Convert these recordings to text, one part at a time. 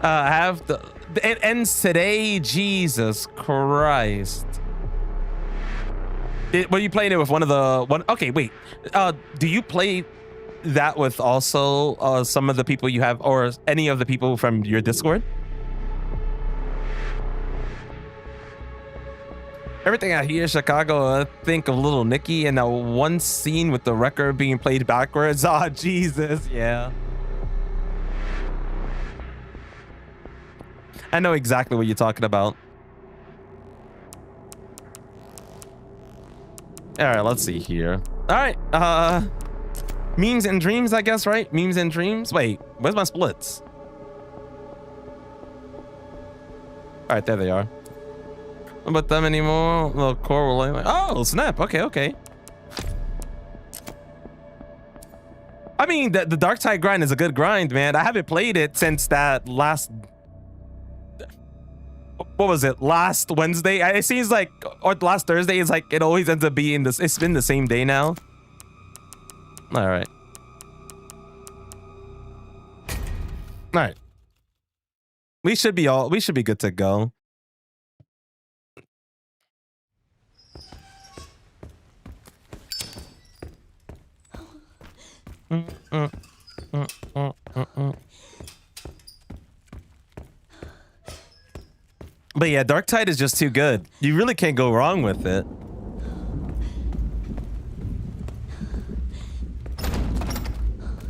Have the it ends today. Jesus Christ. Were you playing it with one of the one? Okay, wait. Do you play that with also some of the people you have, or any of the people from your Discord? Everything I hear Chicago, I think of Little Nicky and that one scene with the record being played backwards. Oh, Jesus, yeah. I know exactly what you're talking about. All right, let's see here. All right, memes and dreams, I guess, right? Memes and dreams. Wait, where's my splits? All right, there they are. What about them anymore? Little core will like, oh, snap. Okay, okay. I mean, the Dark Tide grind is a good grind, man. I haven't played it since that last... What was it? Last Wednesday? It seems like, or last Thursday. It's like it always ends up being this. It's been the same day now. All right. All right. We should be good to go. But yeah, Dark Tide is just too good. You really can't go wrong with it.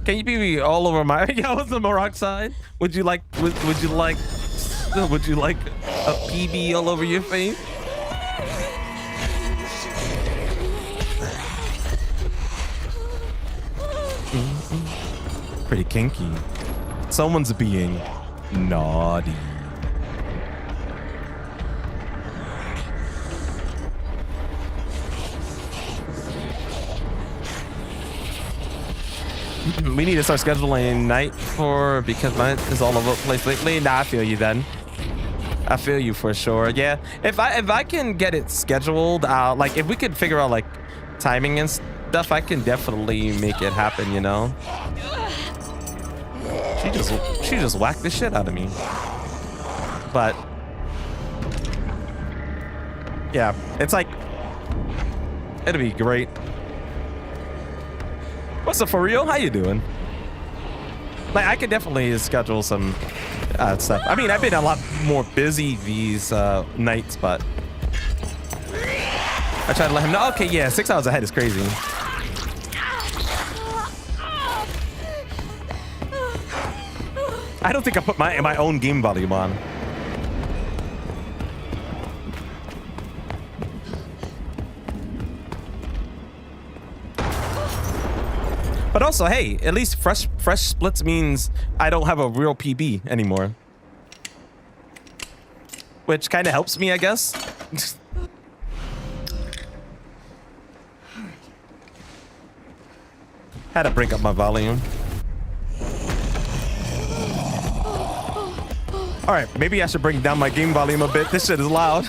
Can you be all over my? Yeah, what's the Morocco side? Would you like? Would you like a PB all over your face? Pretty kinky. Someone's being naughty. We need to start scheduling night for, because mine is all over the place lately. Nah, I feel you then. I feel you for sure. Yeah, if I can get it scheduled, like if we could figure out like timing and stuff, I can definitely make it happen, you know. She just whacked the shit out of me. But yeah, it's like it'll be great. What's up, for real? How you doing? Like, I could definitely schedule some stuff. I mean, I've been a lot more busy these nights, but I try to let him know. Okay, yeah, 6 hours ahead is crazy. I don't think I put my own game volume on. But also, hey, at least fresh splits means I don't have a real PB anymore. Which kind of helps me, I guess. Had to break up my volume. All right, maybe I should bring down my game volume a bit. This shit is loud.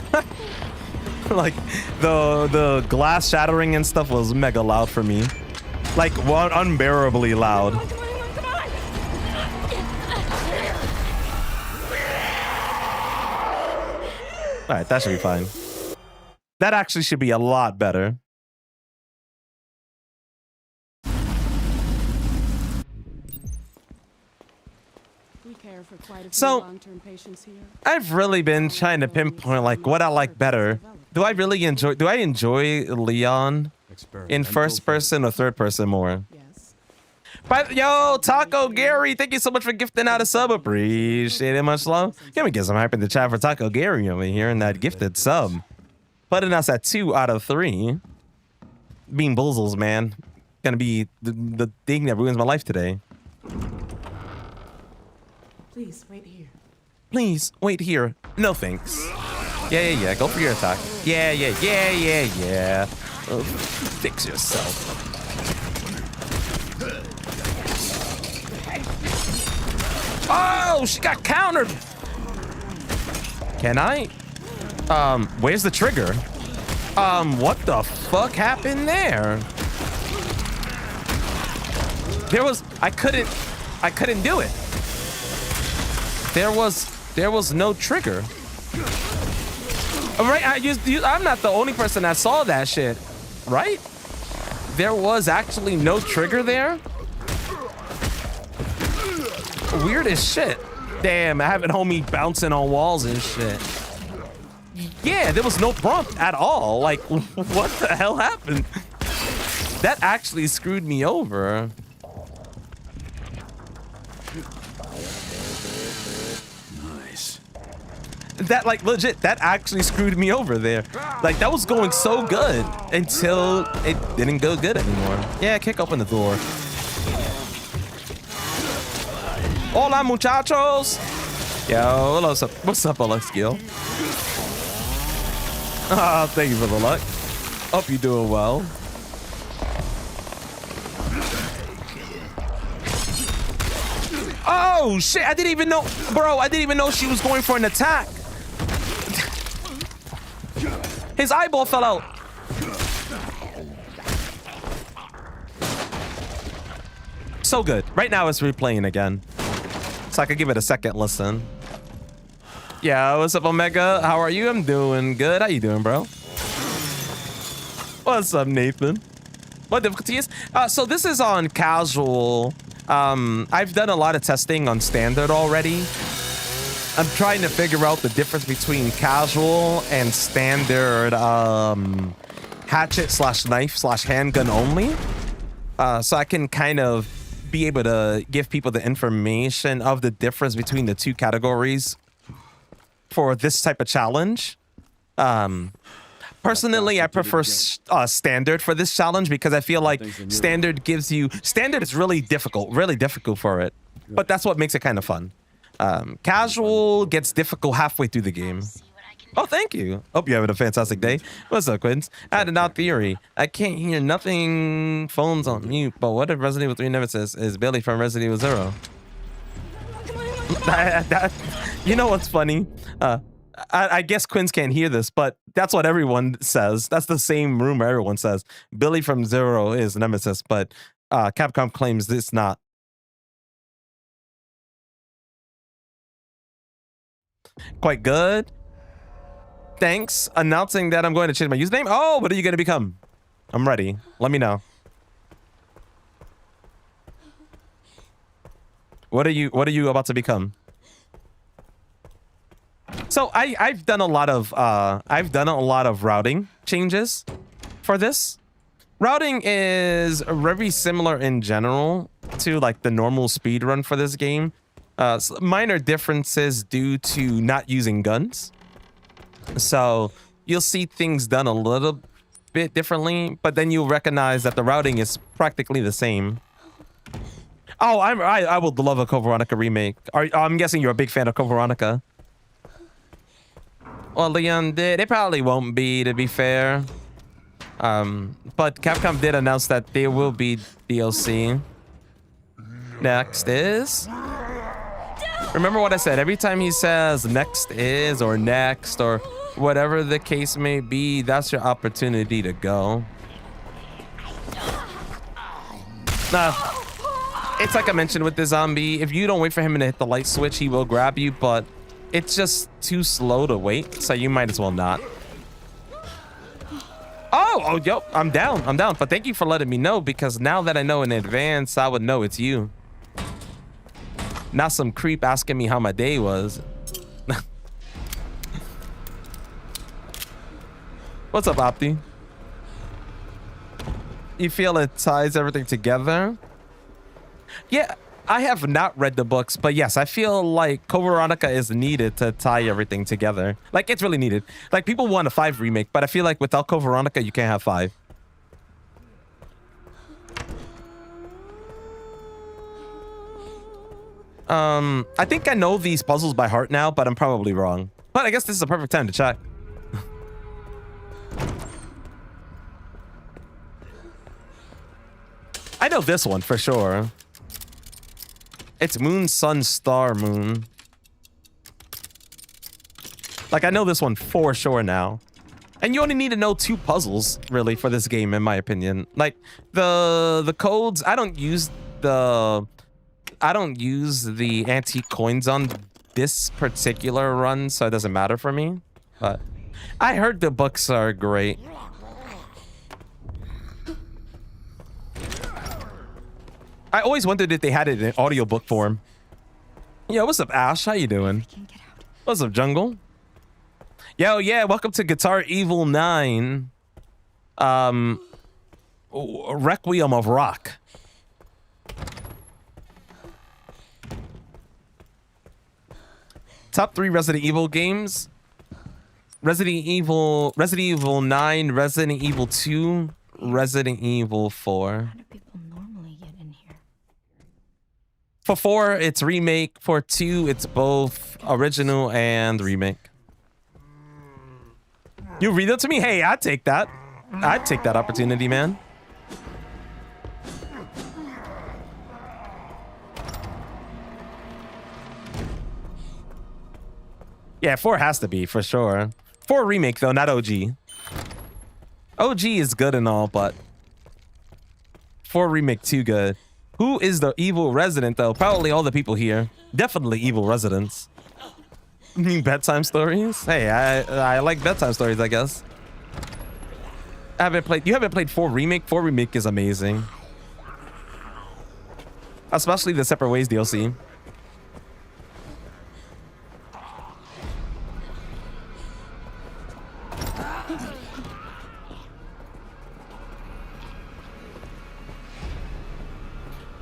Like the glass shattering and stuff was mega loud for me. Like unbearably loud. All right, that should be fine. That actually should be a lot better. So I've really been trying to pinpoint like what I like better. Do I enjoy Leon in first person or third person more? Yes. But yo, Taco Gary, thank you so much for gifting out a sub. Appreciate it, much love. Can we get some hype in the chat for Taco Gary over here and that gifted sub? Putting us at 2 out of 3. Bean Boozles, man. Gonna be the thing that ruins my life today. Please wait here. Please wait here. No thanks. Yeah. Go for your attack. Yeah. Fix yourself. Oh, she got countered. Can I? Where's the trigger? What the fuck happened there? I couldn't do it. There was no trigger. Right? I'm not the only person that saw that shit, right? There was actually no trigger there. Weird as shit. Damn, having homie bouncing on walls and shit. Yeah, there was no prompt at all. Like, what the hell happened? That actually screwed me over. Nice. That, like, legit, that actually screwed me over there. Like, that was going so good until it didn't go good anymore. Yeah, kick open the door. Hola, muchachos. Yo, what's up, Alex Gill? Ah, thank you for the luck. Hope you're doing well. Oh, shit. I didn't even know. Bro, I didn't even know she was going for an attack. His eyeball fell out. So good. Right now it's replaying again. So I could give it a second listen. Yeah, what's up, Omega? How are you? I'm doing good. How you doing, bro? What's up, Nathan? What difficulty is? So this is on casual. I've done a lot of testing on standard already. I'm trying to figure out the difference between casual and standard hatchet / knife / handgun only. So I can kind of be able to give people the information of the difference between the two categories for this type of challenge. Personally, I prefer standard for this challenge because I feel like standard gives you... Standard is really difficult for it. But that's what makes it kind of fun. Casual gets difficult halfway through the game. Oh, thank you. Hope you're having a fantastic day. What's up, Quins? I had an odd theory. I can't hear nothing. Phone's on mute. But what if Resident Evil 3 Nemesis is Billy from Resident Evil 0? You know what's funny? I guess Quins can't hear this, but that's what everyone says. That's the same rumor everyone says. Billy from 0 is Nemesis, but Capcom claims it's not. Quite good. Thanks. Announcing that I'm going to change my username. Oh, what are you going to become? I'm ready. Let me know. What are you about to become? So I've done a lot of routing changes for this. Routing is very similar in general to like the normal speed run for this game. Minor differences due to not using guns. So you'll see things done a little bit differently, but then you'll recognize that the routing is practically the same. Oh, I would love a Code Veronica remake. I'm guessing you're a big fan of Code Veronica. Well, Leon did. It probably won't be, to be fair. But Capcom did announce that there will be DLC. Next is... Remember what I said. Every time he says next is or next or whatever the case may be, that's your opportunity to go. It's like I mentioned with the zombie. If you don't wait for him to hit the light switch, he will grab you, but it's just too slow to wait, so you might as well not. Oh, yo, I'm down. But thank you for letting me know, because now that I know in advance, I would know it's you. Not some creep asking me how my day was. What's up, Opti? You feel it ties everything together? Yeah, I have not read the books, but yes, I feel like Code Veronica is needed to tie everything together. Like, it's really needed. Like, people want a 5 remake, but I feel like without Code Veronica, you can't have 5. I think I know these puzzles by heart now, but I'm probably wrong. But I guess this is a perfect time to check. I know this one for sure. It's Moon, Sun, Star, Moon. Like, I know this one for sure now. And you only need to know 2 puzzles, really, for this game, in my opinion. Like, the codes, I don't use the antique coins on this particular run, so it doesn't matter for me. But I heard the books are great. I always wondered if they had it in audiobook form. Yo, what's up, Ash? How you doing? What's up, Jungle? Yo, yeah, welcome to Guitar Evil 9. Requiem of Rock. Top 3 Resident Evil games. Resident Evil 9, Resident Evil 2, Resident Evil 4. How do people normally get in here? For 4, it's remake. For 2, it's both original and remake. You read it to me? Hey, I'd take that. I'd take that opportunity, man. Yeah, 4 has to be, for sure. 4 remake, though, not OG. OG is good and all, but 4 remake too good. Who is the evil resident, though? Probably all the people here. Definitely evil residents. Bedtime stories? Hey, I like bedtime stories, I guess. You haven't played 4 remake? 4 remake is amazing. Especially the Separate Ways DLC.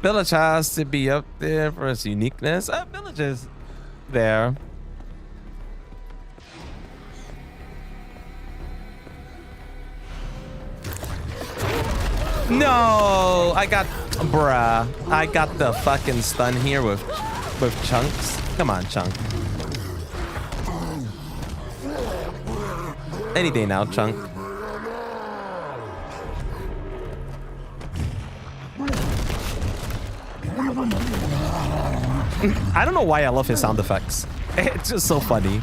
Village has to be up there for its uniqueness. Village is there. No, I got the fucking stun here with chunks. Come on, chunk. Any day now, chunk. I don't know why I love his sound effects. It's just so funny.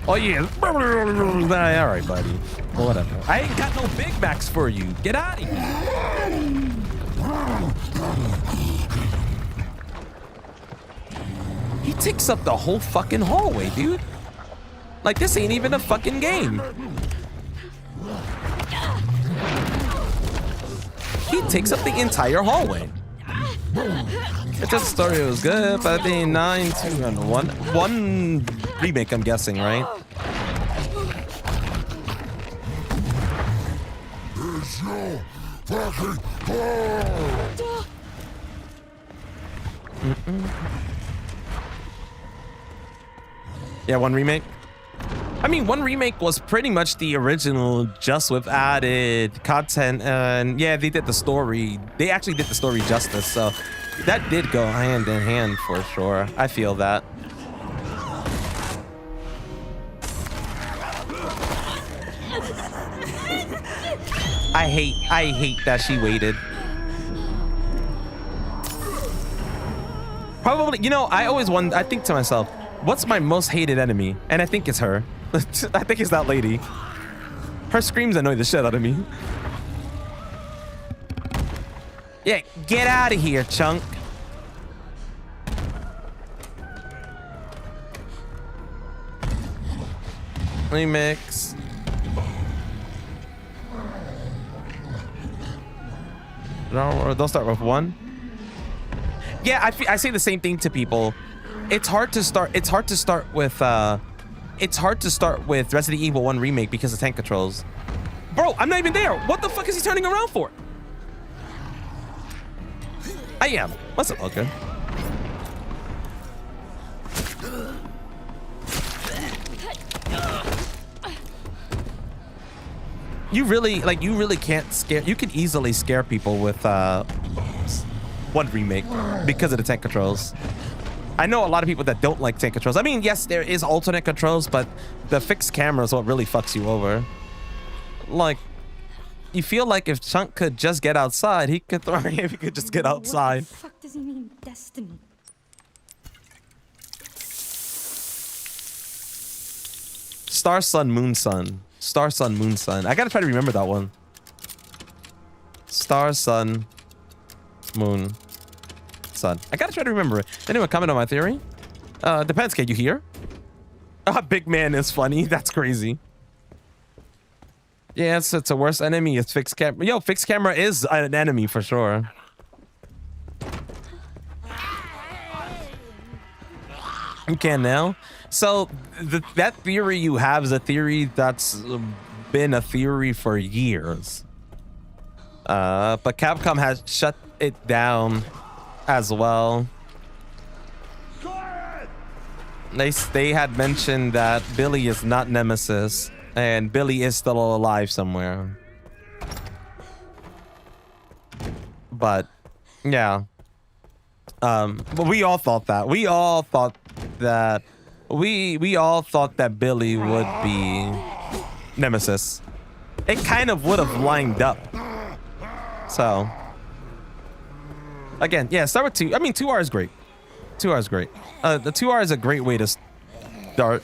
Oh yeah. All right, buddy. Well, whatever. I ain't got no Big Macs for you. Get out of here. He takes up the whole fucking hallway, dude. Like, this ain't even a fucking game. He takes up the entire hallway. It's just a story. It was good, but I think 9, 2, and 1. 1 remake, I'm guessing, right? Yeah, 1 remake. I mean, 1 remake was pretty much the original, just with added content. And yeah, they did the story. They actually did the story justice. So that did go hand in hand for sure. I feel that. I hate that she waited. Probably, you know, I think to myself, what's my most hated enemy? And I think it's her. I think it's that lady. Her screams annoy the shit out of me. Yeah, get out of here, chunk. Remix. No, don't start with 1. Yeah, I say the same thing to people. It's hard to start with Resident Evil 1 remake because of tank controls. Bro, I'm not even there. What the fuck is he turning around for? I am. What's up, okay? You really can't scare. You can easily scare people with 1 remake because of the tank controls. I know a lot of people that don't like tank controls. I mean, yes, there is alternate controls, but the fixed camera is what really fucks you over. Like, you feel like if Chunk could just get outside, he could throw him if he could just get outside. What the fuck does he mean, destiny? Star Sun Moon Sun. Star Sun Moon Sun. I gotta try to remember that one. Star Sun Moon son. I gotta try to remember it. Anyone comment on my theory? Depends. Can you hear? Big man is funny. That's crazy. Yes, it's a worse enemy. It's fixed camera. Yo, fixed camera is an enemy for sure. You can now. So that theory you have is a theory that's been a theory for years. But Capcom has shut it down as well. They had mentioned that Billy is not Nemesis and Billy is still alive somewhere. But yeah. But we all thought that. We all thought that Billy would be Nemesis. It kind of would have lined up. So again, yeah, start with 2. I mean, 2R is great. 2R is great. The 2R is a great way to start.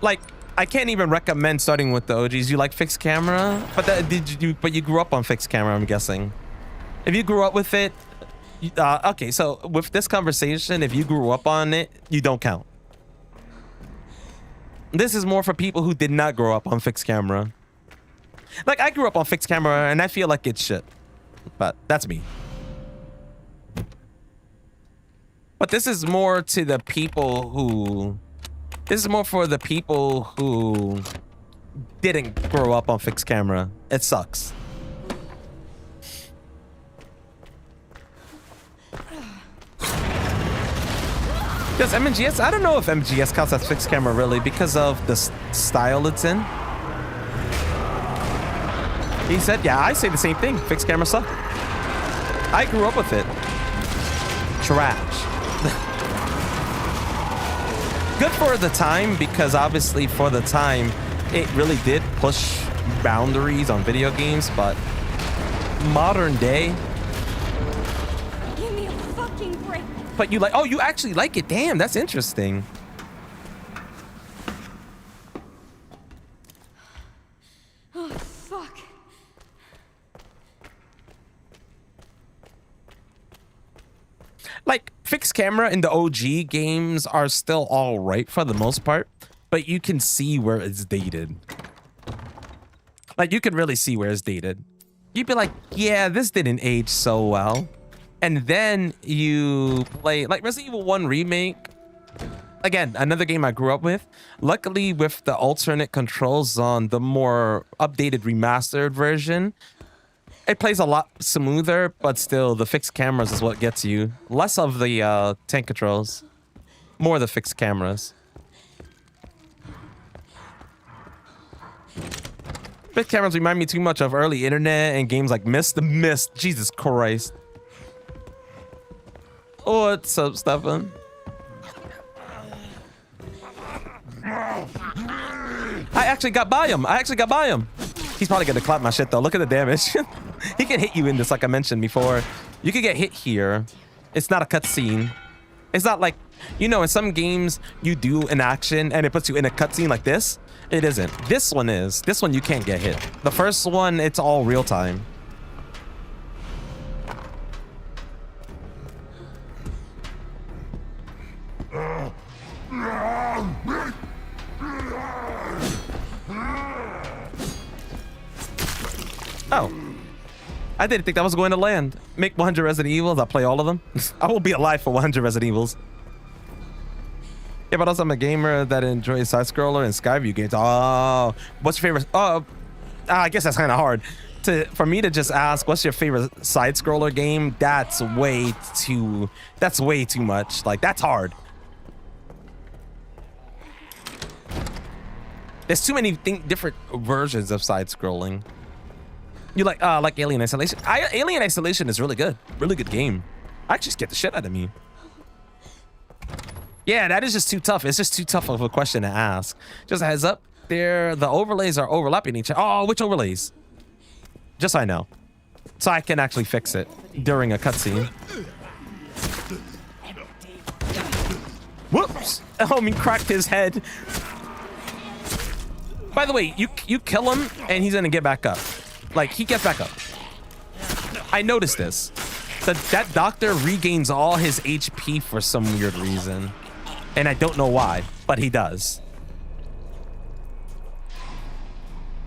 Like, I can't even recommend starting with the OGs. You like fixed camera, but but you grew up on fixed camera, I'm guessing. If you grew up with it, okay. So with this conversation, if you grew up on it, you don't count. This is more for people who did not grow up on fixed camera. Like, I grew up on fixed camera and I feel like it's shit, but that's me. But this is more to the people who, this is more for the people who didn't grow up on fixed camera. It sucks. Because MGS, I don't know if MGS counts as fixed camera really because of the style it's in. He said, yeah, I say the same thing. Fixed camera suck. I grew up with it. Trash. Good for the time, because obviously for the time, it really did push boundaries on video games, but modern day. Give me a fucking break. But you like, oh, you actually like it. Damn, that's interesting. Oh, fuck. Like, fixed camera in the OG games are still all right for the most part, but you can see where it's dated. Like, you can really see where it's dated. You'd be like, yeah, this didn't age so well. And then you play, like, Resident Evil 1 Remake. Again, another game I grew up with. Luckily, with the alternate controls on the more updated remastered version, it plays a lot smoother, but still, the fixed cameras is what gets you. Less of the tank controls. More the fixed cameras. Fixed cameras remind me too much of early internet and games like Myst. The Myst. Jesus Christ. What's up, Stefan? I actually got by him. He's probably gonna clap my shit though. Look at the damage. He can hit you in this, like I mentioned before. You could get hit here. It's not a cutscene. It's not like, you know, in some games you do an action and it puts you in a cutscene like this. It isn't. This one is. This one you can't get hit. The first one, it's all real time. Oh. I didn't think that was going to land. Make 100 Resident Evils. I'll play all of them. I will be alive for 100 Resident Evils. Yeah, but also I'm a gamer that enjoys side-scroller and Skyview games. Oh, what's your favorite? Oh, I guess that's kind of hard. For me to just ask, what's your favorite side-scroller game? That's way too much. Like, that's hard. There's too many different versions of side-scrolling. You like Alien Isolation? Alien Isolation is really good game. Actually scared the shit out of me. Yeah, that is just too tough. It's just too tough of a question to ask. Just a heads up, the overlays are overlapping each other. Oh, which overlays? Just so I know, so I can actually fix it during a cutscene. Whoops! Homie cracked his head. By the way, you kill him and he's gonna get back up. Like, he gets back up. I noticed this. that doctor regains all his HP for some weird reason. And I don't know why, but he does.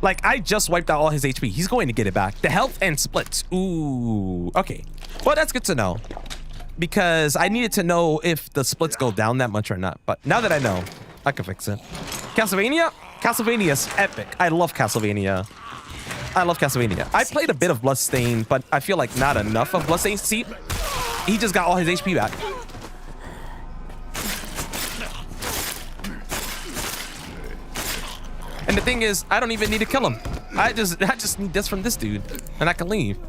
Like, I just wiped out all his HP. He's going to get it back. The health and splits. Ooh, okay. Well, that's good to know. Because I needed to know if the splits go down that much or not. But now that I know, I can fix it. Castlevania? Castlevania's epic. I love Castlevania. I love Castlevania. I played a bit of Bloodstained, but I feel like not enough of Bloodstained. See, he just got all his HP back. And the thing is, I don't even need to kill him. I just need this from this dude, and I can leave.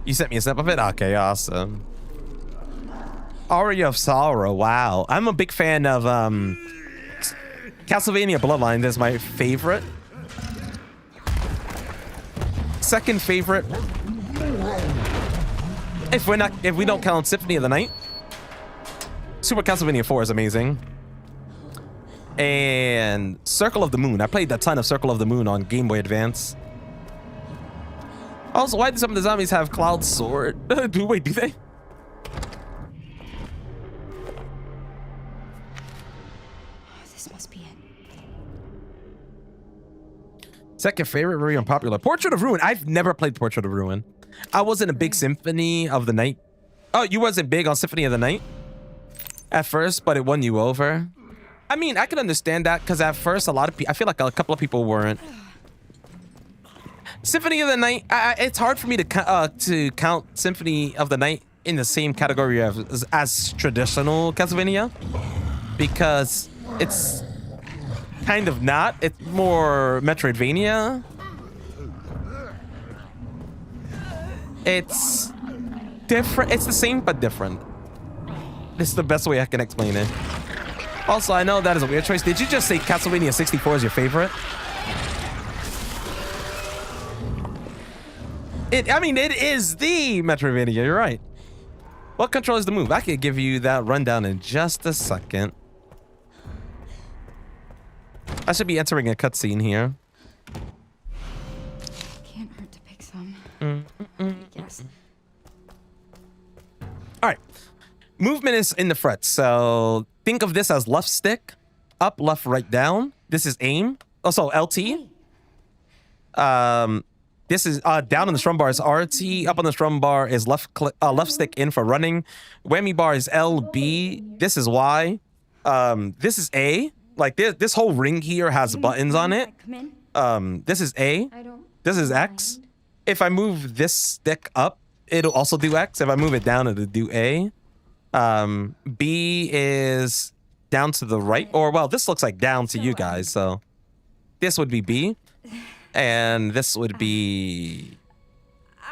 You sent me a snap of it? Okay, awesome. Aria of Sorrow, wow. I'm a big fan of Castlevania Bloodline. That's my favorite. Second favorite, if we don't count Symphony of the Night, Super Castlevania 4 is amazing. And Circle of the Moon. I played a ton of Circle of the Moon on Game Boy Advance. Also, why do some of the zombies have Cloud Sword? Wait, do they? This must be it. Second favorite, very unpopular. Portrait of Ruin. I've never played Portrait of Ruin. I wasn't a big Symphony of the Night. Oh, you wasn't big on Symphony of the Night at first, but it won you over. I mean, I can understand that because at first, I feel like a couple of people weren't. Symphony of the Night. It's hard for me to count Symphony of the Night in the same category as traditional Castlevania because it's kind of not. It's more Metroidvania. It's different. It's the same but different. This is the best way I can explain it. Also, I know that is a weird choice. Did you just say Castlevania 64 is your favorite? I mean, it is the Metroidvania. You're right. What controls the move? I could give you that rundown in just a second. I should be entering a cutscene here. Can't hurt to pick some. Yes. All right. Movement is in the frets. So think of this as left stick, up, left, right, down. This is aim. Also LT. This is down on the strum bar is RT. Up on the strum bar is left stick in for running. Whammy bar is LB. This is Y. This is A. Like this whole ring here has buttons on it. This is A. This is X. If I move this stick up, it'll also do X. If I move it down, it'll do A. B is down to the right, or well, this looks like down to you guys, so this would be B, and this would be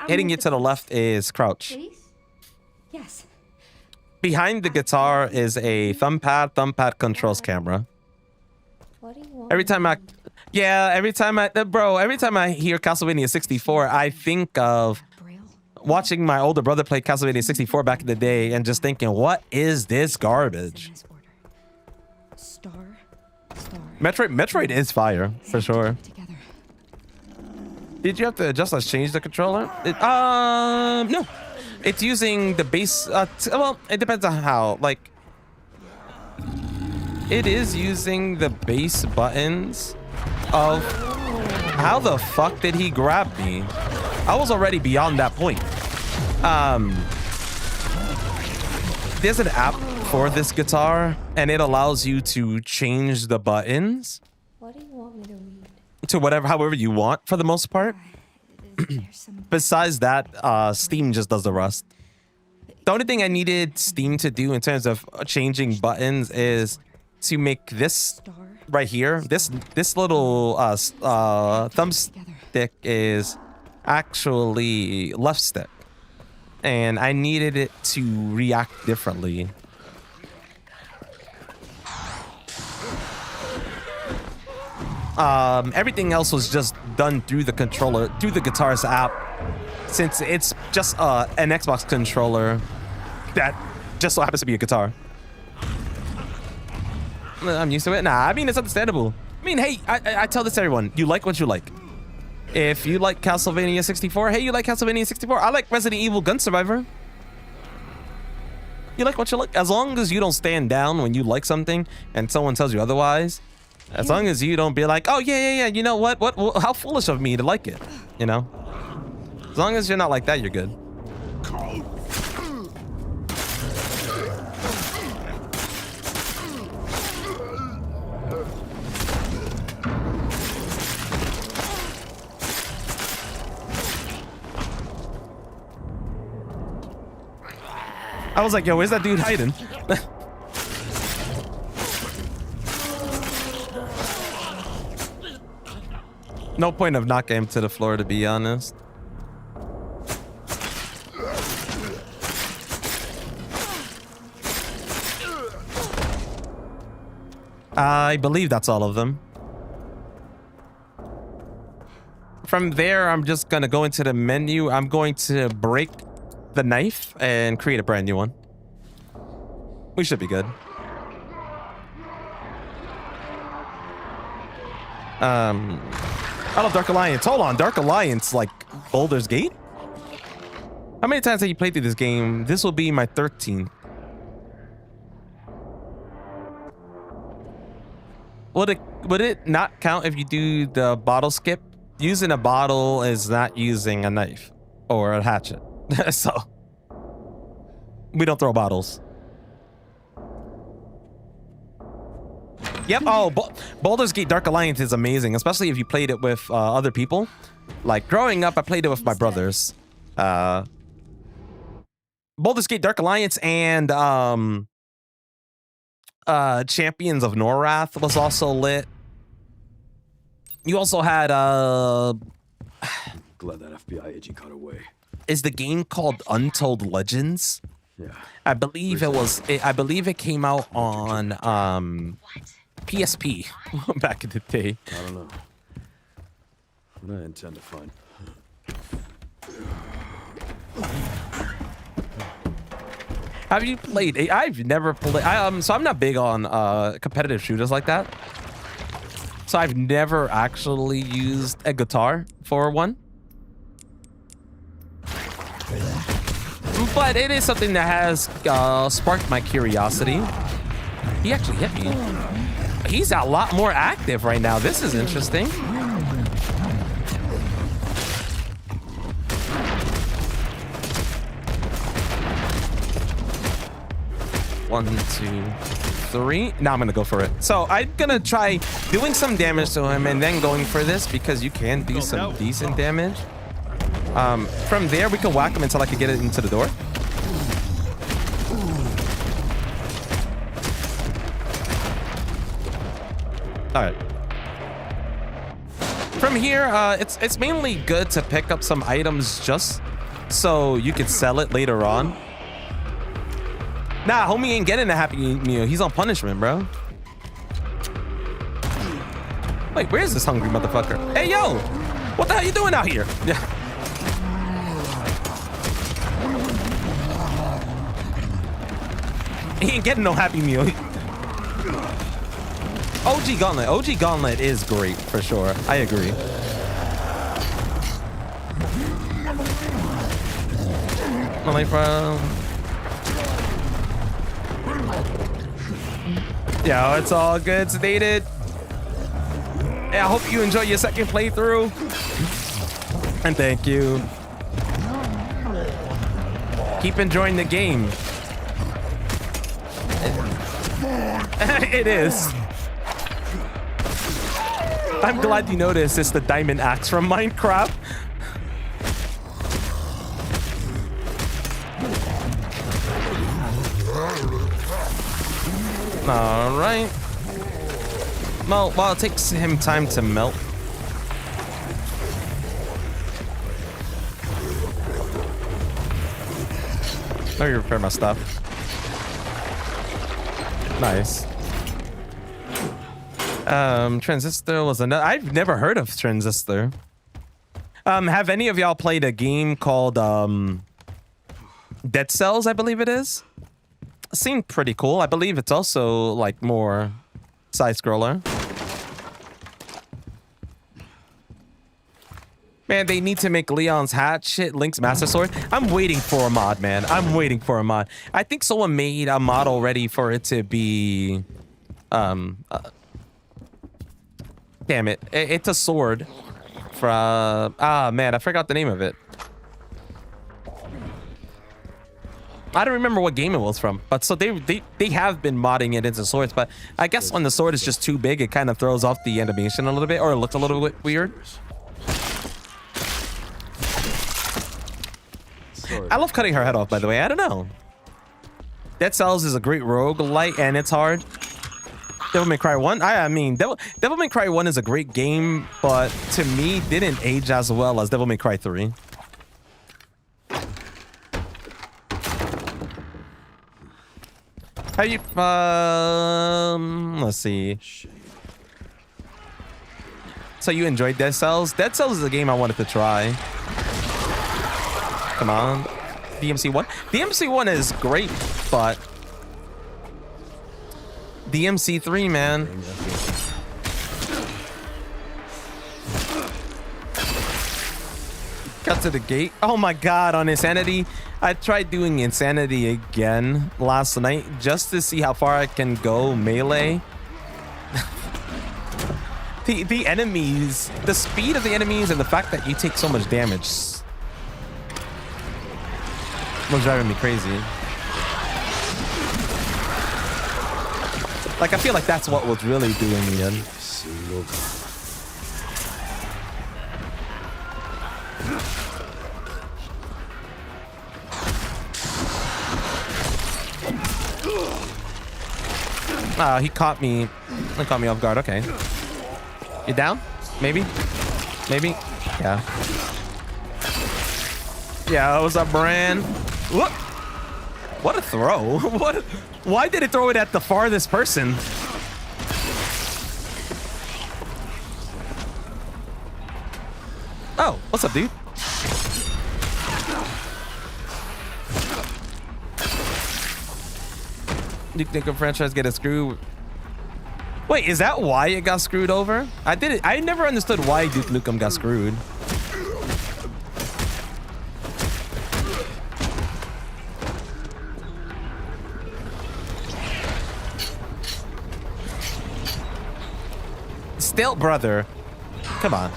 hitting you to the left is crouch. Yes. Behind the guitar is a thumb pad controls camera. What do you want? Every time I hear Castlevania 64, I think of watching my older brother play Castlevania 64 back in the day and just thinking, what is this garbage? Star. Metroid is fire, for sure. Did you have to adjust or change the controller? No. It's using the base, well, it depends on how, like, it is using the base buttons of, how the fuck did he grab me? I was already beyond that point. There's an app for this guitar, and it allows you to change the buttons. What do you want me to read? To however you want, for the most part. Besides that, Steam just does the rest. The only thing I needed Steam to do in terms of changing buttons is to make this right here, this little thumbstick is actually left stick, and I needed it to react differently. Everything else was just done through the controller, through the guitar's app, since it's just an Xbox controller that just so happens to be a guitar. I'm used to it. Nah, I mean, it's understandable. I mean, hey, I tell this to everyone. You like what you like. If you like Castlevania 64, hey, you like Castlevania 64? I like Resident Evil Gun Survivor. You like what you like, as long as you don't stand down when you like something and someone tells you otherwise. As long as you don't be like, oh yeah, you know what, how foolish of me to like it, you know. As long as you're not like that, you're good. I was like, yo, where's that dude hiding? No point of knocking him to the floor, to be honest. I believe that's all of them. From there, I'm just gonna go into the menu. I'm going to break the knife and create a brand new one. We should be good. I love Dark Alliance. Hold on, Dark Alliance, like Baldur's Gate? How many times have you played through this game? This will be my 13th. Would it not count if you do the bottle skip? Using a bottle is not using a knife or a hatchet. So we don't throw bottles. Yep. Oh, Baldur's Gate Dark Alliance is amazing, especially if you played it with other people. Like growing up, I played it with my brothers. Baldur's Gate Dark Alliance and Champions of Norrath was also lit. You also had Glad that FBI agent got away. Is the game called Untold Legends? Yeah. I believe it was. I believe it came out on PSP back in the day. I don't know. What I intend to find. Have you played? I've never played. So I'm not big on competitive shooters like that. So I've never actually used a guitar for one. But it is something that has sparked my curiosity. He actually hit me. He's a lot more active right now. This is interesting. One, two, three. Now I'm gonna go for it. So I'm gonna try doing some damage to him and then going for this because you can do some decent damage. From there, we can whack him until I can get it into the door. All right. From here, it's mainly good to pick up some items just so you can sell it later on. Nah, homie ain't getting a Happy Meal. He's on punishment, bro. Wait, where's this hungry motherfucker? Hey, yo! What the hell you doing out here? Yeah. He ain't getting no Happy Meal. OG Gauntlet. OG Gauntlet is great, for sure. I agree. Yo, it's all good, Sedated. Yeah, I hope you enjoy your second playthrough. And thank you. Keep enjoying the game. It is. I'm glad you noticed it's the diamond axe from Minecraft. All right. Well, while it takes him time to melt. Let me repair my stuff. Nice. Transistor was another. I've never heard of Transistor. Have any of y'all played a game called Dead Cells, I believe it is? Seemed pretty cool. I believe it's also like more side scroller. Man, they need to make Leon's Hatchet Link's Master Sword. I'm waiting for a mod, man. I'm waiting for a mod. I think someone made a mod already for it to be... damn it. It's a sword from... Ah, man, I forgot the name of it. I don't remember what game it was from, but so they have been modding it into swords, but I guess when the sword is just too big, it kind of throws off the animation a little bit, or it looks a little bit weird. I love cutting her head off, by the way. I don't know. Dead Cells is a great roguelite, and it's hard. Devil May Cry 1, I mean, Devil May Cry 1 is a great game, but to me, didn't age as well as Devil May Cry 3. How you, let's see. So you enjoyed Dead Cells? Dead Cells is a game I wanted to try. Come on. DMC1? DMC1 is great, but... DMC3, man. Cut to the gate. Oh my god, on Insanity. I tried doing Insanity again last night just to see how far I can go melee. The enemies, the speed of the enemies and the fact that you take so much damage was driving me crazy. Like, I feel like that's what was really doing me in. He caught me. He caught me off guard. Okay. You down? Maybe? Maybe? Yeah. Yeah, what's up, Bran? What? What a throw. What? Why did it throw it at the farthest person? Oh, what's up, dude? Duke Nukem franchise get a screw. Wait, is that why it got screwed over? I never understood why Duke Nukem got screwed. Still, brother. Come on.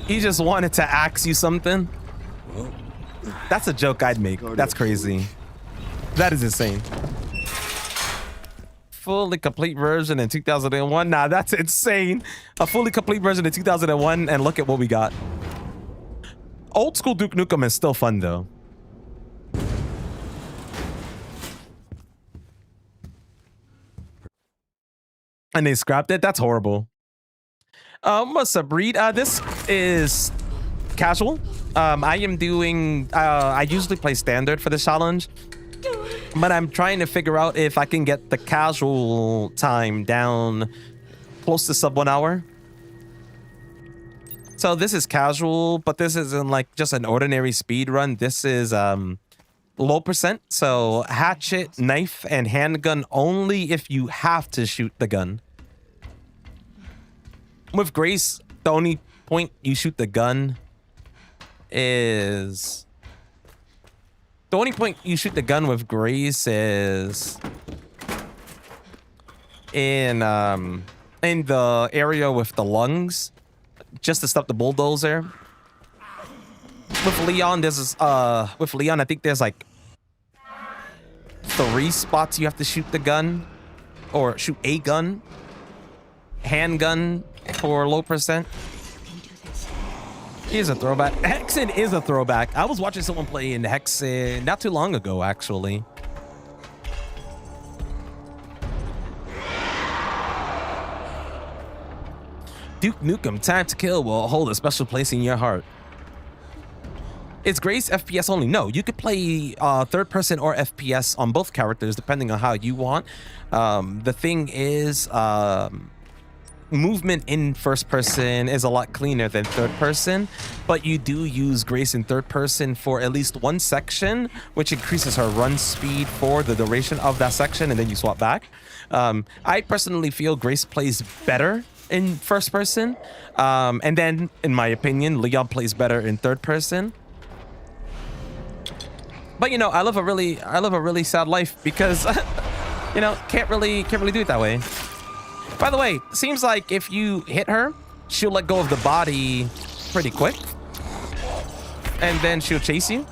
He just wanted to ask you something. That's a joke I'd make. That's crazy. That is insane. Fully complete version in 2001. Nah, that's insane. A fully complete version in 2001, and look at what we got. Old school Duke Nukem is still fun, though. And they scrapped it? That's horrible. What's up, Reed? This is casual. I am doing... I usually play standard for this challenge. But I'm trying to figure out if I can get the casual time down close to sub 1 hour. So this is casual, but this isn't like just an ordinary speed run. This is low percent. So hatchet, knife, and handgun only if you have to shoot the gun. With Grace, the only point you shoot the gun is... The only point you shoot the gun with Grace is... in the area with the lungs. Just to stop the bulldozer. With Leon, I think there's like 3 spots you have to shoot the gun. Or shoot a gun. Handgun for low percent. Here's a throwback. Hexen is a throwback. I was watching someone play in Hexen not too long ago, actually. Duke Nukem Time to Kill will hold a special place in your heart. Is Grace FPS only? No, you could play third person or FPS on both characters depending on how you want. The thing is, movement in first person is a lot cleaner than third person, but you do use Grace in third person for at least one section, which increases her run speed for the duration of that section, and then you swap back. I personally feel Grace plays better in first person, and then in my opinion, Leon plays better in third person. But you know, I live a really sad life because you know, can't really do it that way. By the way, seems like if you hit her, she'll let go of the body pretty quick, and then she'll chase you.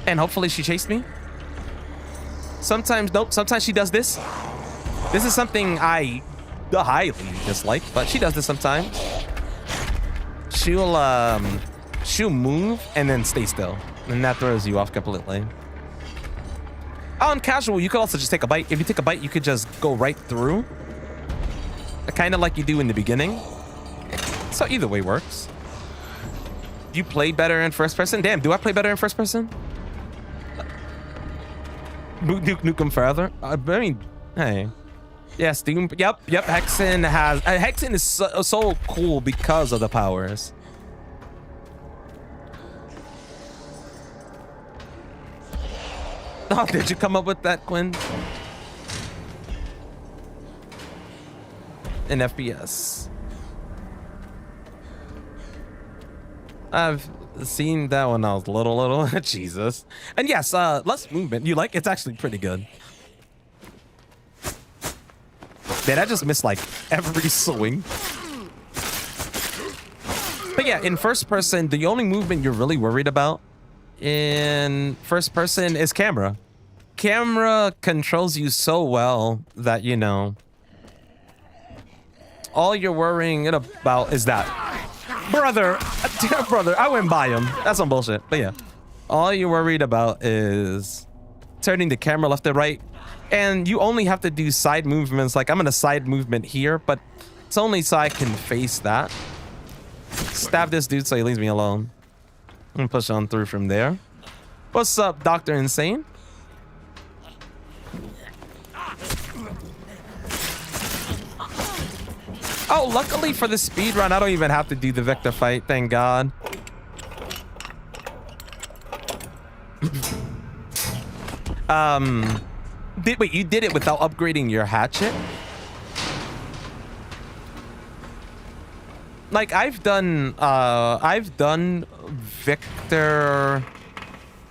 And hopefully she chased me. Sometimes, nope, sometimes she does this. This is something I highly dislike, but she does this sometimes. She'll move and then stay still, and that throws you off completely. On casual, you could also just take a bite. If you take a bite, you could just go right through, kind of like you do in the beginning. So either way works. You play better in first person? Damn, do I play better in first person? Nukem further. I mean, hey. Yes, Doom. Yep. Hexen has. Hexen is so cool because of the powers. Oh, did you come up with that, Quinn? In FPS. I've seen that when I was little. Jesus. And yes, less movement. You like? It's actually pretty good. Man, I just missed like every swing. But yeah, in first person, the only movement you're really worried about in first person is camera. Camera controls you so well that, you know, all you're worrying about is that. Brother, I went by him. That's some bullshit. But yeah, all you're worried about is turning the camera left and right. And you only have to do side movements. Like I'm in a side movement here, but it's only so I can face that. Stab this dude so he leaves me alone. I'm gonna push on through from there. What's up, Dr. Insane? Oh, luckily for the speed run, I don't even have to do the Victor fight. Thank God. Wait, you did it without upgrading your hatchet? Like I've done Victor.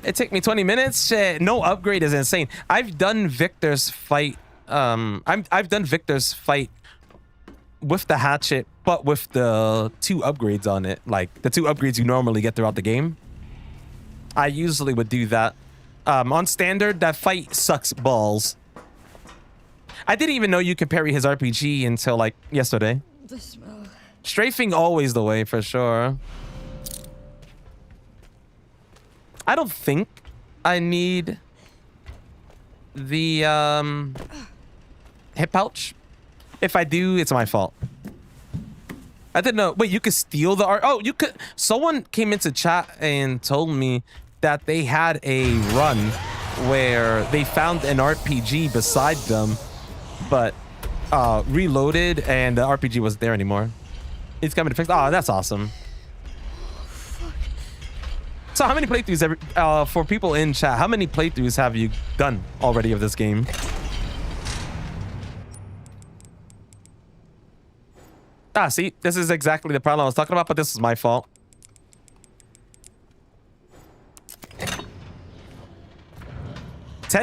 It took me 20 minutes. Shit, no upgrade is insane. I've done Victor's fight. I've done Victor's fight with the hatchet, but with the 2 upgrades on it, like the 2 upgrades you normally get throughout the game. I usually would do that. On standard, that fight sucks balls. I didn't even know you could parry his RPG until like yesterday. The smell. Strafing always the way for sure. I don't think I need the hip pouch. If I do, it's my fault. I didn't know. Wait, you could steal the art. Oh, you could. Someone came into chat and told me that they had a run where they found an RPG beside them, but reloaded and the RPG wasn't there anymore. He's coming to fix. Oh, that's awesome. So how many playthroughs for people in chat, how many playthroughs have you done already of this game? Ah, see, this is exactly the problem I was talking about, but this is my fault.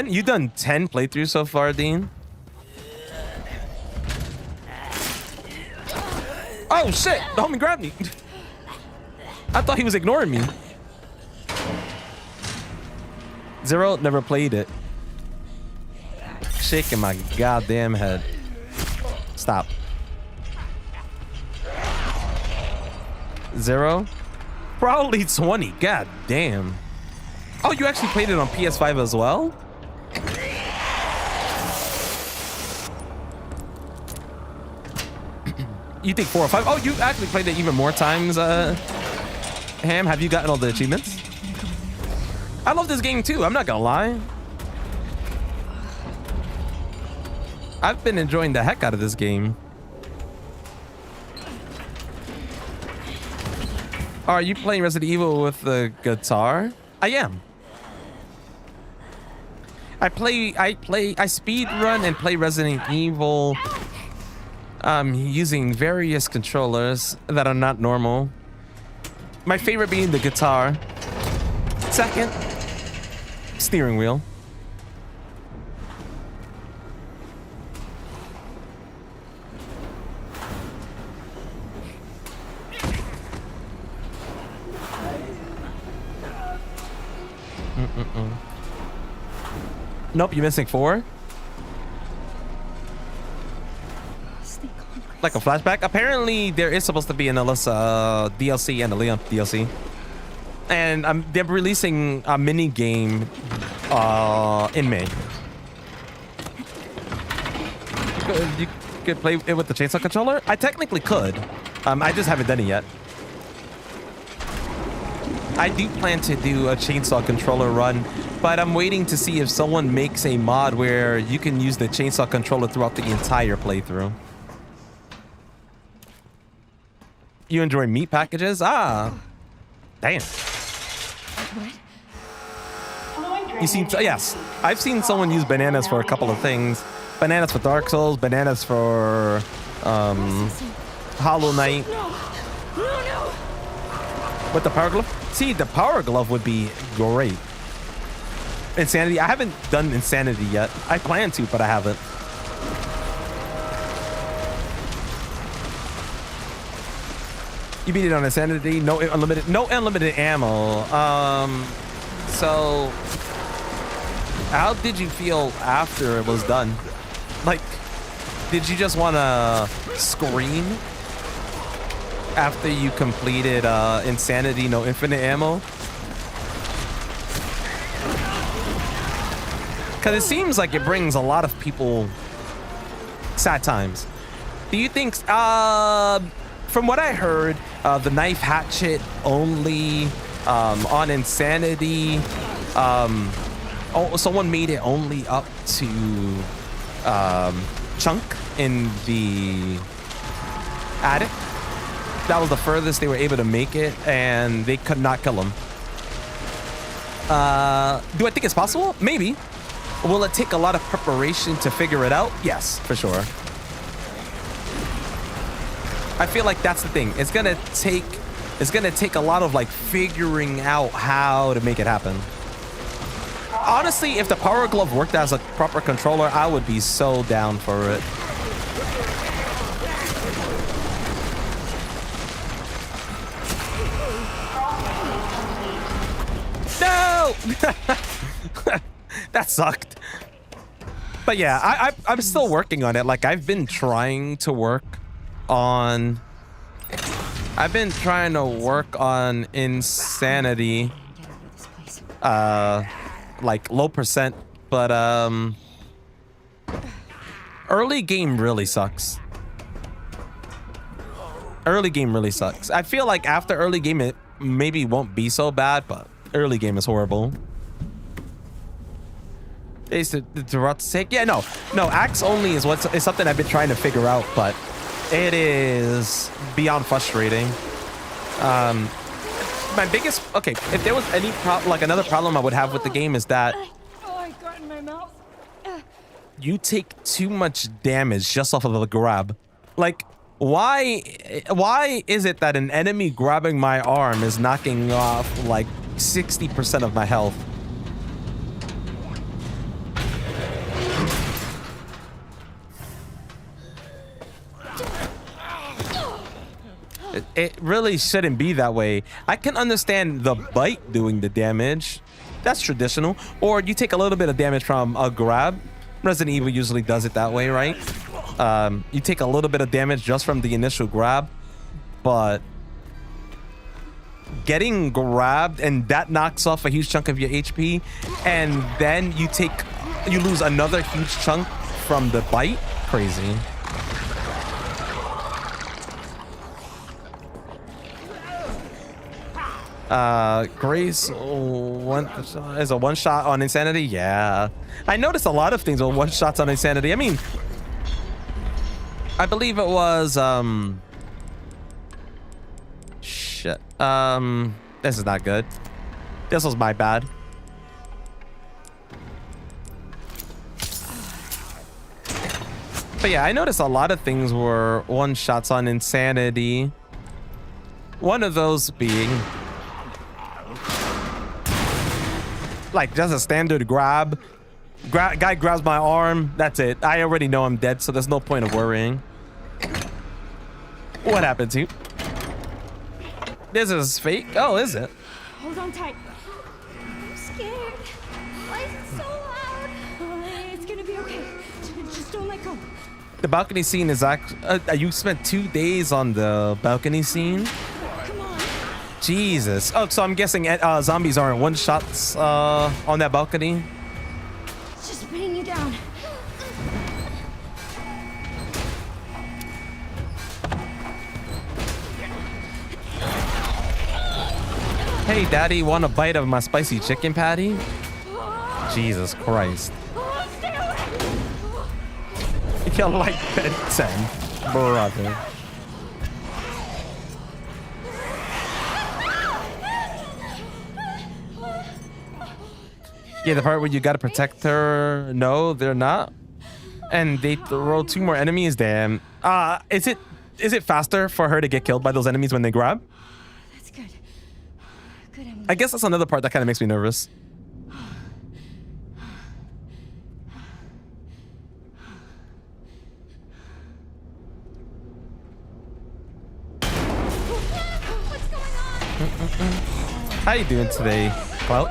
You done 10 playthroughs so far, Dean? Oh shit, the homie grabbed me. I thought he was ignoring me. Zero, never played it. Shaking my goddamn head. Stop. Zero? Probably 20. God damn. Oh, you actually played it on PS5 as well? You think 4 or 5? Oh, you actually played it even more times, Ham. Have you gotten all the achievements? I love this game too, I'm not gonna lie. I've been enjoying the heck out of this game. Are you playing Resident Evil with the guitar? I am. I speed run and play Resident Evil using various controllers that are not normal. My favorite being the guitar. Second, steering wheel. Nope, you're missing 4. Like a flashback. Apparently, there is supposed to be an Alyssa DLC and a Leon DLC, and they're releasing a mini game in May. You could play it with the chainsaw controller. I technically could. I just haven't done it yet. I do plan to do a chainsaw controller run, but I'm waiting to see if someone makes a mod where you can use the chainsaw controller throughout the entire playthrough. You enjoy meat packages? Ah, damn. You seen? Yes, I've seen someone use bananas for a couple of things. Bananas for Dark Souls, bananas for Hollow Knight. With the power glove? See, the power glove would be great. Insanity. I haven't done Insanity yet. I plan to, but I haven't. You beat it on Insanity. No unlimited ammo. So how did you feel after it was done? Like, did you just want to scream after you completed Insanity no infinite ammo? Because it seems like it brings a lot of people sad times. Do you think, from what I heard, the knife hatchet only on Insanity, someone made it only up to Chunk in the attic. That was the furthest they were able to make it, and they could not kill him. Do I think it's possible? Maybe. Will it take a lot of preparation to figure it out? Yes, for sure. I feel like that's the thing. It's gonna take a lot of like figuring out how to make it happen. Honestly, if the power glove worked as a proper controller, I would be so down for it. No! That sucked. But yeah, I'm still working on it. Like, I've been trying to work on Insanity, like low percent, but early game really sucks. Early game really sucks. I feel like after early game it maybe won't be so bad, but early game is horrible. Is the rot sick? Yeah, no, axe only is something I've been trying to figure out, but it is beyond frustrating. My biggest, okay, if there was any problem, like another problem I would have with the game is that you take too much damage just off of the grab. Like, why is it that an enemy grabbing my arm is knocking off like 60% of my health? It really shouldn't be that way. I can understand the bite doing the damage. That's traditional. Or you take a little bit of damage from a grab. Resident Evil usually does it that way, right? You take a little bit of damage just from the initial grab, but getting grabbed and that knocks off a huge chunk of your HP, and then you lose another huge chunk from the bite. Crazy. Grace is a one shot on Insanity. Yeah, I noticed a lot of things with one shots on Insanity. I mean, I believe it was shit. This is not good. This was my bad. But yeah, I noticed a lot of things were one shots on insanity. One of those being like just a standard grab. Guy grabs my arm. That's it. I already know I'm dead, so there's no point of worrying. What happened to you? This is fake. Oh, is it? Hold on tight. I'm scared. Why is it so loud? It's gonna be okay. Just don't let go. The balcony scene is actually. You spent 2 days on the balcony scene. Come on. Jesus. Oh, so I'm guessing zombies aren't one shots on that balcony. It's just pinning you down. Hey, Daddy, want a bite of my spicy chicken patty? Jesus Christ. Oh, stay away. You're like Ben 10, brother. Yeah, the part where you gotta protect her. No, they're not. And they throw 2 more enemies. Damn. Is it faster for her to get killed by those enemies when they grab? That's good. Good, Emily. I guess that's another part that kind of makes me nervous. What's going on? How you doing today, Clout?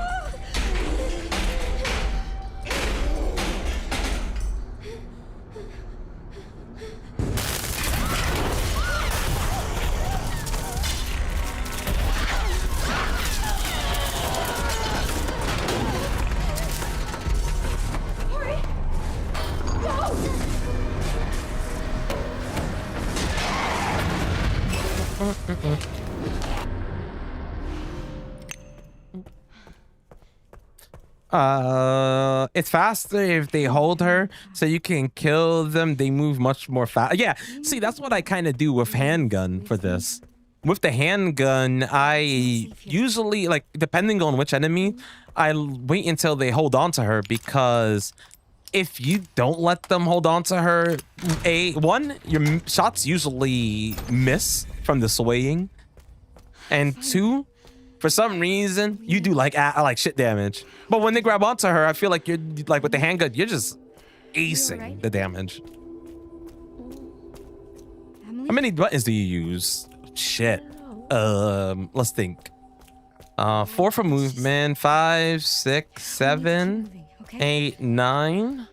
Hurry. Go. It's faster if they hold her, so you can kill them. They move much more fast. Yeah, see, that's what I kind of do with handgun for this. With the handgun, I usually, like, depending on which enemy, I wait until they hold on to her, because if you don't let them hold on to her, your shots usually miss from the swaying, and 2, for some reason, you do like shit damage. But when they grab onto her, I feel like you're like with the handgun, you're just acing right? the damage. Emily? How many buttons do you use? Shit. Let's think. 4 for movement, 5, 6, 7, Okay. 8, 9,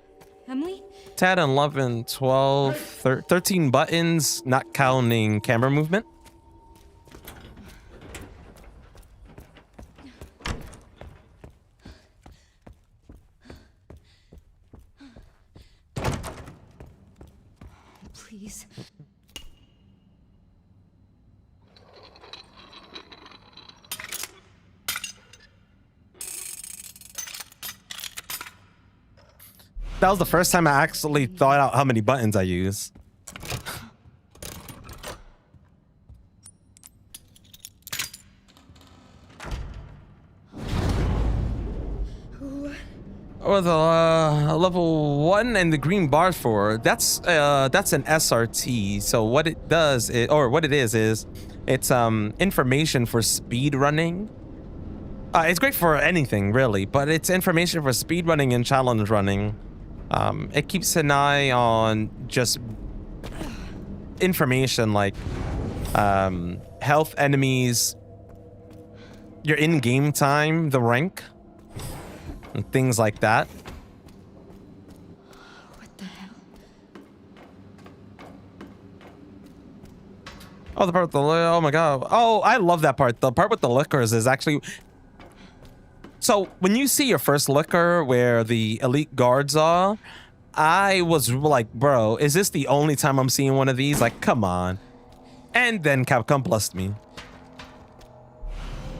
Emily? 10, 11, 12, 13 buttons, not counting camera movement. Please. That was the first time I actually thought out how many buttons I use. With a level 1 and the green bar for that's an SRT. So what it does is, or what it is it's information for speed running. It's great for anything really, but it's information for speed running and challenge running. It keeps an eye on just information like health, enemies, your in-game time, the rank, and things like that. What the hell? Oh, the part with the, oh my god. Oh, I love that part. The part with the liquors is actually, so when you see your first liquor where the elite guards are, I was like, bro, is this the only time I'm seeing one of these? Like, come on. And then Capcom blessed me.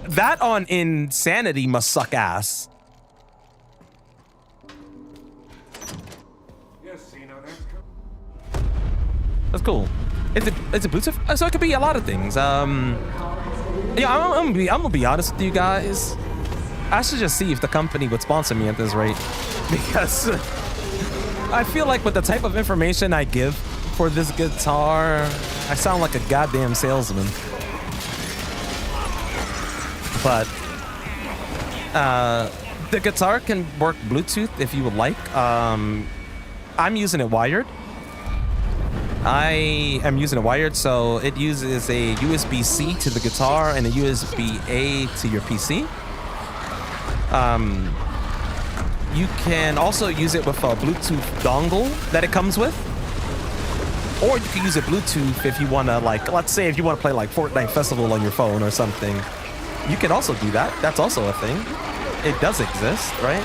That on Insanity must suck ass. That's cool. Is it Bluetooth? So it could be a lot of things. Yeah, I'm gonna be honest with you guys. I should just see if the company would sponsor me at this rate, because I feel like with the type of information I give for this guitar, I sound like a goddamn salesman. But the guitar can work Bluetooth if you would like. I'm using it wired. I am using it wired, so it uses a USB-C to the guitar and a USB-A to your PC. You can also use it with a Bluetooth dongle that it comes with. Or you can use it Bluetooth if you want to, like, let's say if you want to play like Fortnite Festival on your phone or something. You can also do that. That's also a thing. It does exist, right?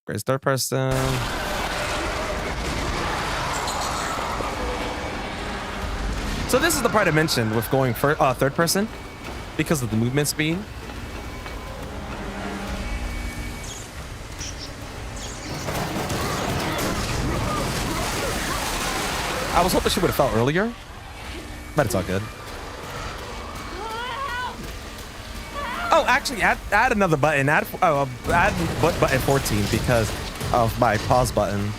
Great third person. So this is the part I mentioned with going for third person because of the movement speed. I was hoping she would have fell earlier, but it's all good. Oh, actually, add another button. Add button 14 because of my pause button.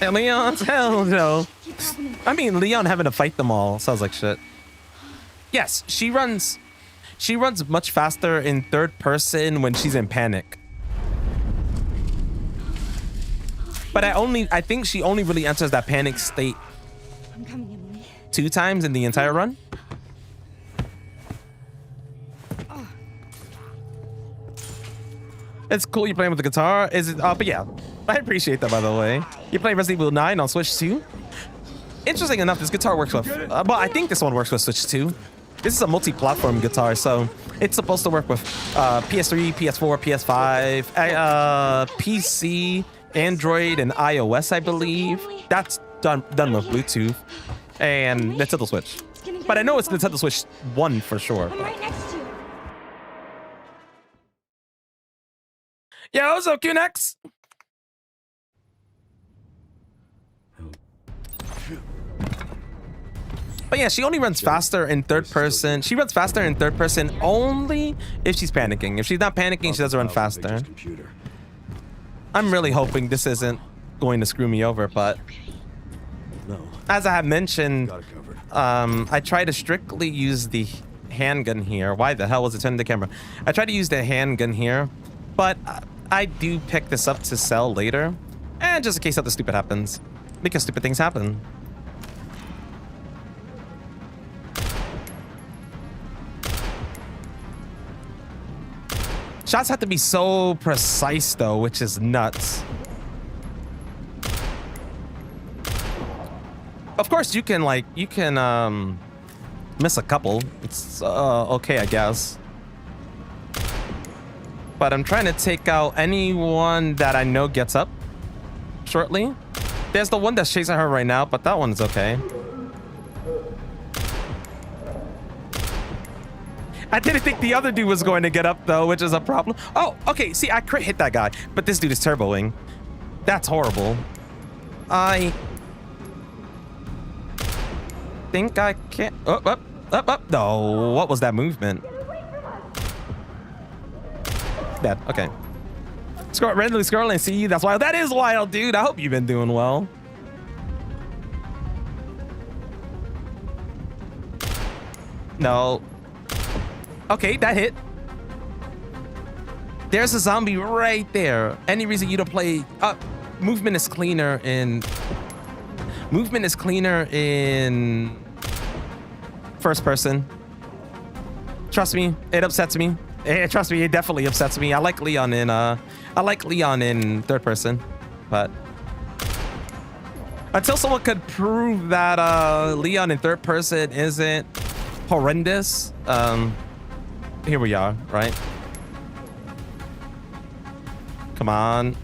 And Leon's hell no. I mean, Leon having to fight them all sounds like shit. Yes, she runs much faster in third person when she's in panic. But I think she only really enters that panic state 2 times in the entire run. It's cool you're playing with the guitar. Is it? But yeah, I appreciate that, by the way. You're playing Resident Evil 9 on Switch 2? Interesting enough, this guitar works with... well, I think this one works with Switch 2. This is a multi-platform guitar, so it's supposed to work with PS3, PS4, PS5, PC, Android, and iOS, I believe. That's done with Bluetooth and Nintendo Switch. But I know it's Nintendo Switch 1 for sure. I'm right next to you. Yo, what's up, QNX? But yeah, she only runs faster in third person. She runs faster in third person only if she's panicking. If she's not panicking, she doesn't run faster. I'm really hoping this isn't going to screw me over, but as I have mentioned, I try to strictly use the handgun here. Why the hell was it turning the camera? I try to use the handgun here, but I do pick this up to sell later, and just in case something stupid happens, because stupid things happen. Shots have to be so precise though, which is nuts. Of course, you can miss a couple. It's okay, I guess. But I'm trying to take out anyone that I know gets up shortly. There's the one that's chasing her right now, but that one's okay. I didn't think the other dude was going to get up though, which is a problem. Oh, okay. See, I crit hit that guy, but this dude is turboing. That's horrible. I think I can't. Up. No, what was that movement? Dead. Okay. Randomly scrolling and see you. That's wild. That is wild, dude. I hope you've been doing well. No. Okay, that hit. There's a zombie right there. Any reason you don't play? Movement is cleaner in. Movement is cleaner in first person. Trust me, it upsets me. Trust me, it definitely upsets me. I like Leon in third person, but until someone could prove that Leon in third person isn't horrendous, here we are, right? Come on.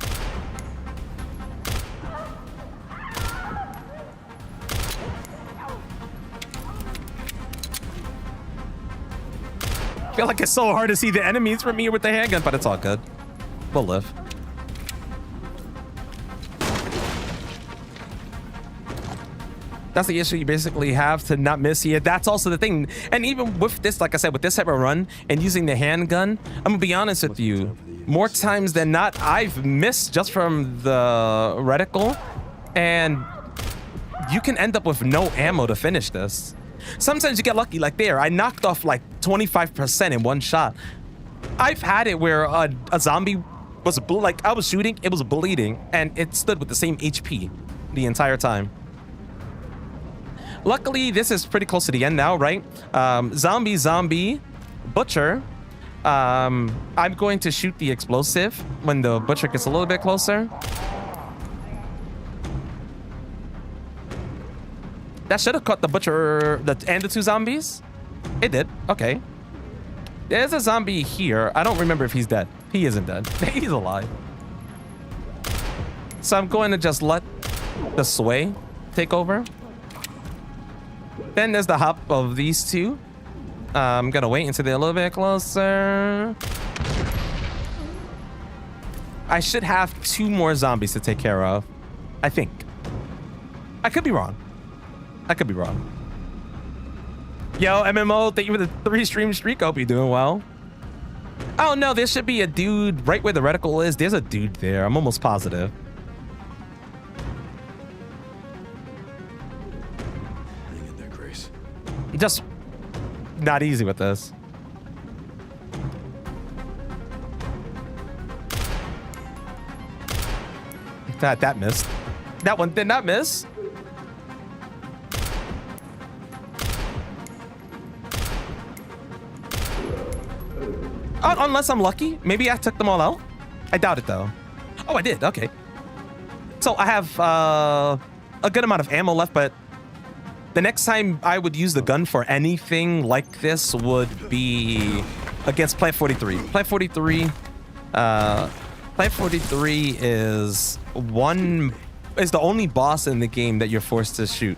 I feel like it's so hard to see the enemies from here with the handgun, but it's all good. We'll live. That's the issue you basically have to not miss here. That's also the thing. And even with this, like I said, with this type of run and using the handgun, I'm gonna be honest with you. More times than not, I've missed just from the reticle. And you can end up with no ammo to finish this. Sometimes you get lucky, like there. I knocked off like 25% in one shot. I've had it where a zombie was like, I was shooting, it was bleeding, and it stood with the same HP the entire time. Luckily, this is pretty close to the end now, right? Zombie, butcher. I'm going to shoot the explosive when the butcher gets a little bit closer. That should have caught the butcher and the two zombies. It did. Okay. There's a zombie here. I don't remember if he's dead. He isn't dead. He's alive. So I'm going to just let the sway take over. Then there's the hop of these two. I'm gonna wait until they're a little bit closer. I should have 2 more zombies to take care of. I think. I could be wrong. I could be wrong. Yo, MMO, thank you for the 3-stream streak. Hope you're doing well. Oh no, there should be a dude right where the reticle is. There's a dude there. I'm almost positive. Just not easy with this. That missed. That one did not miss. Unless I'm lucky. Maybe I took them all out. I doubt it though. Oh, I did. Okay. So I have a good amount of ammo left, but the next time I would use the gun for anything like this would be against Plant 43. Plant 43 is the only boss in the game that you're forced to shoot.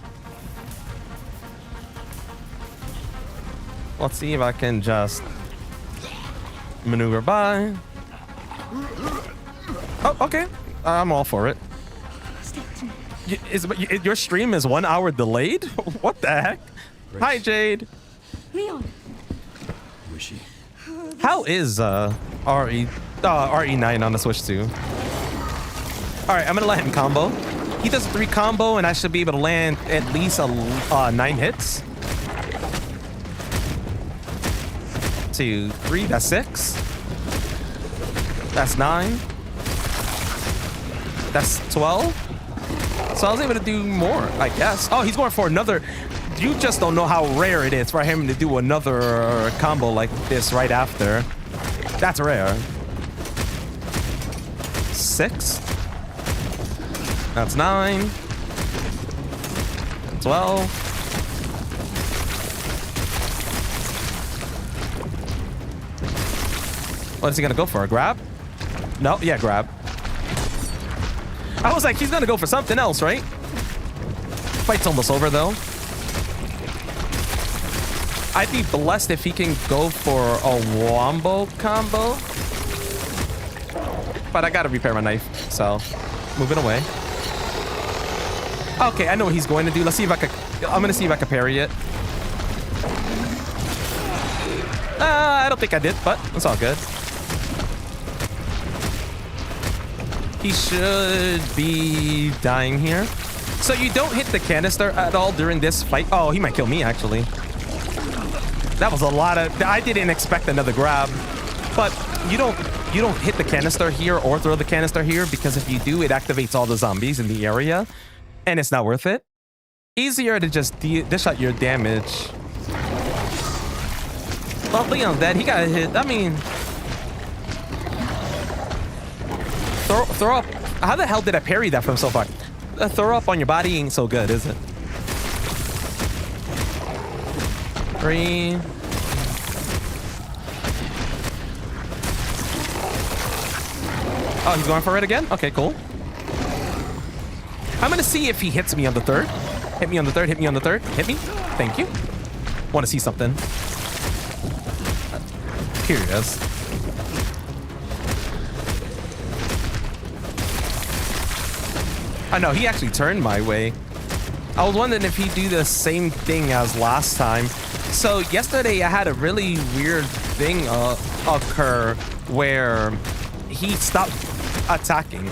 Let's see if I can just maneuver by. Oh, okay. I'm all for it. Your stream is 1 hour delayed? What the heck? Grace. Hi, Jade. Leon. Who is she? How is RE9 on the Switch 2? All right, I'm gonna let him combo. He does a 3 combo, and I should be able to land at least 9 hits. 2, 3. That's 6. That's 9. That's 12. So I was able to do more, I guess. Oh, he's going for another. You just don't know how rare it is for him to do another combo like this right after. That's rare. 6. That's 9. 12. What is he gonna go for? A grab? No, yeah, grab. I was like, he's gonna go for something else, right? Fight's almost over, though. I'd be blessed if he can go for a wombo combo. But I gotta repair my knife, so moving away. Okay, I know what he's going to do. Let's see if I could. I'm gonna see if I can parry it. I don't think I did, but it's all good. He should be dying here. So you don't hit the canister at all during this fight. Oh, he might kill me, actually. That was a lot of... I didn't expect another grab. But you don't hit the canister here or throw the canister here, because if you do, it activates all the zombies in the area. And it's not worth it. Easier to just dish out your damage. Well, Leon's dead. He got hit. I mean... Throw up. How the hell did I parry that from so far? Throw up on your body ain't so good, is it? 3. Oh, he's going for it again? Okay, cool. I'm gonna see if he hits me on the third. Hit me on the third, hit me on the third. Hit me. Thank you. Want to see something. Here he is. I know, he actually turned my way. I was wondering if he'd do the same thing as last time. So yesterday I had a really weird thing occur where he stopped attacking.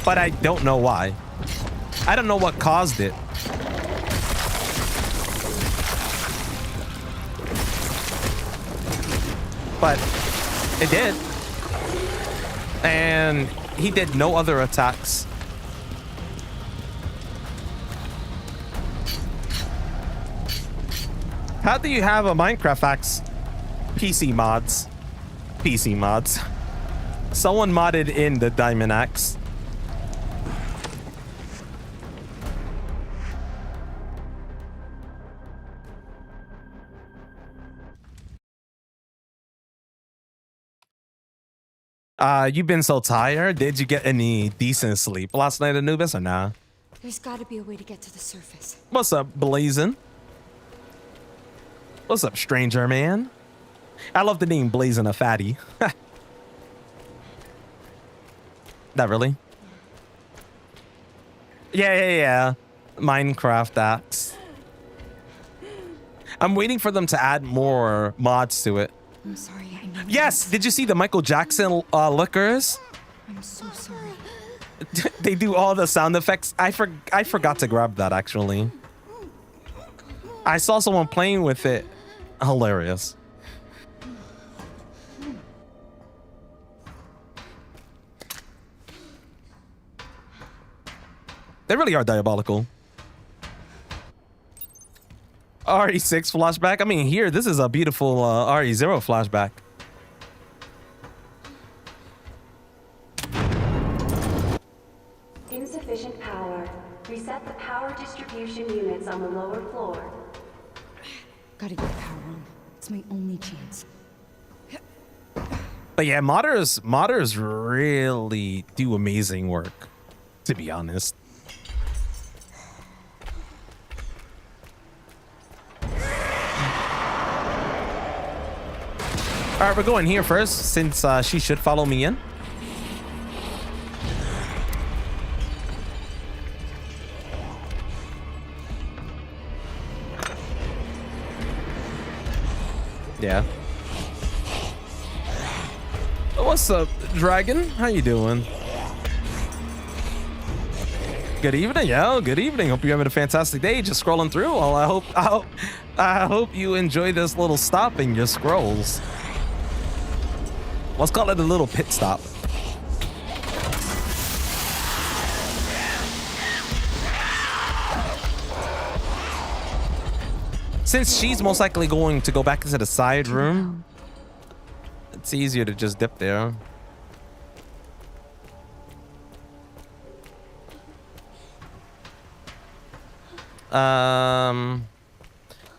But I don't know why. I don't know what caused it. But it did. And he did no other attacks. How do you have a Minecraft axe? PC mods. PC mods. Someone modded in the diamond axe. You've been so tired. Did you get any decent sleep last night, Anubis, or nah? There's got to be a way to get to the surface. What's up, Blazin'? What's up, stranger man? I love the name Blazin' a Fatty. That really? Yeah. Minecraft axe. I'm waiting for them to add more mods to it. I'm sorry. I know. Yes! Did you see the Michael Jackson liquors? I'm so sorry. They do all the sound effects. I forgot to grab that, actually. I saw someone playing with it. Hilarious. They really are diabolical. RE6 flashback. I mean, here, this is a beautiful RE0 flashback. Insufficient power. Reset the power distribution units on the lower floor. Gotta get power on. It's my only chance. But yeah, modders really do amazing work, to be honest. All right, we're going here first, since she should follow me in. Yeah. What's up, Dragon? How you doing? Good evening, yo. Good evening. Hope you're having a fantastic day. Just scrolling through. Well, I hope you enjoy this little stop in your scrolls. Let's call it a little pit stop. Since she's most likely going to go back into the side room, it's easier to just dip there.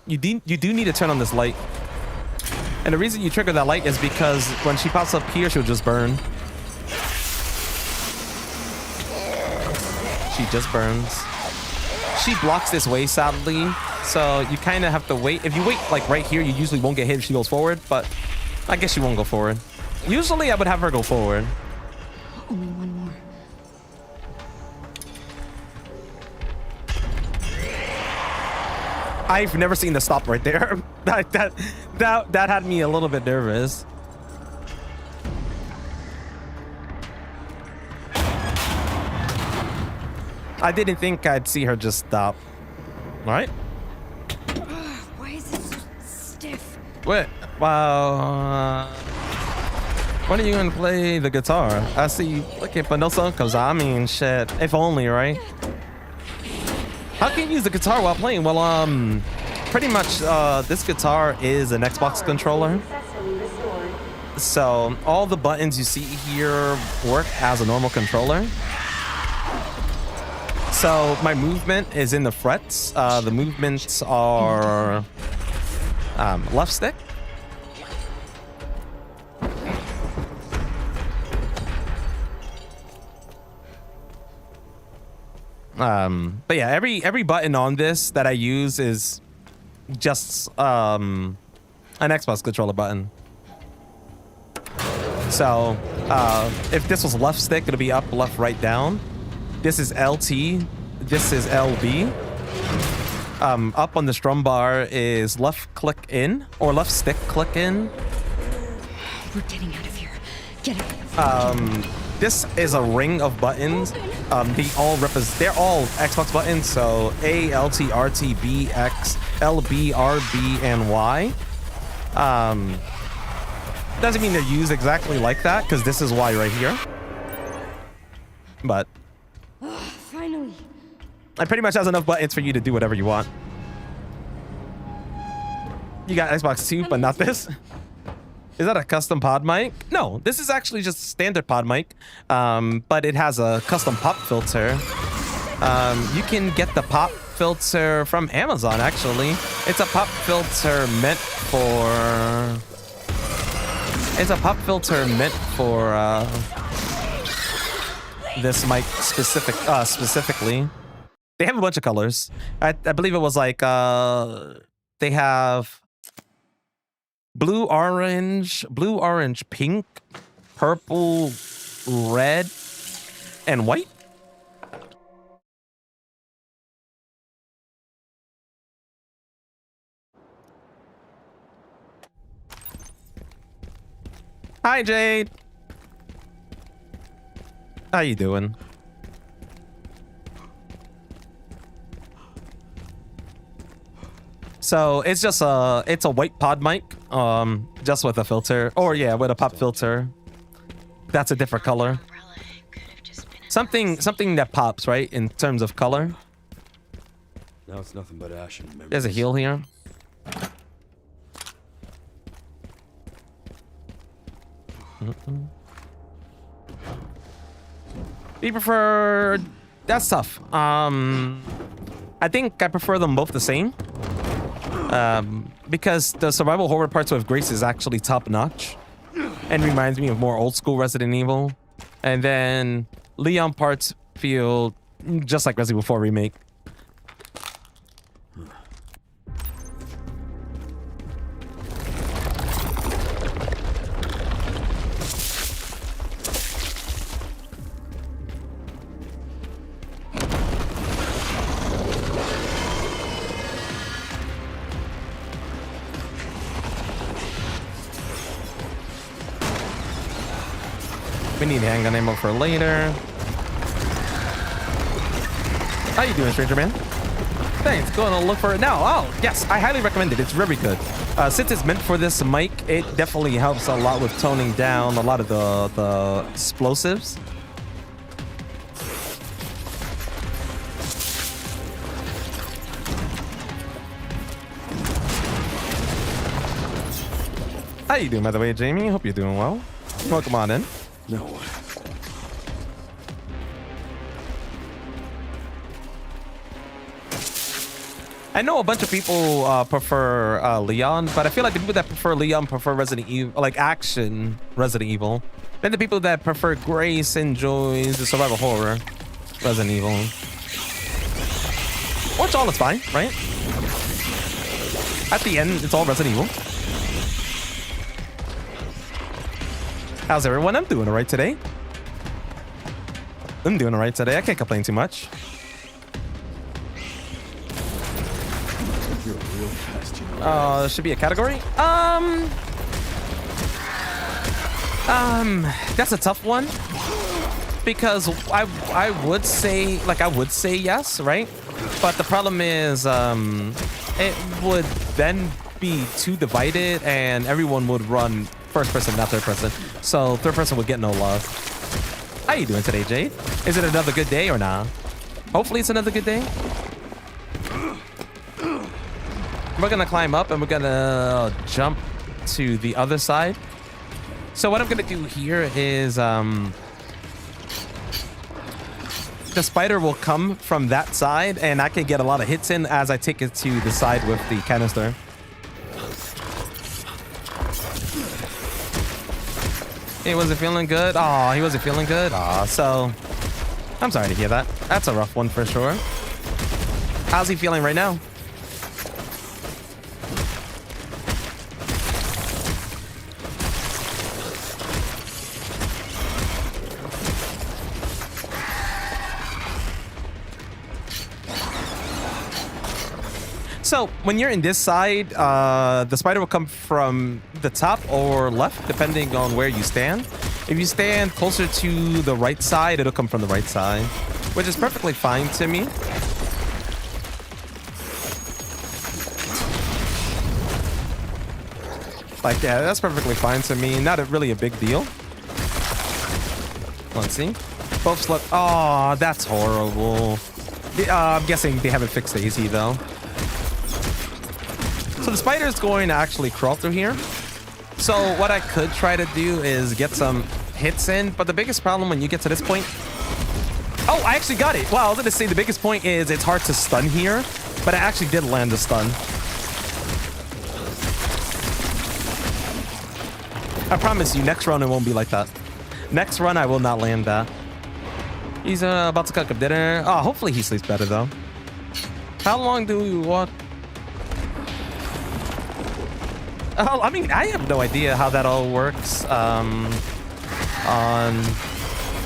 You do need to turn on this light. And the reason you trigger that light is because when she pops up here, she'll just burn. She just burns. She blocks this way, sadly. So you kind of have to wait. If you wait like right here, you usually won't get hit if she goes forward, but I guess she won't go forward. Usually I would have her go forward. Only one more. I've never seen the stop right there. That had me a little bit nervous. I didn't think I'd see her just stop. All right. Why is it so stiff? Wait. Wow. When are you gonna play the guitar? I see you looking for no song, cause I mean, shit. If only, right? How can you use the guitar while playing? Well, pretty much, this guitar is an Xbox controller. So all the buttons you see here work as a normal controller. So my movement is in the frets. The movements are left stick. But yeah, every button on this that I use is just an Xbox controller button. So if this was left stick, it'll be up, left, right, down. This is LT. This is LB. Up on the strum bar is left click in or left stick click in. We're getting out of here. Get out. This is a ring of buttons. They're all Xbox buttons. So A, LT, RT, B, X, LB, RB, and Y. Doesn't mean they're used exactly like that because this is Y right here. But Finally. it pretty much has enough buttons for you to do whatever you want. You got Xbox 2, but not this. Is that a custom pod mic? No, this is actually just a standard pod mic, but it has a custom pop filter. You can get the pop filter from Amazon, actually. It's a pop filter meant for... It's a pop filter meant for this mic specifically. They have a bunch of colors. I believe it was like they have blue, orange, pink, purple, red, and white. Hi, Jade. How you doing? So it's just it's a white pod mic, just with a filter, or yeah, with a pop filter. That's a different color. Something that pops, right, in terms of color. Now it's nothing but ash and memories. There's a heal here. You prefer... That's tough. I think I prefer them both the same. Because the survival horror parts with Grace is actually top notch. And reminds me of more old school Resident Evil. And then Leon parts feel just like Resident Evil 4 Remake. We need handgun ammo for later. How you doing, stranger man? Thanks. Going to look for it now. Oh, yes. I highly recommend it. It's very good. Since it's meant for this mic, it definitely helps a lot with toning down a lot of the explosives. How you doing, by the way, Jamie? Hope you're doing well. Welcome on in. No. I know a bunch of people prefer Leon, but I feel like the people that prefer Leon prefer Resident Evil, like action Resident Evil. Then the people that prefer Grace enjoys the survival horror Resident Evil. Which all is fine, right? At the end, it's all Resident Evil. How's everyone? I'm doing all right today. I can't complain too much. There should be a category. That's a tough one because I would say yes, right? But the problem is it would then be too divided and everyone would run first person, not third person. So third person would get no love. How you doing today, Jade? Is it another good day or not? Hopefully it's another good day. We're gonna climb up and we're gonna jump to the other side. So what I'm gonna do here is the spider will come from that side, and I can get a lot of hits in as I take it to the side with the canister. He wasn't feeling good. Oh, he wasn't feeling good. Oh, so I'm sorry to hear that. That's a rough one for sure. How's he feeling right now? So when you're in this side, the spider will come from the top or left, depending on where you stand. If you stand closer to the right side, it'll come from the right side, which is perfectly fine to me. Like, yeah, that's perfectly fine to me. Not really a big deal. Let's see. Both slept. Oh, that's horrible. I'm guessing they haven't fixed the AC though. So the spider is going to actually crawl through here. So what I could try to do is get some hits in, but the biggest problem when you get to this point... Oh, I actually got it. Well, I was going to say the biggest point is it's hard to stun here, but I actually did land the stun. I promise you, next run it won't be like that. Next run I will not land that. He's about to cook up dinner. Oh, hopefully he sleeps better though. How long do we want? Oh, I mean, I have no idea how that all works on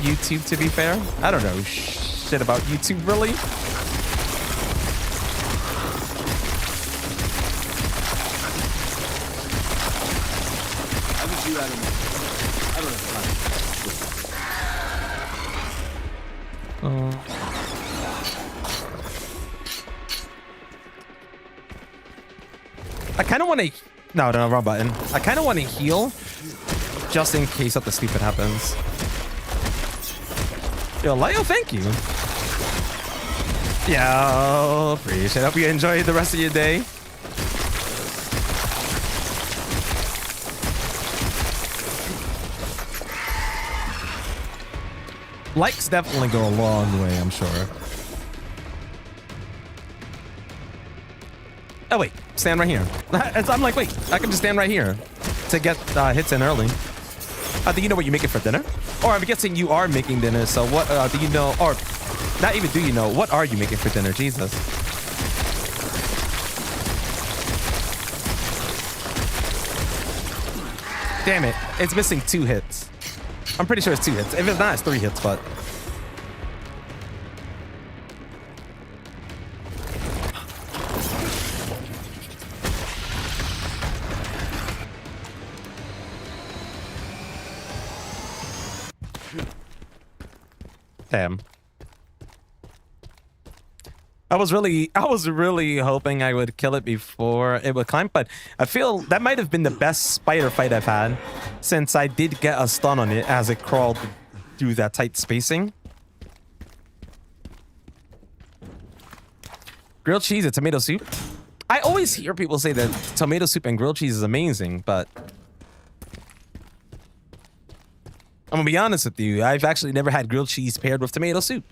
YouTube, to be fair. I don't know shit about YouTube, really. I kind of want to... No, wrong button. I kind of want to heal just in case something stupid happens. Yo, Leo, thank you. Yo, appreciate it. Hope you enjoy the rest of your day. Likes definitely go a long way, I'm sure. Oh, wait. Stand right here. I'm like, wait. I can just stand right here to get hits in early. Do you know what you're making for dinner? Or I'm guessing you are making dinner, so what do you know? Or not even do you know. What are you making for dinner? Jesus. Damn it. It's missing 2 hits. I'm pretty sure it's 2 hits. If it's not, it's 3 hits, but... Damn. I was really hoping I would kill it before it would climb, but I feel that might have been the best spider fight I've had since I did get a stun on it as it crawled through that tight spacing. Grilled cheese and tomato soup. I always hear people say that tomato soup and grilled cheese is amazing, but I'm gonna be honest with you. I've actually never had grilled cheese paired with tomato soup.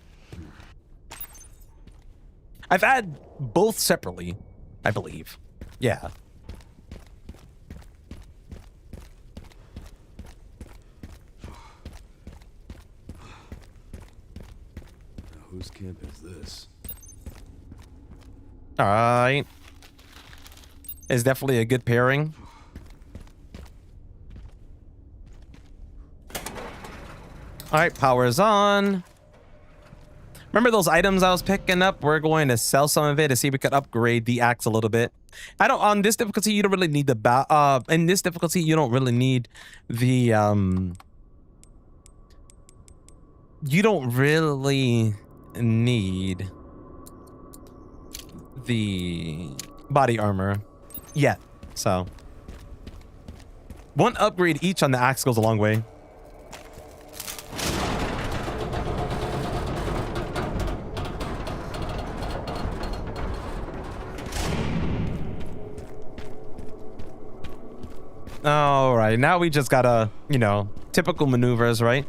I've had both separately, I believe. Yeah. Now, whose camp is this? All right. It's definitely a good pairing. All right, power is on. Remember those items I was picking up? We're going to sell some of it to see if we could upgrade the axe a little bit. On this difficulty, you don't really need the in this difficulty, you don't really need the you don't really need the body armor yet. So 1 upgrade each on the axe goes a long way. All right, now we just gotta, typical maneuvers, right?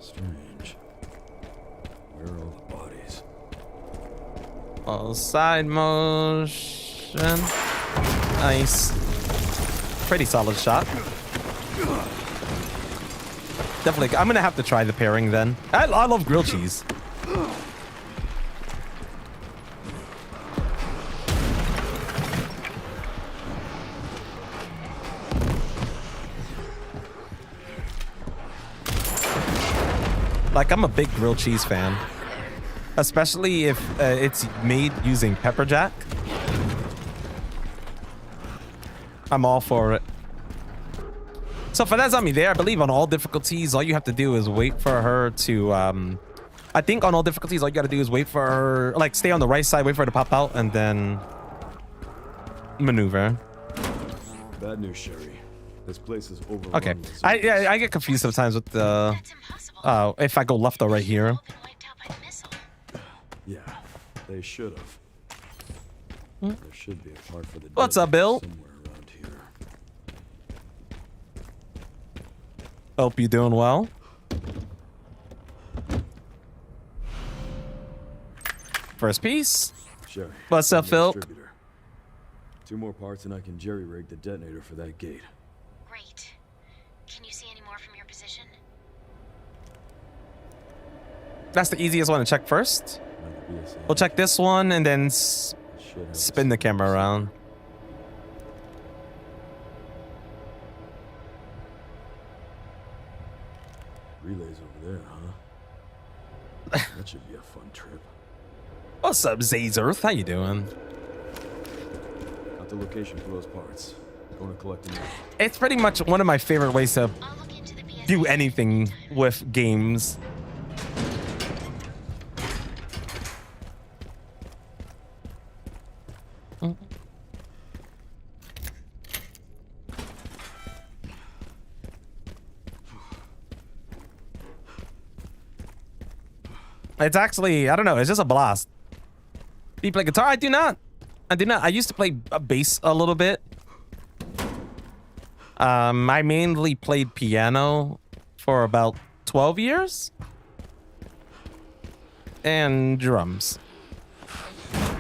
Strange. Where are Oh, side motion. Nice. Pretty solid shot. Definitely. I'm gonna have to try the pairing then. I love grilled cheese. Like, I'm a big grilled cheese fan. Especially if it's made using pepper jack. I'm all for it. So for that zombie there, I believe on all difficulties, all you have to do is wait for her to, I think on all difficulties, all you gotta do is wait for her, like stay on the right side, wait for her to pop out, and then maneuver. Bad news, Sherry. This place is overrun. Okay. I get confused sometimes with the, if I go left or right here. Yeah, they should have. There should be a part for the What's up, Bill? somewhere around here. Hope you're doing well. First piece. Sherry. What's up, I'm the Phil? distributor. 2 more parts and I can jerry-rig the detonator for that gate. Great. Can you see any more from your position? That's the easiest one to check first. Another BSA. We'll check this one and then It should have spin the camera around. Relays over there, huh? That should be a fun trip. What's up, Zazerth? How you doing? Got the location for those parts. Going to collect them. It's pretty much one of my favorite ways to I'll look into the BSA do anything with games. It's actually, I don't know, it's just a blast. Do you play guitar? I do not. I do not. I used to play bass a little bit. I mainly played piano for about 12 years. And drums.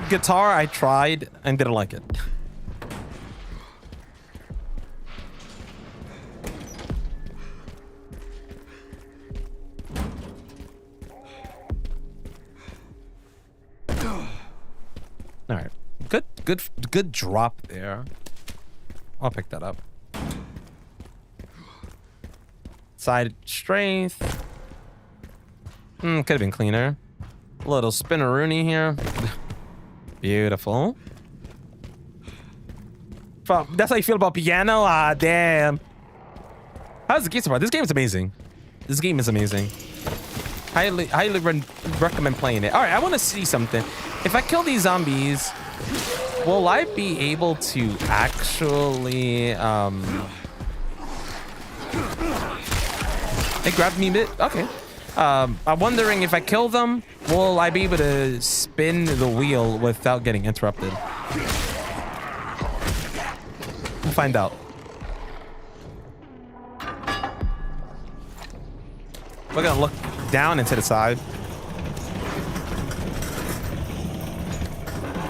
Guitar, I tried and didn't like it. All right, good drop there. I'll pick that up. Side strength. Could have been cleaner. A little spinneroonie here. Beautiful. That's how you feel about piano? Ah, damn. How's the game so far? This game is amazing. This game is amazing. Highly recommend playing it. All right, I want to see something. If I kill these zombies, will I be able to actually They grabbed me a bit. Okay. I'm wondering if I kill them, will I be able to spin the wheel without getting interrupted? We'll find out. We're gonna look down and to the side.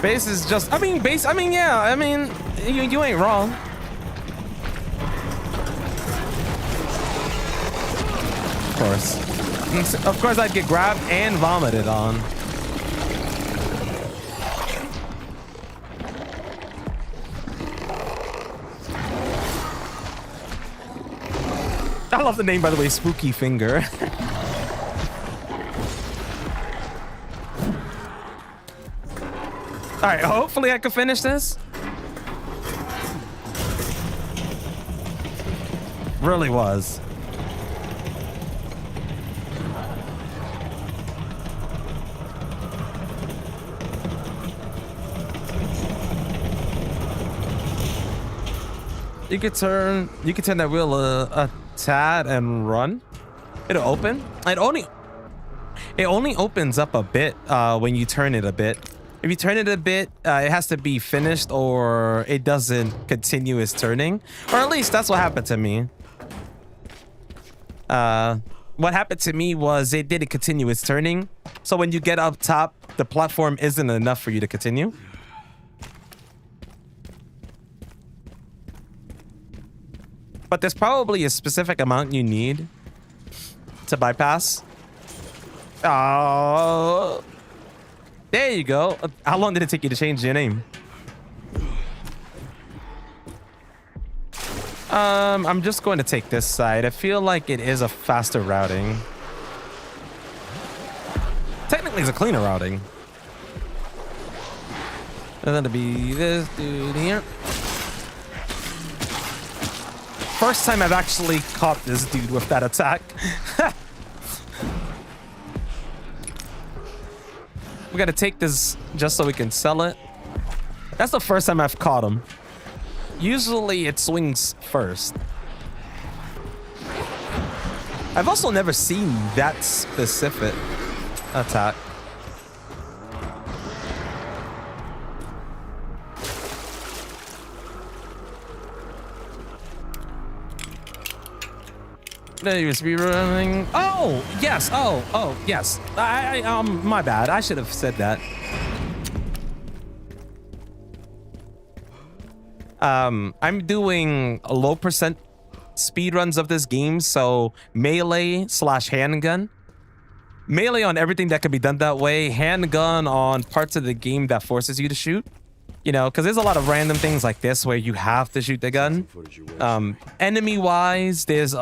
Base is just, yeah, you ain't wrong. Of course I'd get grabbed and vomited on. I love the name, by the way, Spooky Finger. All right, hopefully I can finish this. Really was. You could turn that wheel a tad and run. It'll open. It only opens up a bit when you turn it a bit. If you turn it a bit, it has to be finished or it doesn't continuous turning. Or at least that's what happened to me. What happened to me was it did a continuous turning. So when you get up top the platform isn't enough for you to continue. But there's probably a specific amount you need to bypass. Oh, there you go. How long did it take you to change your name? I'm just going to take this side. I feel like it is a faster routing. Technically, it's a cleaner routing. And then to be this dude here. First time I've actually caught this dude with that attack. We gotta take this just so we can sell it. That's the first time I've caught him. Usually it swings first. I've also never seen that specific attack. Speedrunning. Oh, yes. Oh, yes. My bad. I should have said that. I'm doing a low percent speed runs of this game, so melee / handgun. Melee on everything that can be done that way. Handgun on parts of the game that forces you to shoot. You know, because there's a lot of random things like this where you have to shoot the gun. Enemy-wise, there's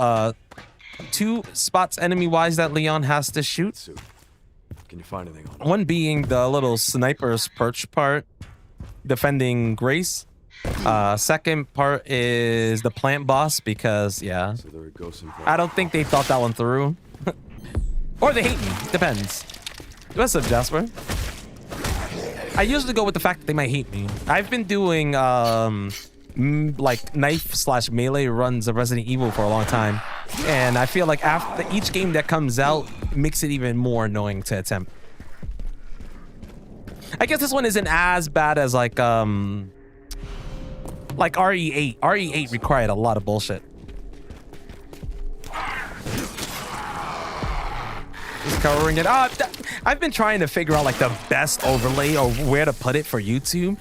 2 spots enemy-wise that Leon has to shoot. Can you find anything on it? One being the little sniper's perch part, defending Grace. Second part is the plant boss because, yeah, So there it goes in front. I don't think they thought that one through. Or they hate me. Depends. What's up, Jasper? I usually go with the fact that they might hate me. I've been doing like knife / melee runs of Resident Evil for a long time, and I feel like after each game that comes out makes it even more annoying to attempt. I guess this one isn't as bad as like RE8. RE8 required a lot of bullshit. Just covering it up. I've been trying to figure out like the best overlay or where to put it for YouTube.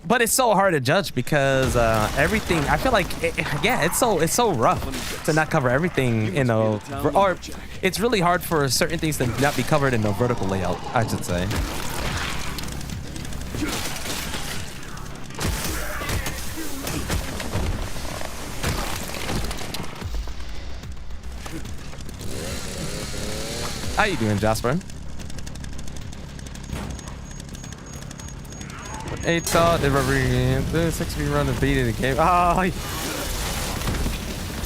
But it's so hard to judge because everything, I feel like, it's so rough to not cover everything in a, or it's really hard for certain things to not be covered in a vertical layout, I should say. How you doing, Jasper? It's the 6 run is beating the game. Oh,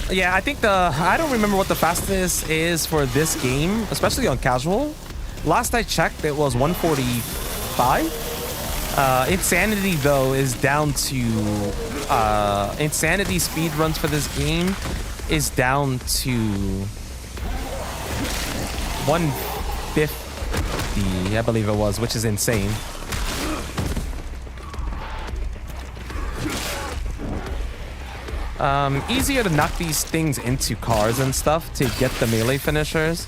yeah. I think I don't remember what the fastest is for this game, especially on casual. Last I checked, it was 145. Insanity though is down to Insanity speed runs for this game is down to 150, I believe it was, which is insane. Easier to knock these things into cars and stuff to get the melee finishers.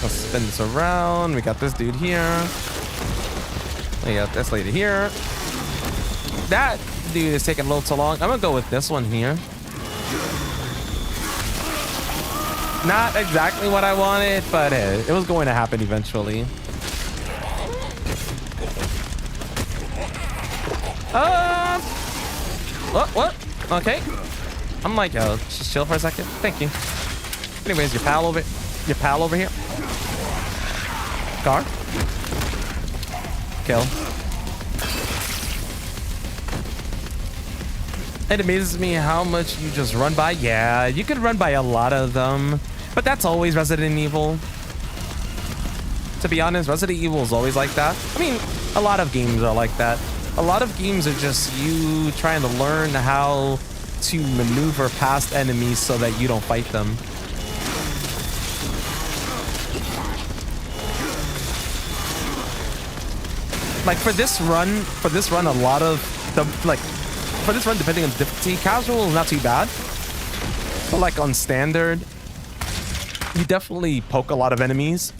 Let's spin this around. We got this dude here. We got this lady here. That dude is taking a little too long. I'm gonna go with this one here. Not exactly what I wanted, but hey, it was going to happen eventually. What? Okay. I'm like, yo, just chill for a second. Thank you. Anyways, your pal over here. Car. Kill. It amazes me how much you just run by. Yeah, you could run by a lot of them, but that's always Resident Evil. To be honest, Resident Evil is always like that. I mean, a lot of games are like that. A lot of games are just you trying to learn how to maneuver past enemies so that you don't fight them. Like for this run, a lot of the for this run, depending on the difficulty, casual is not too bad. But like on standard, You definitely poke a lot of enemies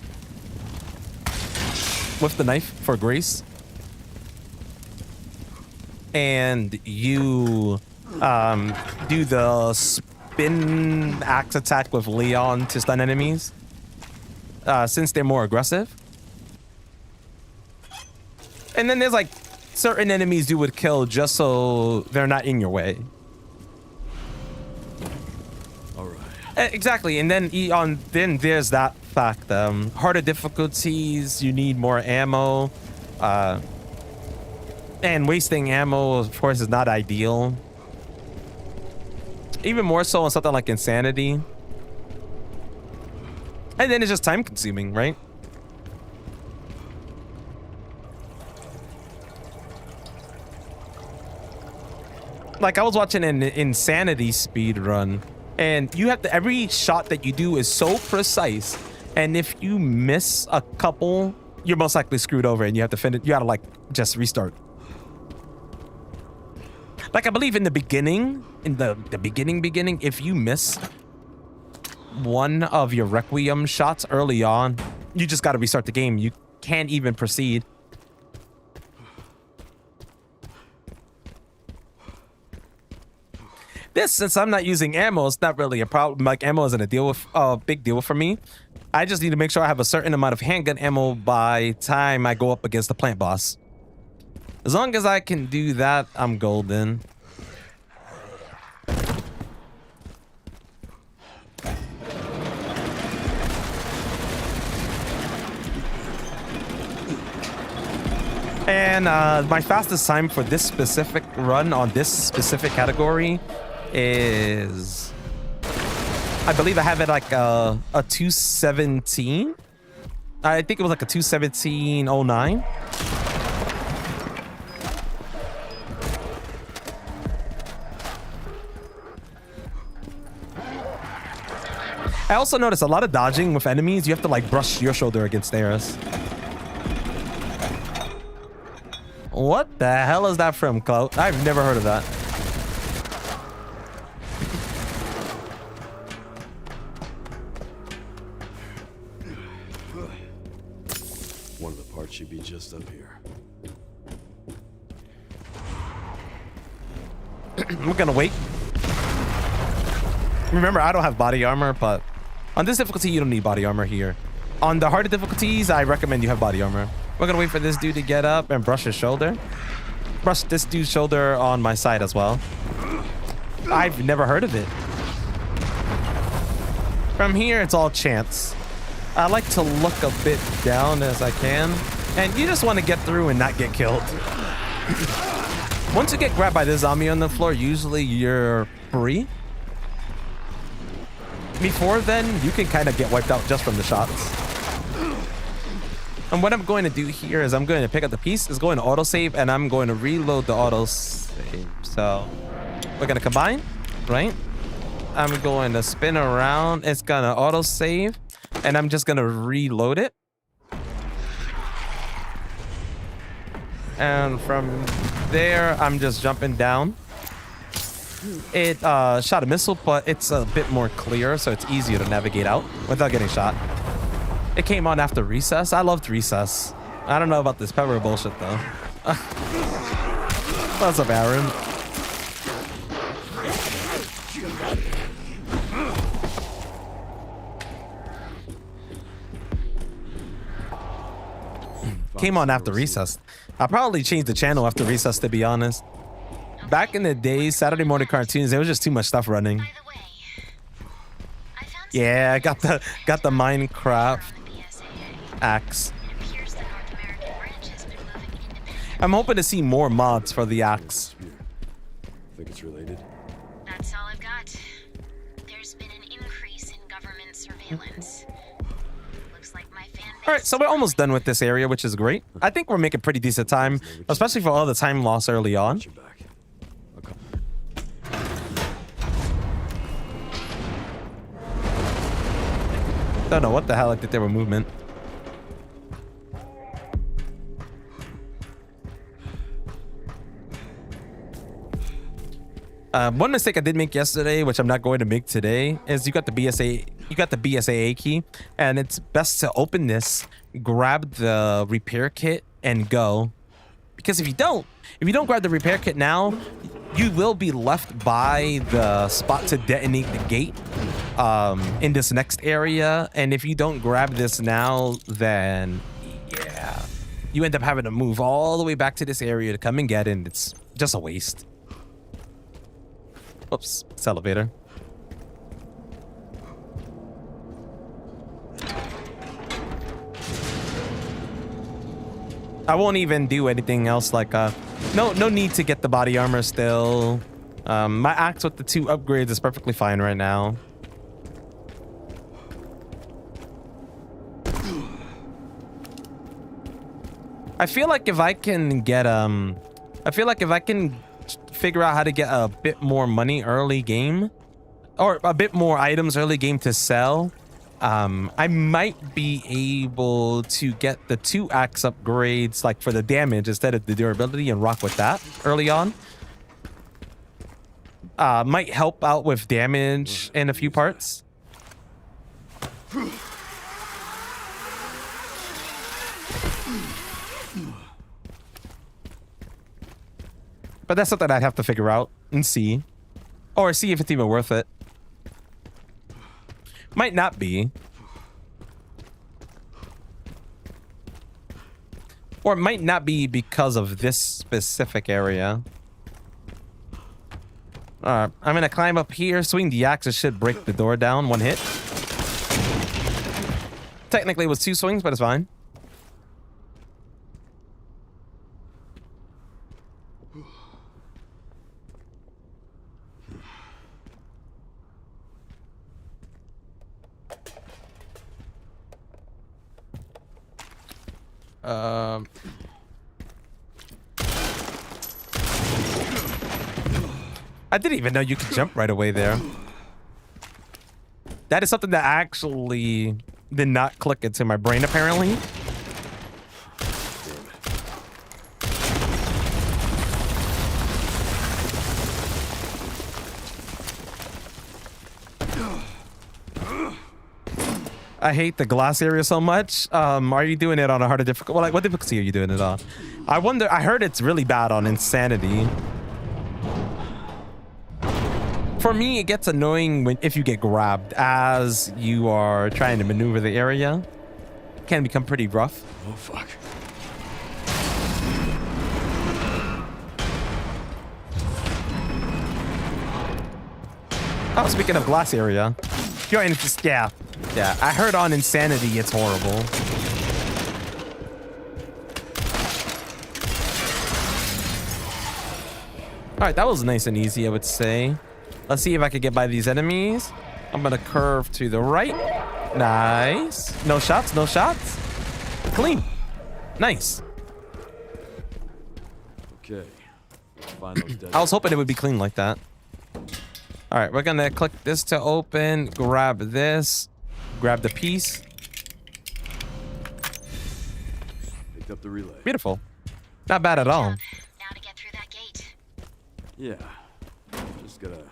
with the knife for grace. And you do the spin axe attack with Leon to stun enemies since they're more aggressive. And then there's like certain enemies you would kill just so they're not in your way. All right. Exactly. And then then there's that fact. Harder difficulties, you need more ammo. And wasting ammo, of course, is not ideal. Even more so on something like Insanity. And then it's just time consuming, right? Like I was watching an Insanity speed run, and you have to, every shot that you do is so precise, and if you miss a couple, you're most likely screwed over, and you have to finish. You gotta like just restart. Like I believe in the beginning, beginning, if you miss one of your Requiem shots early on, you just gotta restart the game. You can't even proceed. This, since I'm not using ammo, it's not really a problem. Like ammo isn't a big deal for me. I just need to make sure I have a certain amount of handgun ammo by time I go up against the plant boss. As long as I can do that, I'm golden. And my fastest time for this specific run on this specific category is, I believe I have it like a 217. I think it was like a 217.09. I also noticed a lot of dodging with enemies. You have to like brush your shoulder against theirs. What the hell is that from, Clout? I've never heard of that. One of the parts should be just up here. We're gonna wait. Remember, I don't have body armor, but on this difficulty, you don't need body armor here. On the harder difficulties, I recommend you have body armor. We're gonna wait for this dude to get up and brush his shoulder. Brush this dude's shoulder on my side as well. I've never heard of it. From here, it's all chance. I like to look a bit down as I can. And you just want to get through and not get killed. Once you get grabbed by this zombie on the floor, usually you're free. Before then, you can kind of get wiped out just from the shots. And what I'm going to do here is I'm going to pick up the piece, it's going to autosave, and I'm going to reload the autosave. So we're going to combine, right? I'm going to spin around. It's going to autosave, and I'm just going to reload it. And from there, I'm just jumping down. It shot a missile, but it's a bit more clear, so it's easier to navigate out without getting shot. It came on after Recess. I loved Recess. I don't know about this pepper bullshit, though. What's up, Aaron? Came on after Recess. I'll probably change the channel after Recess, to be honest. Back in the days, Saturday morning cartoons, there was just too much stuff running. By the way, I found Yeah, I got the Minecraft axe. It appears the North American branch has been moving independently. I'm hoping to see more mods for the axe. Think it's related? That's all I've got. There's been an increase in government surveillance. Looks like my fan base. All right, so we're almost done with this area, which is great. I think we're making pretty decent time, especially for all the time lost early on. You're back. Don't know what the hell I did there with movement. One mistake I did make yesterday, which I'm not going to make today, is you got the BSA you got the BSAA key, and it's best to open this, grab the repair kit, and go. Because if you don't grab the repair kit now, you will be left by the spot to detonate the gate in this next area. And if you don't grab this now, then yeah, you end up having to move all the way back to this area to come and get it, and it's just a waste. Oops, it's elevator. I won't even do anything else like no need to get the body armor still. My axe with the 2 upgrades is perfectly fine right now. I feel like if I can get figure out how to get a bit more money early game, or a bit more items early game to sell, I might be able to get the 2 axe upgrades like for the damage instead of the durability and rock with that early on. Might help out with damage in a few parts. But that's something I'd have to figure out and see. Or see if it's even worth it. Might not be. Or it might not be because of this specific area. I'm gonna climb up here, swing the axe. It should break the door down. 1 hit. Technically it was 2 swings, but it's fine. I didn't even know you could jump right away there. That is something that actually did not click into my brain, apparently. I hate the glass area so much. Are you doing it on a harder difficulty? Well, like, what difficulty are you doing it on? I wonder. I heard it's really bad on Insanity. For me, it gets annoying if you get grabbed as you are trying to maneuver the area. It can become pretty rough. Oh, fuck. Oh, speaking of glass area, you're in this, yeah. I heard on Insanity it's horrible. All right, that was nice and easy, I would say. Let's see if I can get by these enemies. I'm gonna curve to the right. Nice. No shots, no shots. Clean. Nice. Okay. Find those dead. I was hoping it would be clean like that. All right, we're gonna click this to open, grab this, grab the piece. Picked up the relay. Beautiful. Not bad at all. Now to get through that gate. Yeah. Just gotta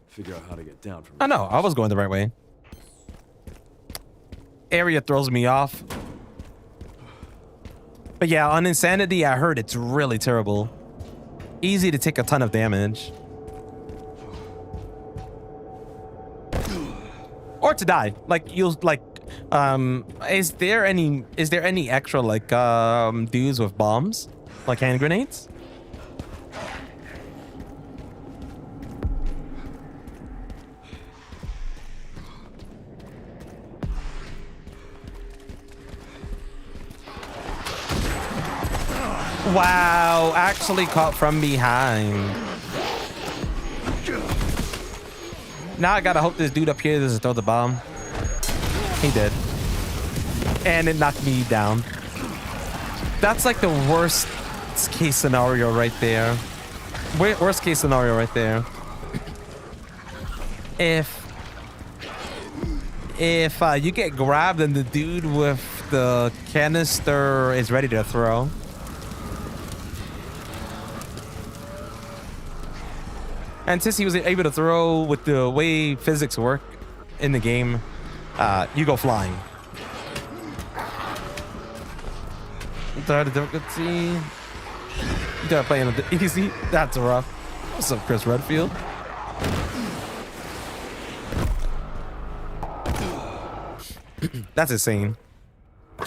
figure out how to get down from I know, I was going the right way. Area throws me off. But yeah, on Insanity, I heard it's really terrible. Easy to take a ton of damage. Or to die. Like, you'll, like, is there any extra, like, dudes with bombs? Like hand grenades? Wow, actually caught from behind. Now I gotta hope this dude up here doesn't throw the bomb. He did. And it knocked me down. That's like the worst case scenario right there. Worst case scenario right there. If you get grabbed and the dude with the canister is ready to throw. And since he was able to throw with the way physics work in the game, you go flying. Third difficulty. You gotta play in the easy. That's rough. What's up, Chris Redfield? That's insane. Now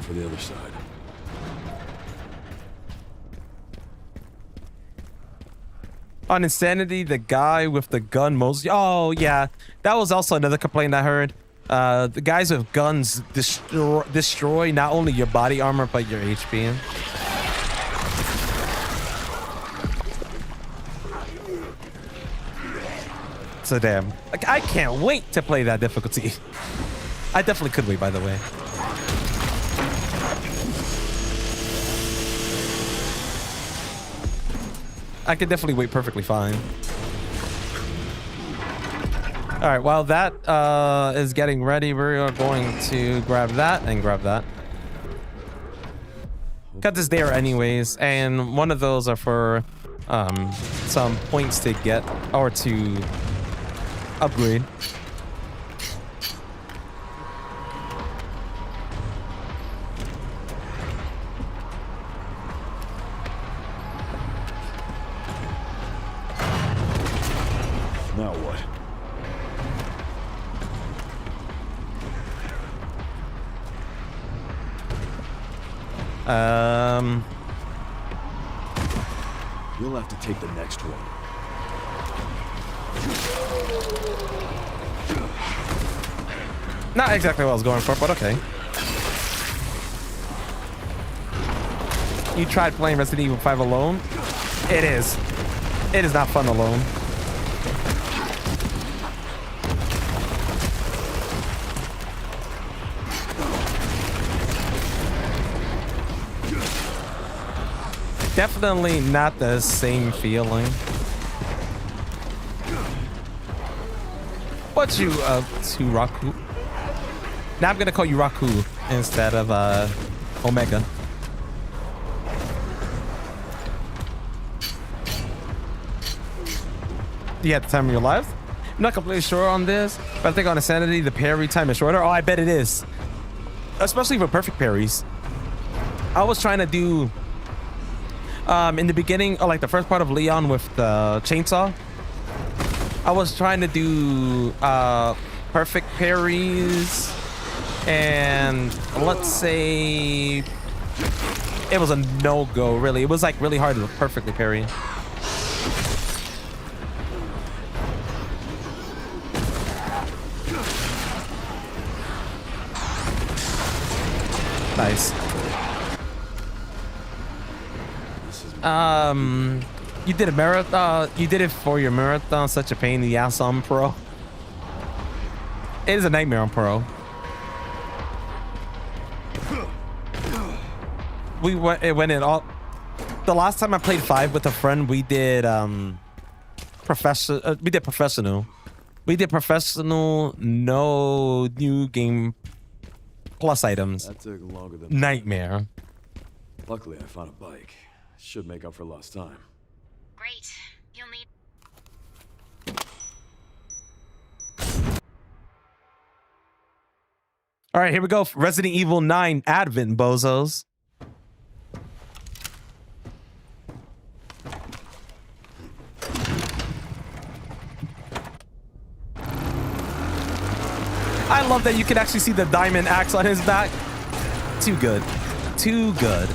for the other side. On Insanity, the guy with the gun most. Oh yeah, that was also another complaint I heard. The guys with guns destroy not only your body armor but your HP. So damn, like I can't wait to play that difficulty. I definitely could wait, by the way. I could definitely wait perfectly fine. All right, while that is getting ready, we're going to grab that and grab that. Got this there anyways, and one of those are for some points to get or to upgrade. Now what? You'll have to take the next one. Not exactly what I was going for, but okay. You tried playing Resident Evil 5 alone? It is. It is not fun alone. Definitely not the same feeling. What you up to, Raku? Now I'm gonna call you Raku instead of Omega. You had the time of your life? I'm not completely sure on this, but I think on Insanity the parry time is shorter. Oh, I bet it is. Especially for perfect parries. I was trying to do in the beginning, like the first part of Leon with the chainsaw, I was trying to do perfect parries, and let's say it was a no-go, really. It was like really hard to perfectly parry. Nice. You did a marathon. You did it for your marathon. Such a pain in the ass on Pro. It is a nightmare on Pro. We went. It went in all. The last time I played 5 with a friend, we did professional. We did professional. We did professional. No new game plus items. That took longer than Nightmare. Luckily, I found a bike. Should make up for lost time. Great. You'll need... All right, here we go. Resident Evil 9 Advent, bozos. I love that you can actually see the diamond axe on his back. Too good. Too good.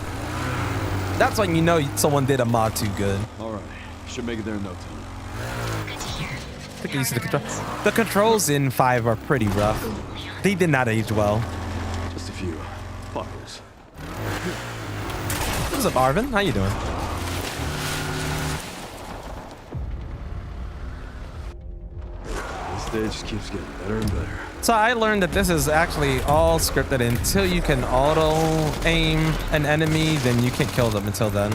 That's when you know someone did a mod too good. All right, should make it there in no time. Good to hear. Look at the controls. The controls in 5 are pretty rough. They did not age well. Just a few buckles. What's up, Arvin? How you doing? This stage just keeps getting better and better. So I learned that this is actually all scripted. Until you can auto aim an enemy, then you can't kill them until then.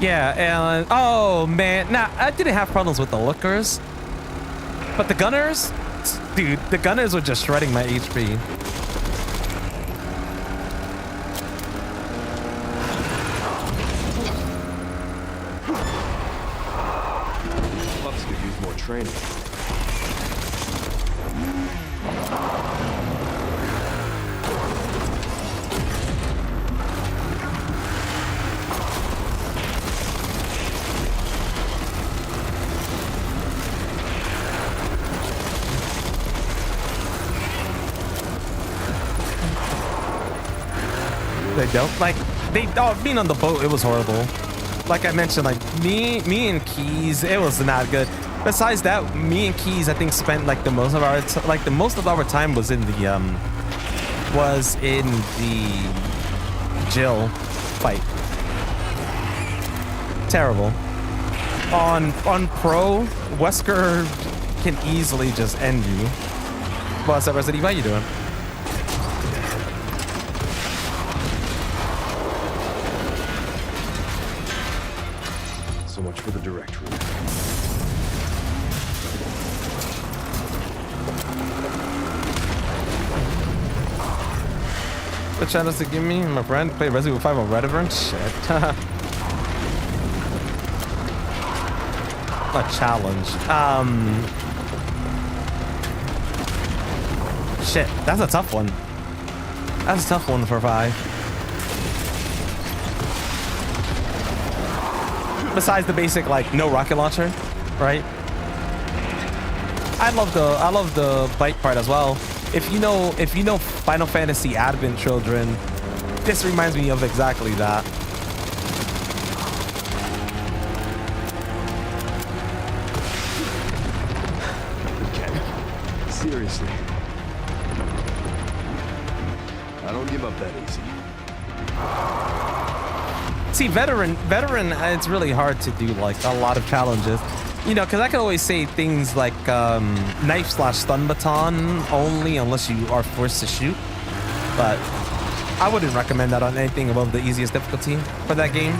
Yeah, and oh man, nah, I didn't have problems with the lookers, but the gunners, dude, the gunners were just shredding my HP. training. They don't like being on the boat. It was horrible. Like I mentioned, like me and Keys, it was not good. Besides that, me and Keys, I think spent like the most of our time was in the Jill fight. Terrible. On Pro, Wesker can easily just end you. What's up, Resident Evil? How you doing? So much for the direct route. What channels to give me? My friend play Resident Evil 5 on Redivern? Shit. A challenge. Shit, that's a tough one. That's a tough one for 5. Besides the basic, like, no rocket launcher, right? I love the bike part as well. If you know Final Fantasy Advent Children, this reminds me of exactly that. Okay. Seriously. I don't give up that easy. See, veteran, it's really hard to do like a lot of challenges, you know, because I can always say things like knife/stun baton only unless you are forced to shoot, but I wouldn't recommend that on anything above the easiest difficulty for that game.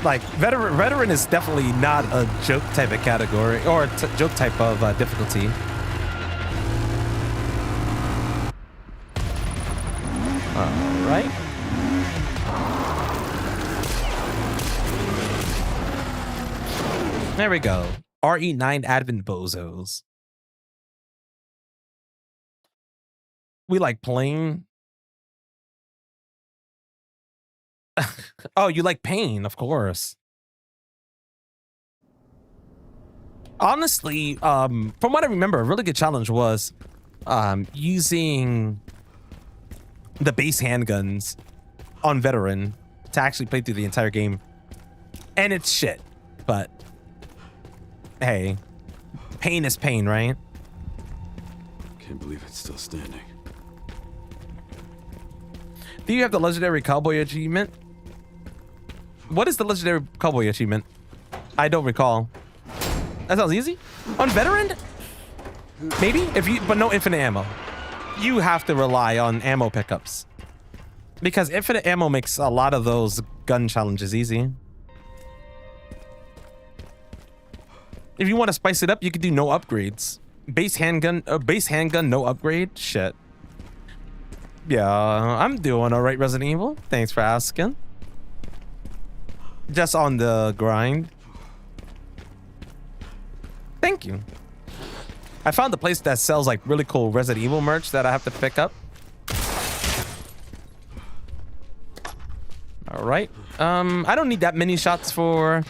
Like veteran is definitely not a joke type of category or joke type of difficulty. All right. There we go. RE9 Advent Bozos. We like playing. Oh, you like pain, of course. Honestly, from what I remember, a really good challenge was using the base handguns on veteran to actually play through the entire game. And it's shit, but hey, pain is pain, right? Can't believe it's still standing. Do you have the legendary cowboy achievement? What is the legendary cowboy achievement? I don't recall. That sounds easy. On veteran? Maybe? But no infinite ammo. You have to rely on ammo pickups. Because infinite ammo makes a lot of those gun challenges easy. If you want to spice it up, you could do no upgrades. Base handgun, no upgrade? Shit. Yeah, I'm doing all right, Resident Evil. Thanks for asking. Just on the grind. Thank you. I found a place that sells like really cool Resident Evil merch that I have to pick up. All right. I don't need that many shots for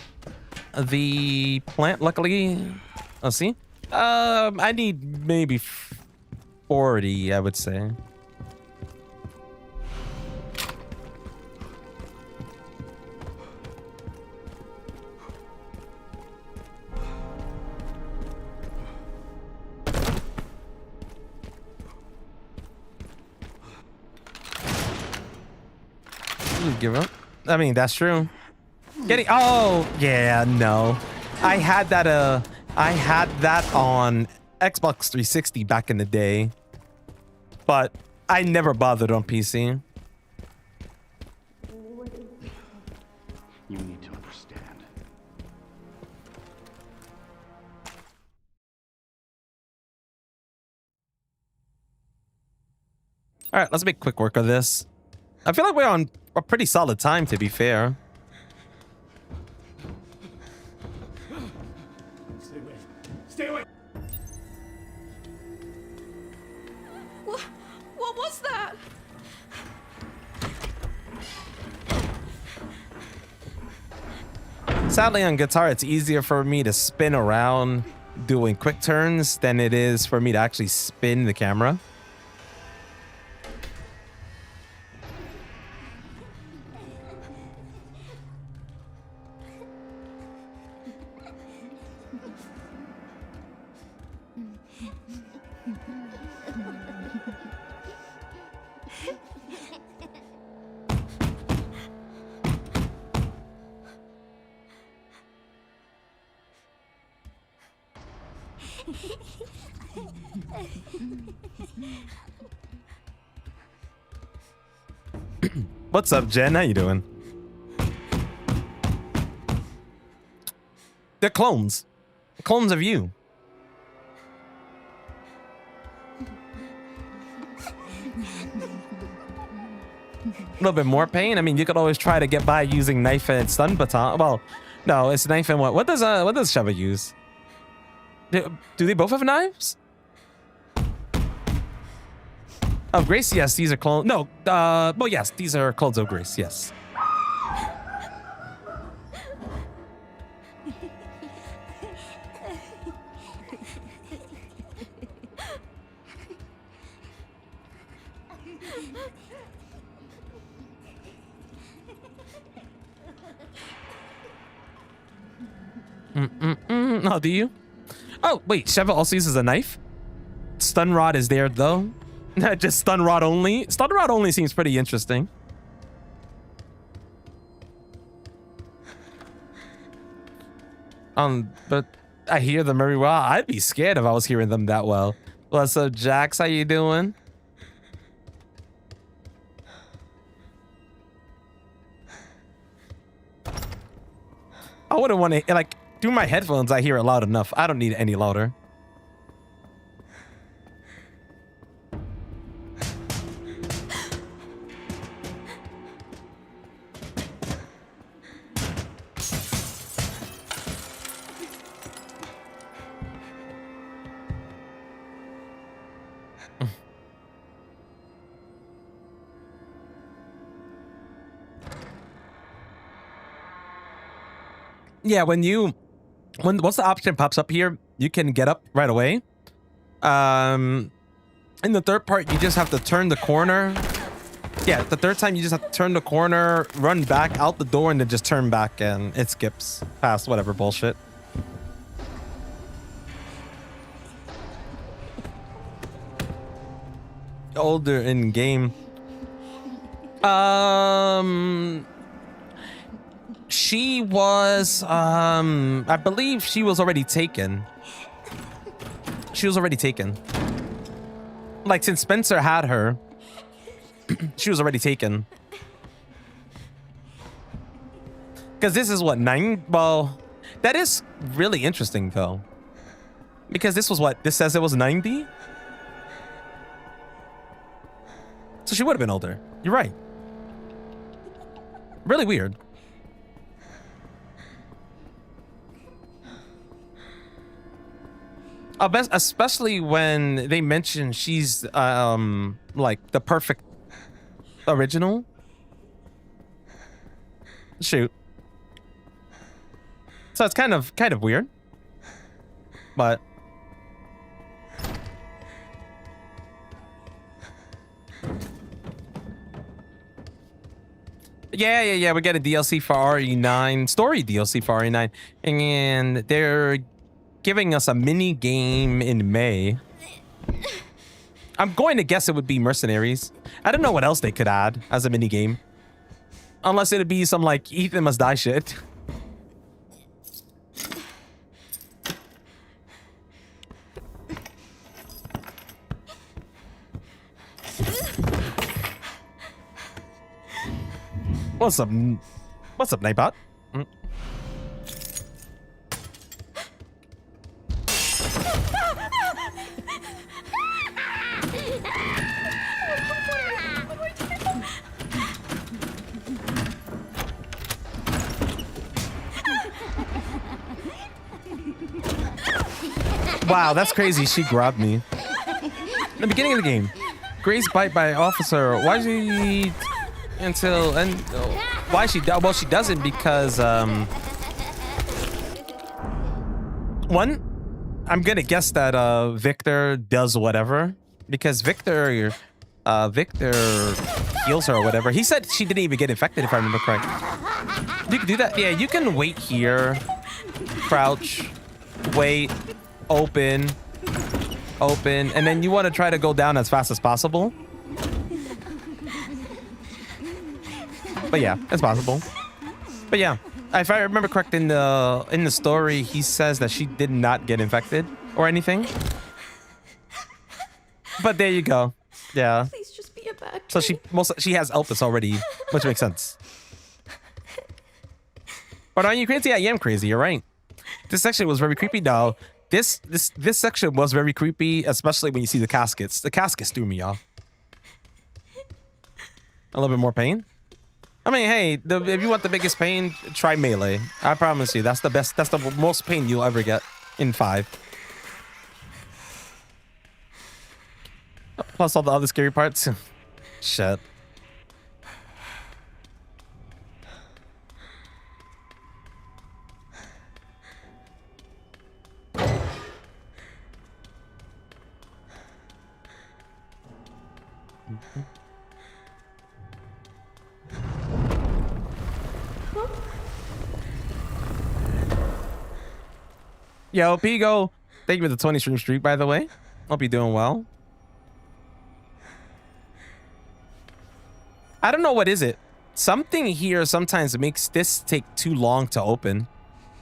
the plant, luckily. Let's see. I need maybe 40, I would say. Give up. I mean, that's true. Getting oh yeah, no. I had that on Xbox 360 back in the day. But I never bothered on PC. You need to understand. All right, let's make quick work of this. I feel like we're on a pretty solid time, to be fair. Stay away. Stay away. What was that? Sadly, on guitar, it's easier for me to spin around doing quick turns than it is for me to actually spin the camera. What's up, Jen? How you doing? They're clones. Clones of you. A little bit more pain. I mean, you could always try to get by using knife and stun baton. Well, no, it's knife and what? What does Sheva use? Do they both have knives? Of Grace, yes, these are clones. No, well, yes, these are clones of Grace, yes. Oh, do you? Oh, wait, Sheva also uses a knife? Stun rod is there, though. Just stun rod only? Stun rod only seems pretty interesting. But I hear them very well. I'd be scared if I was hearing them that well. What's up, Jax? How you doing? I wouldn't want to, like, through my headphones, I hear it loud enough. I don't need it any louder. Yeah, once the option pops up here, you can get up right away. In the third part, you just have to turn the corner. Yeah, the third time you just have to turn the corner, run back out the door, and then just turn back, and it skips past whatever bullshit. Older in game. She was, I believe she was already taken. She was already taken. Like, since Spencer had her, she was already taken. Because this is what, 9? Well, that is really interesting, though. Because this was what? This says it was 90? So she would have been older. You're right. Really weird. Especially when they mention she's like the perfect original. Shoot. So it's kind of weird. But yeah, we get a DLC for RE9, story DLC for RE9, and they're giving us a mini game in May. I'm going to guess it would be Mercenaries. I don't know what else they could add as a mini game, unless it'd be some like Ethan Must Die shit. What's up, Nightbot? Wow, that's crazy. She grabbed me. In the beginning of the game, Grace bite by officer. Why she until and why she well she doesn't because one, I'm gonna guess that Victor does whatever because Victor heals her or whatever. He said she didn't even get infected if I remember correct. You can do that. Yeah, you can wait here, crouch, wait, open, and then you want to try to go down as fast as possible. But yeah, it's possible. But yeah, if I remember correct in the story, he says that she did not get infected or anything. But there you go. Yeah. Please just be a bad So she has Elpis already, which makes sense. But are you crazy? I am crazy. You're right. This section was very creepy, though. This section was very creepy, especially when you see the caskets. The caskets threw me off. A little bit more pain. I mean, hey, if you want the biggest pain, try melee. I promise you, that's the best. That's the most pain you'll ever get in 5. Plus all the other scary parts. Shit. Yo, Pigo, thank you for the 20 stream streak, by the way. Hope you're doing well. I don't know what is it. Something here sometimes makes this take too long to open.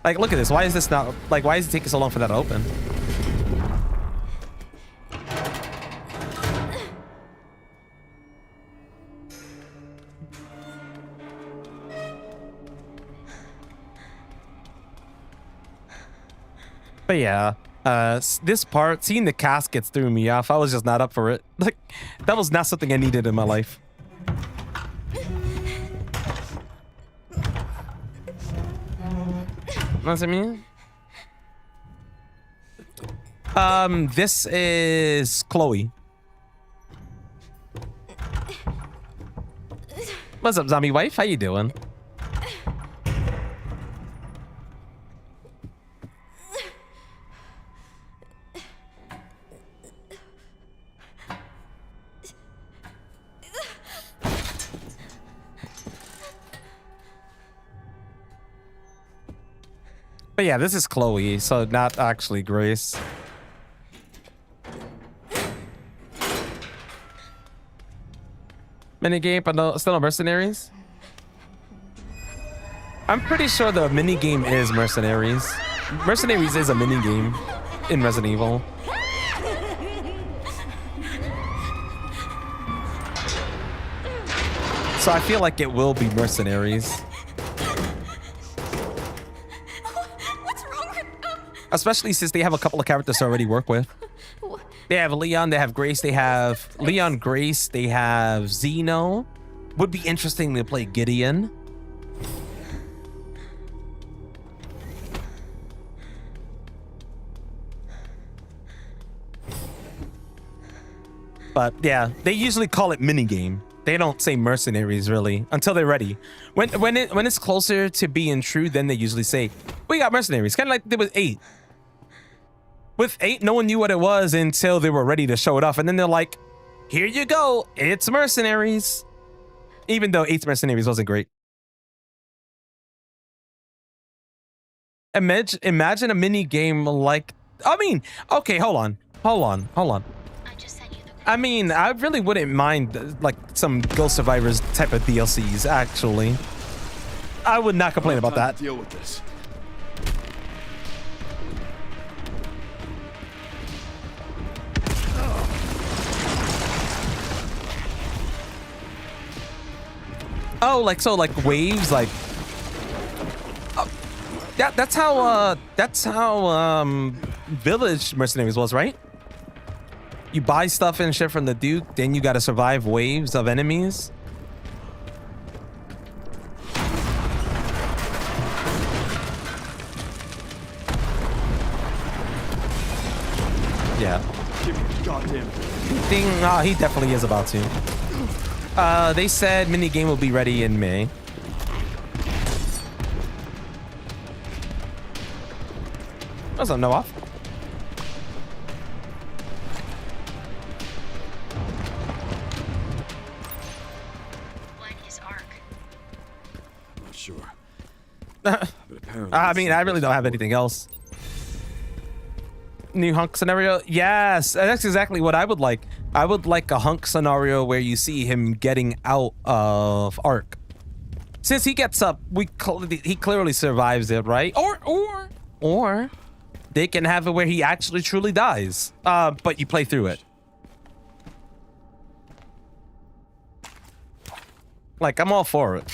Like, look at this. Why is this not, like, why is it taking so long for that to open? But yeah, this part, seeing the caskets threw me off. I was just not up for it. Like, that was not something I needed in my life. What's it mean? This is Chloe. What's up, zombie wife? How you doing? But yeah, this is Chloe, so not actually Grace. Minigame, but no, still no mercenaries? I'm pretty sure the minigame is mercenaries. Mercenaries is a minigame in Resident Evil. So I feel like it will be mercenaries. Especially since they have a couple of characters to already work with. They have Leon, they have Grace, they have Leon, Grace, they have Zeno. Would be interesting to play Gideon. But yeah, they usually call it minigame. They don't say mercenaries really until they're ready. When it's closer to being true, then they usually say, we got mercenaries. Kind of like they did with 8. With 8, no one knew what it was until they were ready to show it off. And then they're like, here you go. It's mercenaries. Even though 8's mercenaries wasn't great. Imagine a mini game like, I mean, okay, hold on. I mean, I really wouldn't mind like some Ghost Survivors type of DLCs, actually. I would not complain about that. Deal with this. Oh, like so, like waves, like. That's how Village Mercenaries was, right? You buy stuff and shit from the Duke, then you gotta survive waves of enemies. Yeah. Give me a goddamn Ding. He definitely is about to. They said minigame will be ready in May. What's up, Noah? What is Ark? I'm not sure. But apparently I mean, I really don't have anything else. New hunk scenario? Yes, that's exactly what I would like. I would like a hunk scenario where you see him getting out of Ark. Since he gets up, he clearly survives it, right? Or they can have it where he actually truly dies. But you play through it. Like, I'm all for it.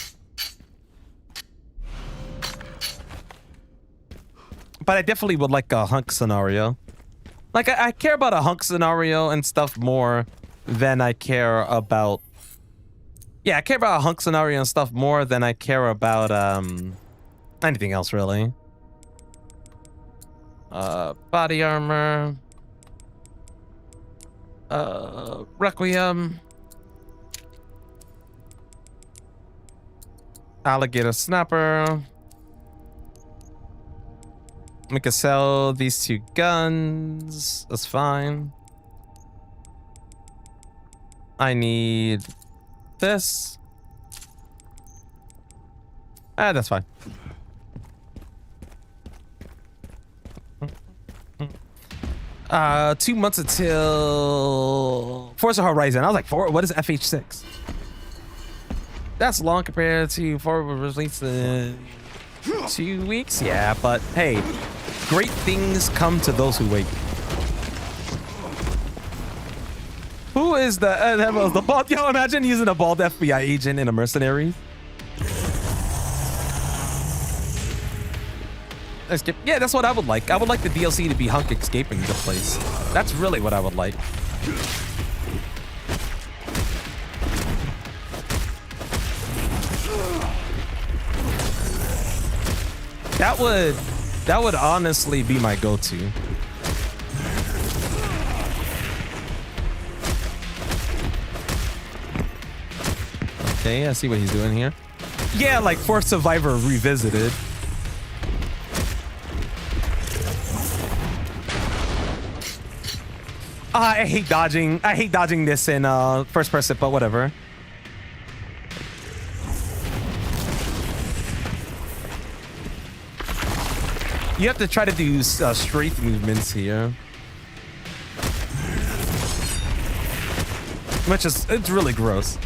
But I definitely would like a hunk scenario. Like, I care about a hunk scenario and stuff more than I care about... Yeah, I care about a hunk scenario and stuff more than I care about, anything else, really. Body armor. Requiem. Alligator snapper. We can sell these 2 guns. That's fine. I need this. That's fine. 2 months until Forza Horizon. I was like, what is FH6? That's long compared to Forza release in 2 weeks. Yeah, but hey, great things come to those who wait. Who is the bald? Yo, imagine using a bald FBI agent in a mercenary. Escape. Yeah, that's what I would like. I would like the DLC to be Hunk escaping the place. That's really what I would like. That would honestly be my go-to. Okay, I see what he's doing here. Yeah, like Fourth Survivor Revisited. I hate dodging. I hate dodging this in first person, but whatever. You have to try to do straight movements here. Which is, it's really gross.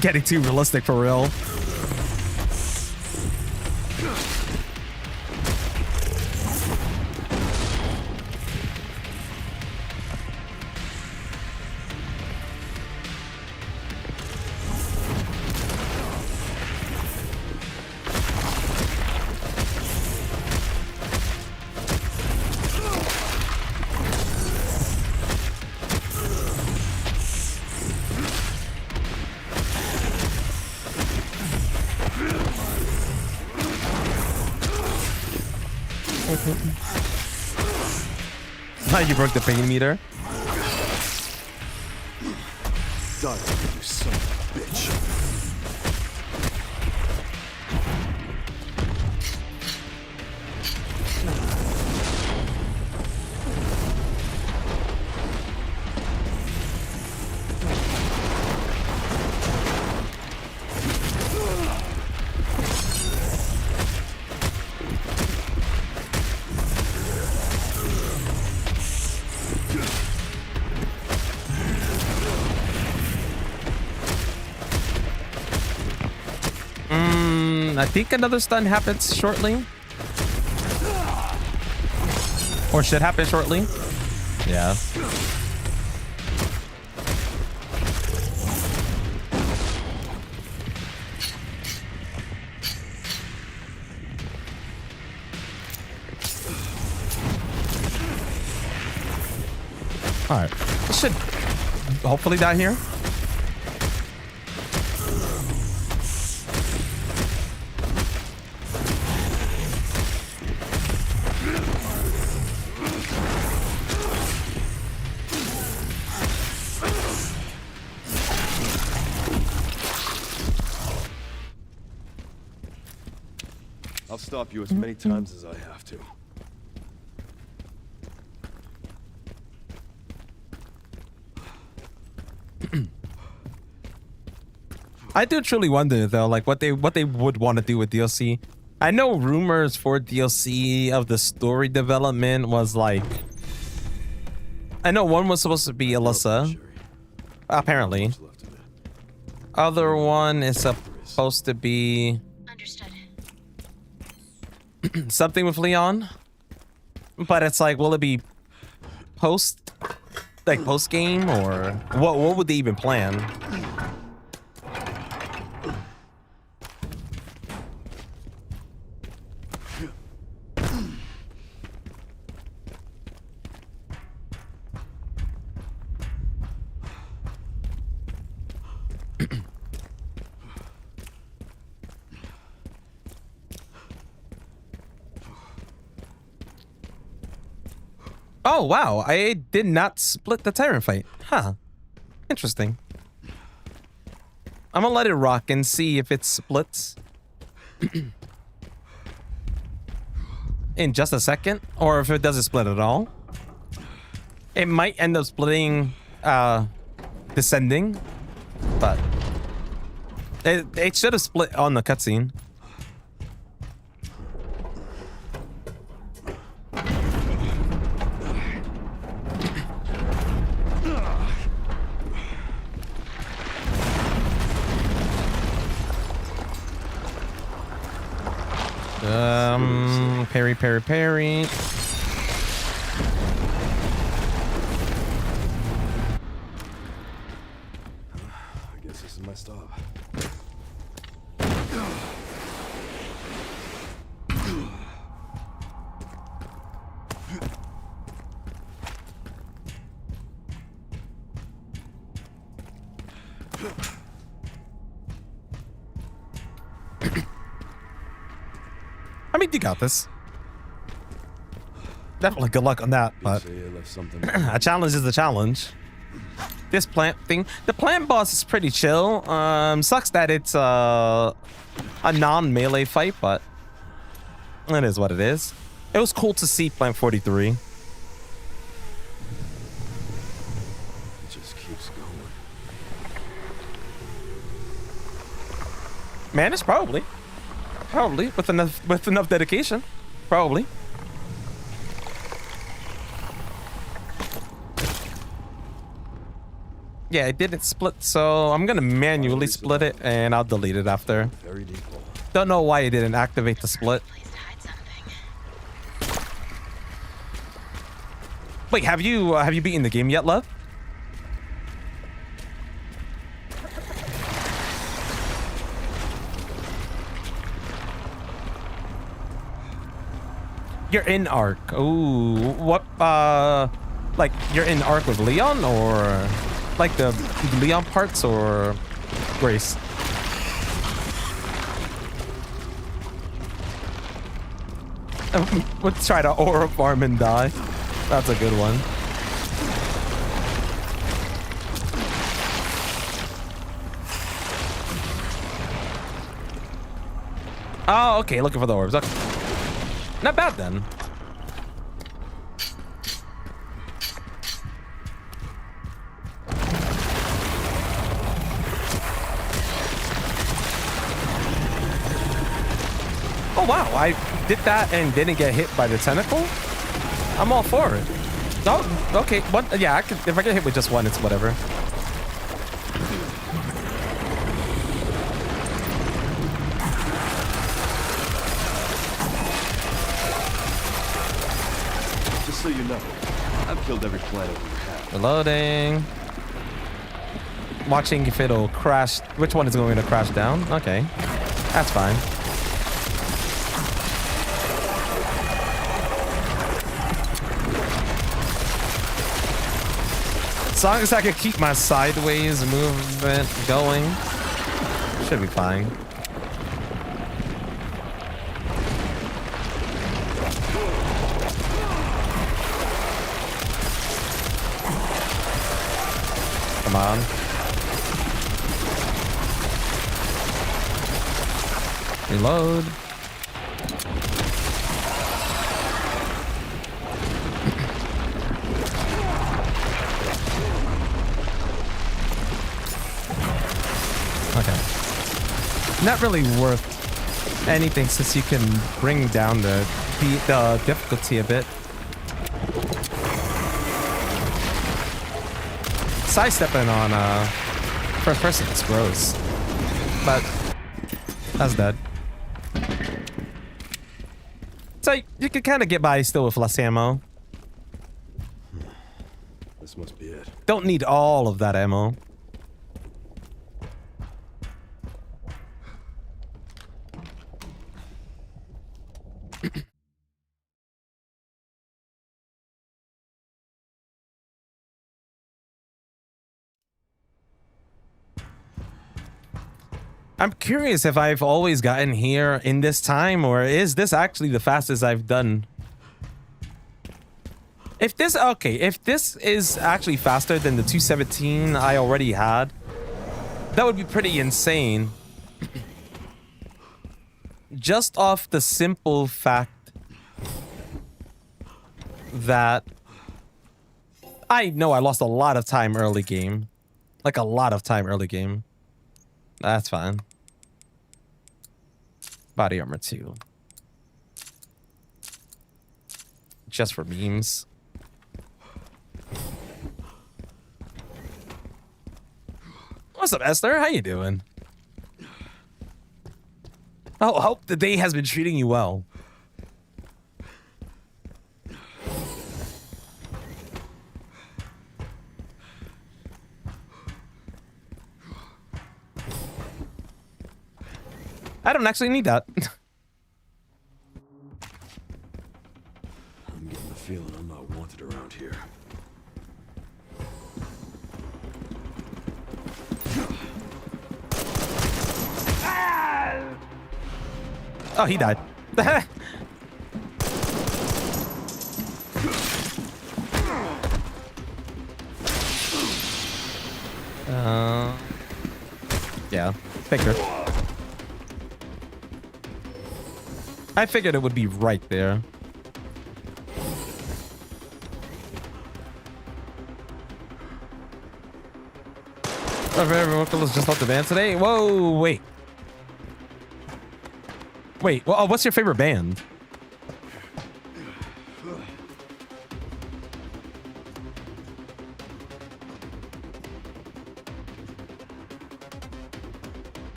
Getting too realistic for real. You broke the pain meter. Die, you son of a bitch. I think another stun happens shortly. Or should happen shortly. Yeah. All right. This should hopefully die here. I'll stop you as many times as I have to. I do truly wonder though, like what they would want to do with DLC. I know rumors for DLC of the story development was like, I know one was supposed to be Alyssa, apparently. Other one is supposed to be Understood. something with Leon, but it's like, will it be post game, or what would they even plan? Oh, wow. I did not split the Tyrant fight. Huh. Interesting. I'm gonna let it rock and see if it splits. In just a second. Or if it doesn't split at all. It might end up splitting, descending. But it should have split on the cutscene. Parry. I guess this is my stop. I mean, you got this. Definitely good luck on that, but a challenge is a challenge. This plant thing, the plant boss is pretty chill. Sucks that it's a non-melee fight, but it is what it is. It was cool to see Plant 43. It just keeps going. Man, it's probably with enough dedication, probably. Yeah, it didn't split, so I'm gonna manually split it, and I'll delete it after. Very deep hole. Don't know why it didn't activate the split. Place to hide something. Wait, have you beaten the game yet, love? You're in Arc. Ooh, what? Like you're in Arc with Leon, or like the Leon parts, or Grace? Let's try to aura farm and die. That's a good one. Oh, okay. Looking for the orbs. Okay. Not bad then. Oh wow, I did that and didn't get hit by the tentacle? I'm all for it. Oh, okay. What? Yeah, if I get hit with just one, it's whatever. so you know, I've killed every planet we have. Reloading. Watching if it'll crash. Which one is going to crash down? Okay. That's fine. As long as I can keep my sideways movement going, should be fine. Come on. Reload. Okay. Not really worth anything since you can bring down the difficulty a bit. Sidestepping on first person is gross, but that's dead. So you can kind of get by still with less ammo. This must be it. Don't need all of that ammo. I'm curious if I've always gotten here in this time, or is this actually the fastest I've done? If this, okay, if this is actually faster than the 217 I already had, that would be pretty insane. Just off the simple fact that I know I lost a lot of time early game. Like a lot of time early game. That's fine. Body armor 2. Just for memes. What's up, Esther? How you doing? Oh, hope the day has been treating you well. I don't actually need that. I'm getting the feeling I'm not wanted around here. Oh, he died. Yeah, figured. I figured it would be right there. My favorite vocalist just left the band today. Whoa, wait. Wait, well, what's your favorite band?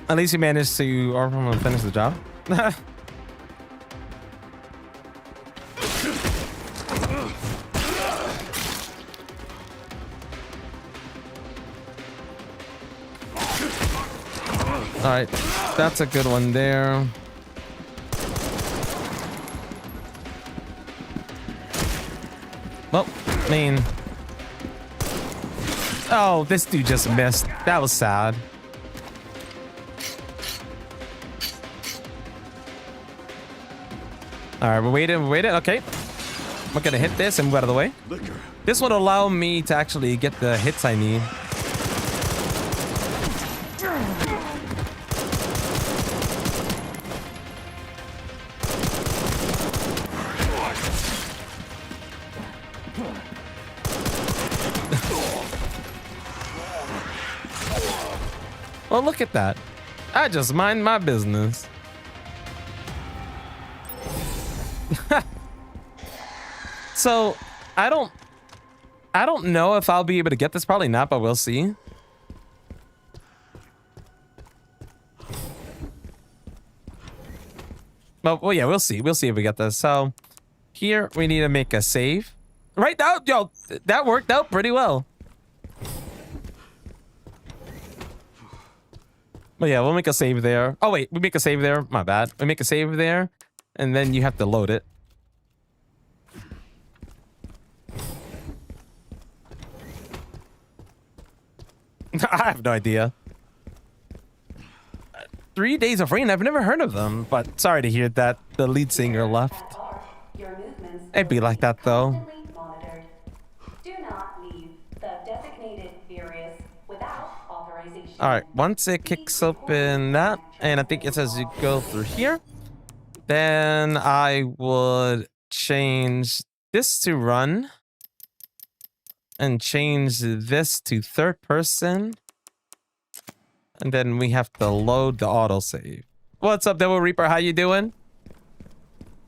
At least you managed to finish the job. All right, that's a good one there. Well, I mean, oh, this dude just missed. That was sad. All right, we're waiting, okay. We're gonna hit this and move out of the way. This would allow me to actually get the hits I need. Well, look at that. I just mind my business. So, I don't I don't know if I'll be able to get this. Probably not, but we'll see. Well, yeah, we'll see. We'll see if we get this. So here we need to make a save. Right now, yo, that worked out pretty well. But yeah, we'll make a save there. Oh, wait, we make a save there. My bad. We make a save there, and then you have to load it. I have no idea. 3 Days of Rain. I've never heard of them, but sorry to hear that the lead singer left. Your movements It'd be like that though. constantly monitored. Do not leave the designated areas without authorization. All right, once it kicks open that, and I think it says you go through here, then I would change this to run and change this to third person. And then we have to load the autosave. What's up, Devil Reaper? How you doing?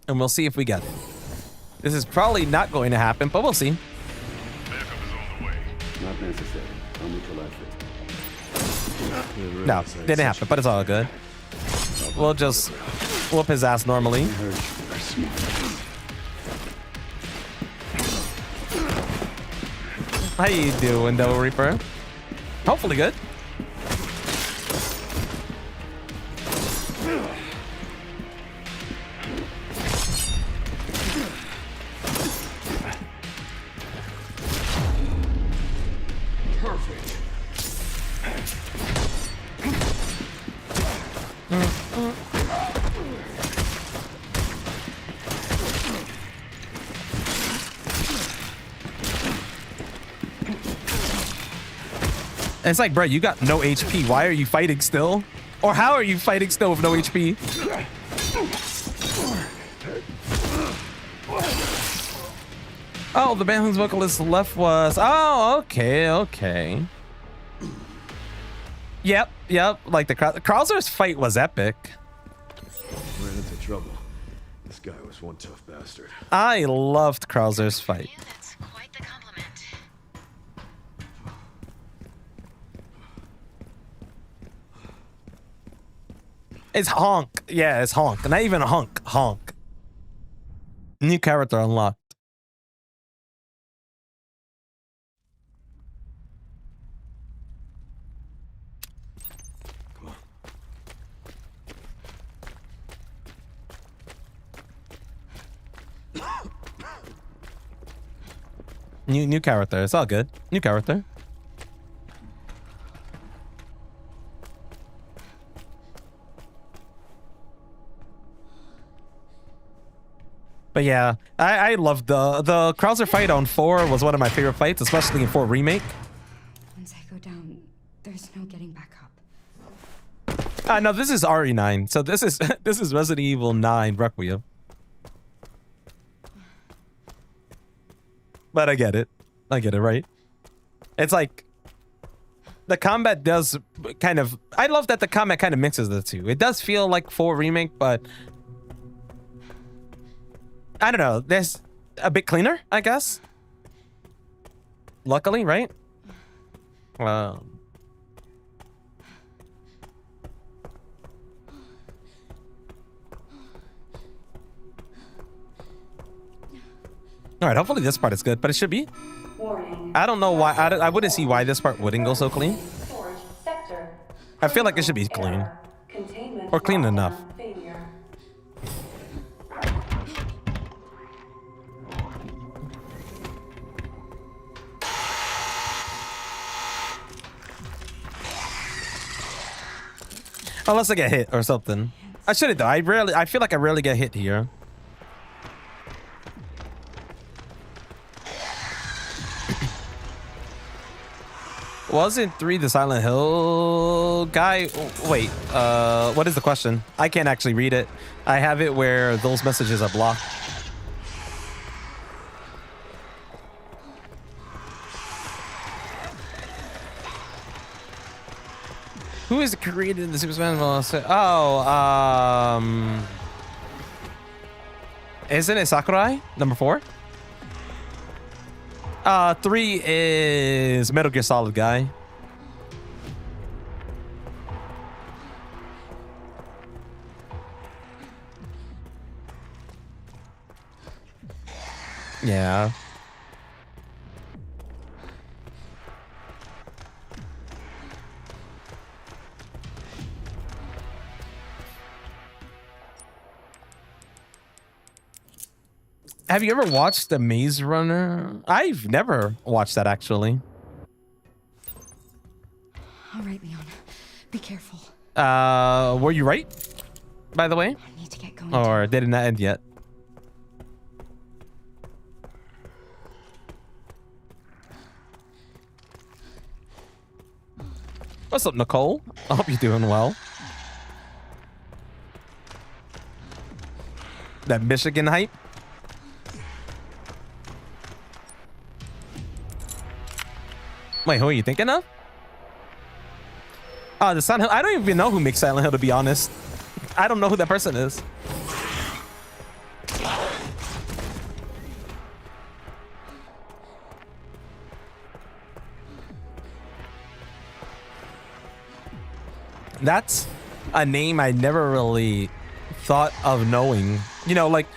And we'll see if we get it. This is probably not going to happen, but we'll see. Not necessary. I'll neutralize it. No, didn't happen, but it's all good. We'll just whoop his ass normally. How you doing, Devil Reaper? Hopefully good. Perfect. It's like, bro, you got no HP. Why are you fighting still? Or how are you fighting still with no HP? Oh, the band whose vocalist left was... Oh, okay, okay. Yep. Like the Krauser's fight was epic. Ran into trouble. This guy was one tough bastard. I loved Krauser's fight. Yeah, that's quite the compliment. It's Honk. Yeah, it's Honk. Not even Hunk. Honk. New character unlocked. New character. It's all good. New character. But yeah, I loved the Krauser fight on 4 was one of my favorite fights, especially in 4 Remake. Once I go down, there's no getting back up. No, this is RE9. So this is this is Resident Evil 9 Requiem. But I get it, right? It's like the combat does kind of. I love that the combat kind of mixes the two. It does feel like 4 Remake, but I don't know. There's a bit cleaner, I guess. Luckily, right? Well. All right, hopefully this part is good, but it should be. Warning. I don't know why. I wouldn't see why this part wouldn't go so clean. Storage sector. I feel like it should be clean. Error. Containment Or clean lockdown enough. failure. Unless I get hit or something. I shouldn't though. I feel like I rarely get hit here. Wasn't 3 the Silent Hill guy? Wait, what is the question? I can't actually read it. I have it where those messages are blocked. Who is created in the Super Smash Bros? Oh, isn't it Sakurai? Number 4? 3 is Metal Gear Solid guy. Yeah. Have you ever watched The Maze Runner? I've never watched that, actually. All right, Leon. Be careful. Were you right, by the way? I need to get going. Or did it not end yet? What's up, Nicole? I hope you're doing well. That Michigan hype? Wait, who are you thinking of? Oh, the Silent Hill. I don't even know who makes Silent Hill, to be honest. I don't know who that person is. That's a name I never really thought of knowing. You know, like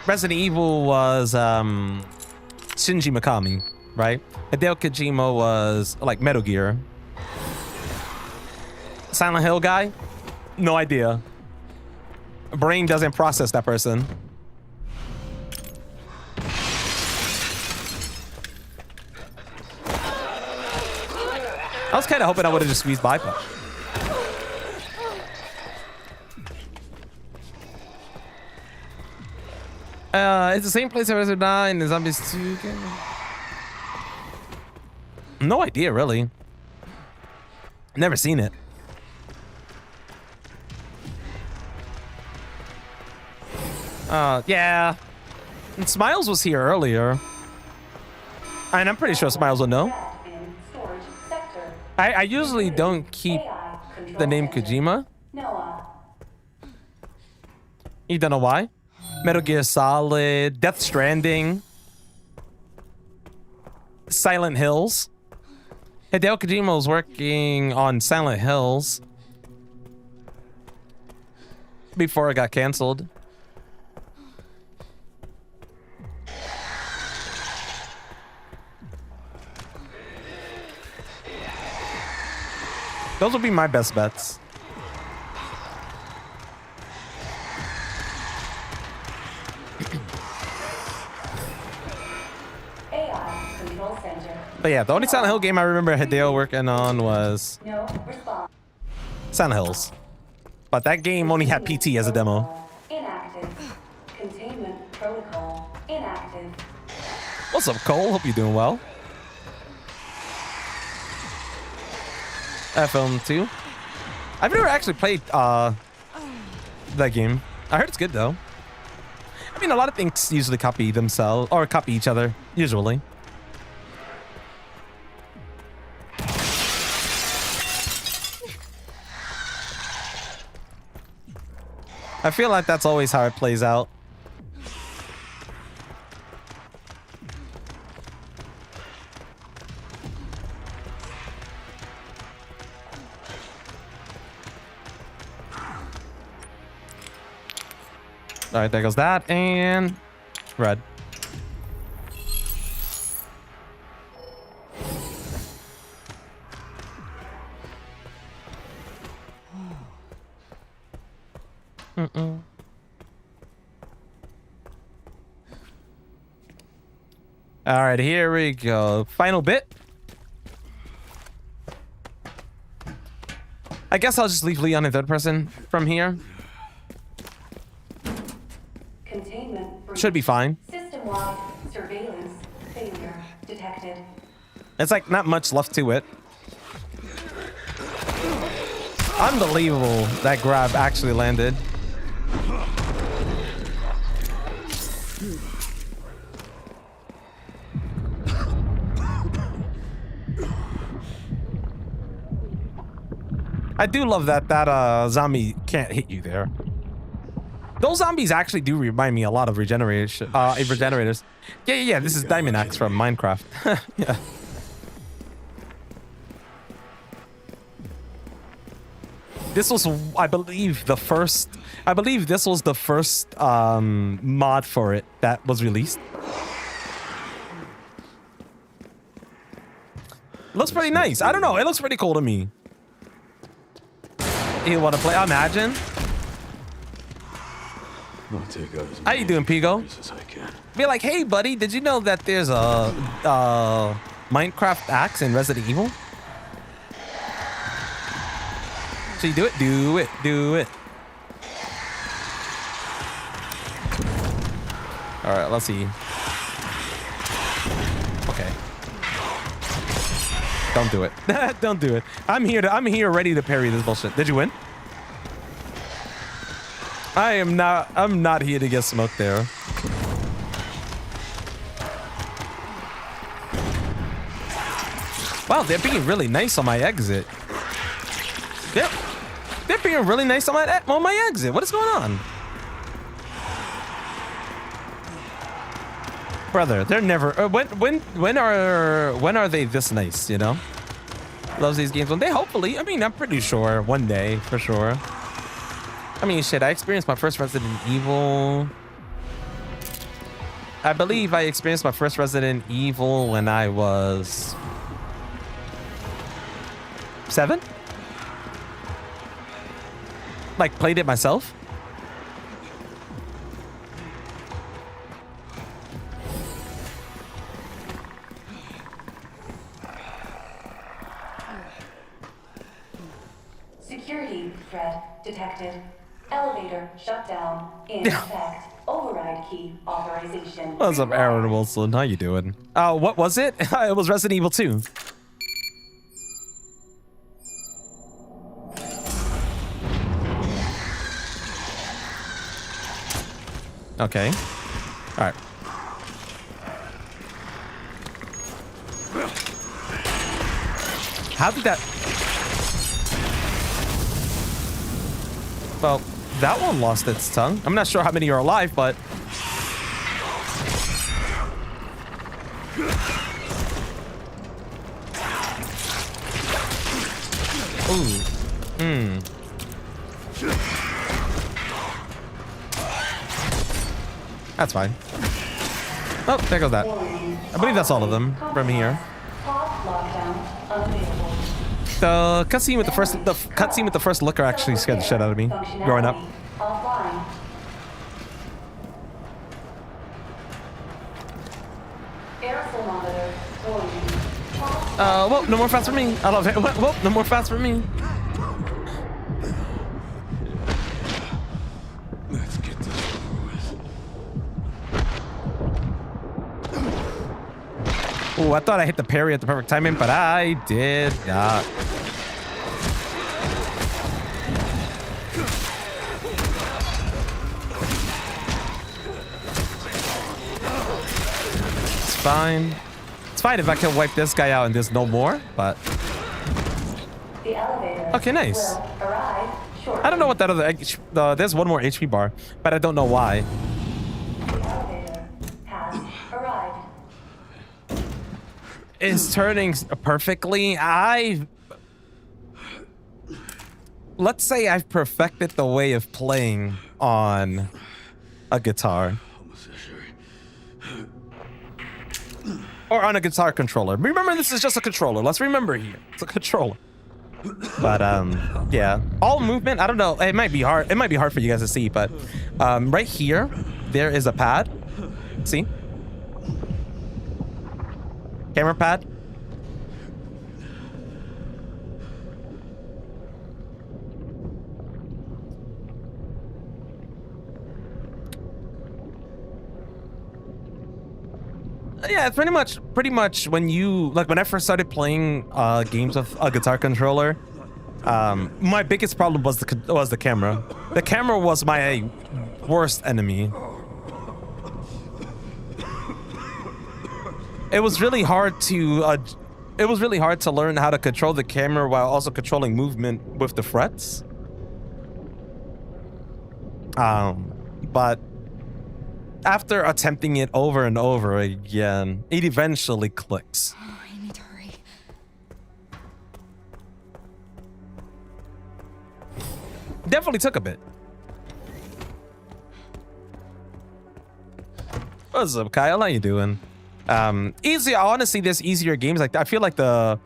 Resident Evil was Shinji Mikami, right? Hideo Kojima was like Metal Gear. Silent Hill guy? No idea. Brain doesn't process that person. I was kind of hoping I would have just squeezed by. It's the same place as Resident 9 and Zombies 2. No idea, really. Never seen it. Yeah. And Smiles was here earlier. And I'm pretty sure Smiles will know. I usually don't keep the name Kojima. You don't know why? Metal Gear Solid, Death Stranding, Silent Hills. Hideo Kojima was working on Silent Hills before it got canceled. Those would be my best bets. AI Control Center. But yeah, the only Silent Hill game I remember Hideo working on was No response. Silent Hills. But that game only had PT as a demo. Inactive. Containment protocol inactive. What's up, Cole? Hope you're doing well. Film 2. I've never actually played that game. I heard it's good though. I mean, a lot of things usually copy themselves or copy each other, usually. I feel like that's always how it plays out. All right, there goes that, and red. All right, here we go. Final bit. I guess I'll just leave Leon in third person from here. Containment breach. Should be fine. System-wide surveillance failure detected. It's like not much left to it. Unbelievable that grab actually landed. I do love that zombie can't hit you there. Those zombies actually do remind me a lot of regenerators. Yeah. This is Diamond Axe from Minecraft. Yeah. This was, I believe, the first. I believe this was the first mod for it that was released. Looks pretty nice. I don't know. It looks pretty cool to me. You want to play? Imagine. I'll take out as How you doing, Pigo? as I can. Be like, hey, buddy, did you know that there's a Minecraft axe in Resident Evil? So you do it, do it, do it. All right, let's see. Okay. Don't do it. Don't do it. I'm here ready to parry this bullshit. Did you win? I'm not here to get smoked there. Wow, they're being really nice on my exit. Yep. They're being really nice on my exit. What is going on? Brother, they're never when are they this nice, you know? Loves these games. One day, hopefully. I mean, I'm pretty sure one day, for sure. I mean, shit, I experienced my first Resident Evil. I believe I experienced my first Resident Evil when I was 7. Like, played it myself. Security threat detected. Elevator shut down. In effect. Override key authorization. What's up, Aaron Wilson? How you doing? What was it? It was Resident Evil 2. Okay. All right. How did that... Well, that one lost its tongue. I'm not sure how many are alive, but... Ooh. That's fine. Oh, there goes that. I believe that's all of them from here. The cutscene with the first looker actually scared the shit out of me growing up. Whoa, no more fast for me. I love it. Whoa, no more fast for me. Let's get this over with. Oh, I thought I hit the parry at the perfect timing, but I did not. It's fine. It's fine if I can wipe this guy out and there's no more, but... Okay, nice. I don't know what that other... there's one more HP bar, but I don't know why. Is turning perfectly. Let's say I've perfected the way of playing on a guitar. Or on a guitar controller. Remember, this is just a controller. Let's remember here. It's a controller. But, yeah. All movement, I don't know. It might be hard. It might be hard for you guys to see, but right here, there is a pad. See? Camera pad. Yeah, it's pretty much when you, like, when I first started playing games with a guitar controller, my biggest problem was the camera. The camera was my worst enemy. It was really hard to learn how to control the camera while also controlling movement with the frets. but after attempting it over and over again, it eventually clicks. Oh, I need to hurry. Definitely took a bit. What's up, Kyle? How you doing? Easier. Honestly, there's easier games like that. I feel like the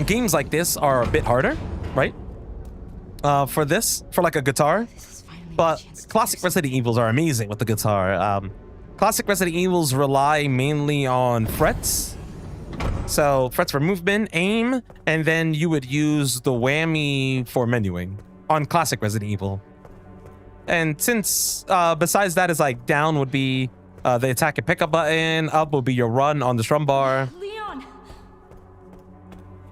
games like this are a bit harder, right? For like a guitar. This is finally a But chance to classic do Resident Evils are amazing with the guitar. Classic Resident Evils rely mainly on frets. So frets for movement, aim, and then you would use the whammy for menuing on classic Resident Evil. And since besides that is like down would be the attack and pickup button, up would be your run on the strum bar. Leon!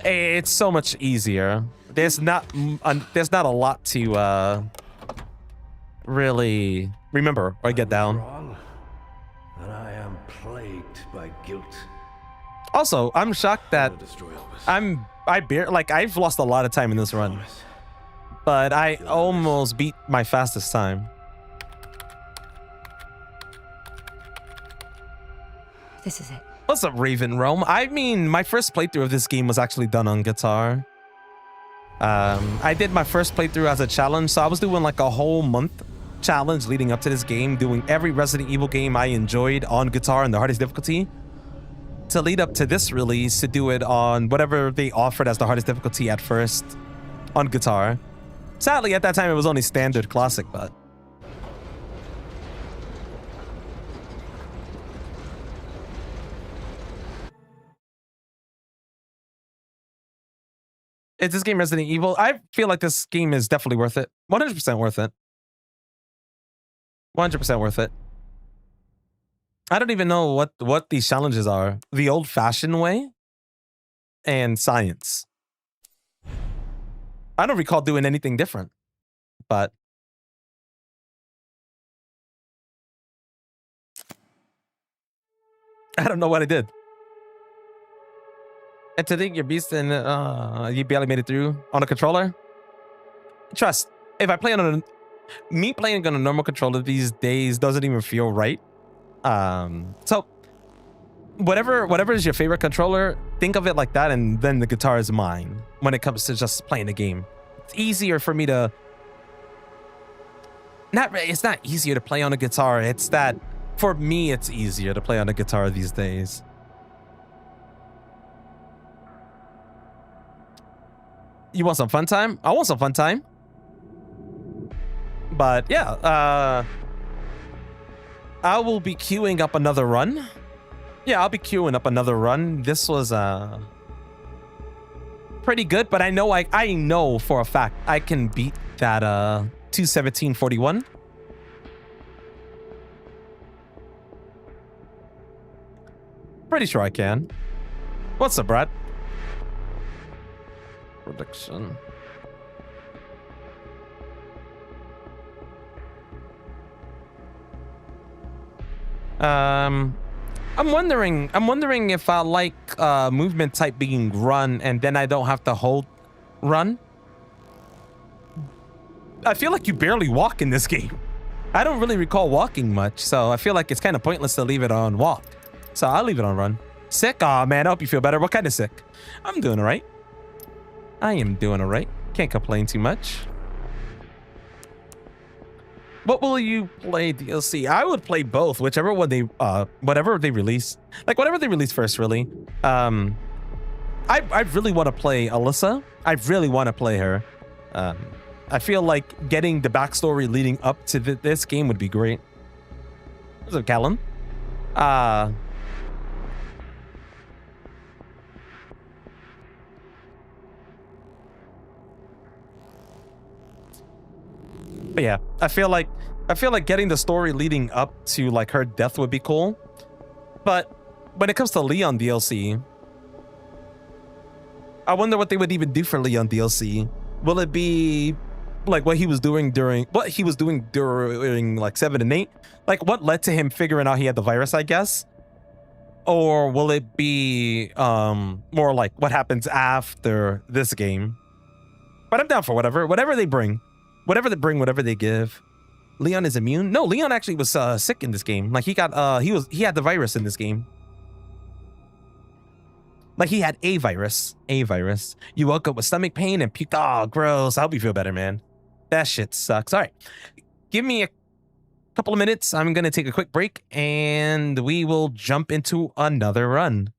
It's so much easier. There's not a lot to really remember or get down. Wrong, and I am plagued by guilt. Also, I'm shocked that Destroy Elvis. I've lost a lot of time in this run, but I almost beat my fastest time. This is it. What's up, Raven Rome? I mean, my first playthrough of this game was actually done on guitar. I did my first playthrough as a challenge, so I was doing like a whole month challenge leading up to this game, doing every Resident Evil game I enjoyed on guitar in the hardest difficulty, to lead up to this release to do it on whatever they offered as the hardest difficulty at first on guitar. Sadly, at that time, it was only standard classic, but... Is this game Resident Evil? I feel like this game is definitely worth it. 100% worth it. 100% worth it. I don't even know what these challenges are. The old-fashioned way and science. I don't recall doing anything different, but I don't know what I did. And to think you're beast and you barely made it through on a controller. Trust, if I play on me playing on a normal controller these days doesn't even feel right. So whatever is your favorite controller, think of it like that, and then the guitar is mine when it comes to just playing the game. It's easier for me to it's not easier to play on a guitar, it's that for me it's easier to play on a guitar these days. You want some fun time? I want some fun time. But yeah, I will be queuing up another run. Yeah, I'll be queuing up another run. This was pretty good, but I know for a fact I can beat that 2:17:41. Pretty sure I can. What's up, Brad? Prediction. I'm wondering if I like movement type being run and then I don't have to hold run. I feel like you barely walk in this game. I don't really recall walking much, so I feel like it's kind of pointless to leave it on walk. So I'll leave it on run. Sick? Aw, man, I hope you feel better. What kind of sick? I'm doing all right. I am doing all right. Can't complain too much. What will you play DLC? I would play both, whichever one they, whatever they release. Like, whatever they release first, really. I really want to play Alyssa. I really want to play her. I feel like getting the backstory leading up to this game would be great. What's up, Callum? But yeah, I feel like getting the story leading up to like her death would be cool. But when it comes to Leon DLC, I wonder what they would even do for Leon DLC. Will it be like what he was doing during like 7 and 8? Like what led to him figuring out he had the virus, I guess? Or will it be more like what happens after this game? But I'm down for whatever they bring. Whatever they bring, whatever they give. Leon is immune? No, Leon actually was sick in this game. Like he had the virus in this game. Like he had a virus. A virus. You woke up with stomach pain and puke. Oh, gross. I hope you feel better, man. That shit sucks. All right. Give me a couple of minutes. I'm going to take a quick break and we will jump into another run.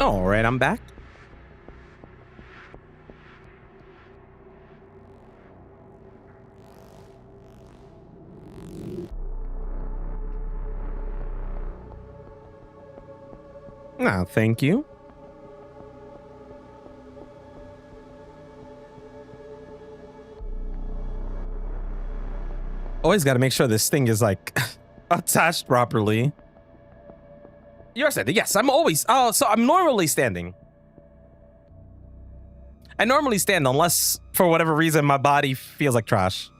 All right, I'm back. No, thank you. Always got to make sure this thing is like attached properly. You're standing. Yes, I'm always. Oh, so I'm normally standing. I normally stand unless for whatever reason my body feels like trash.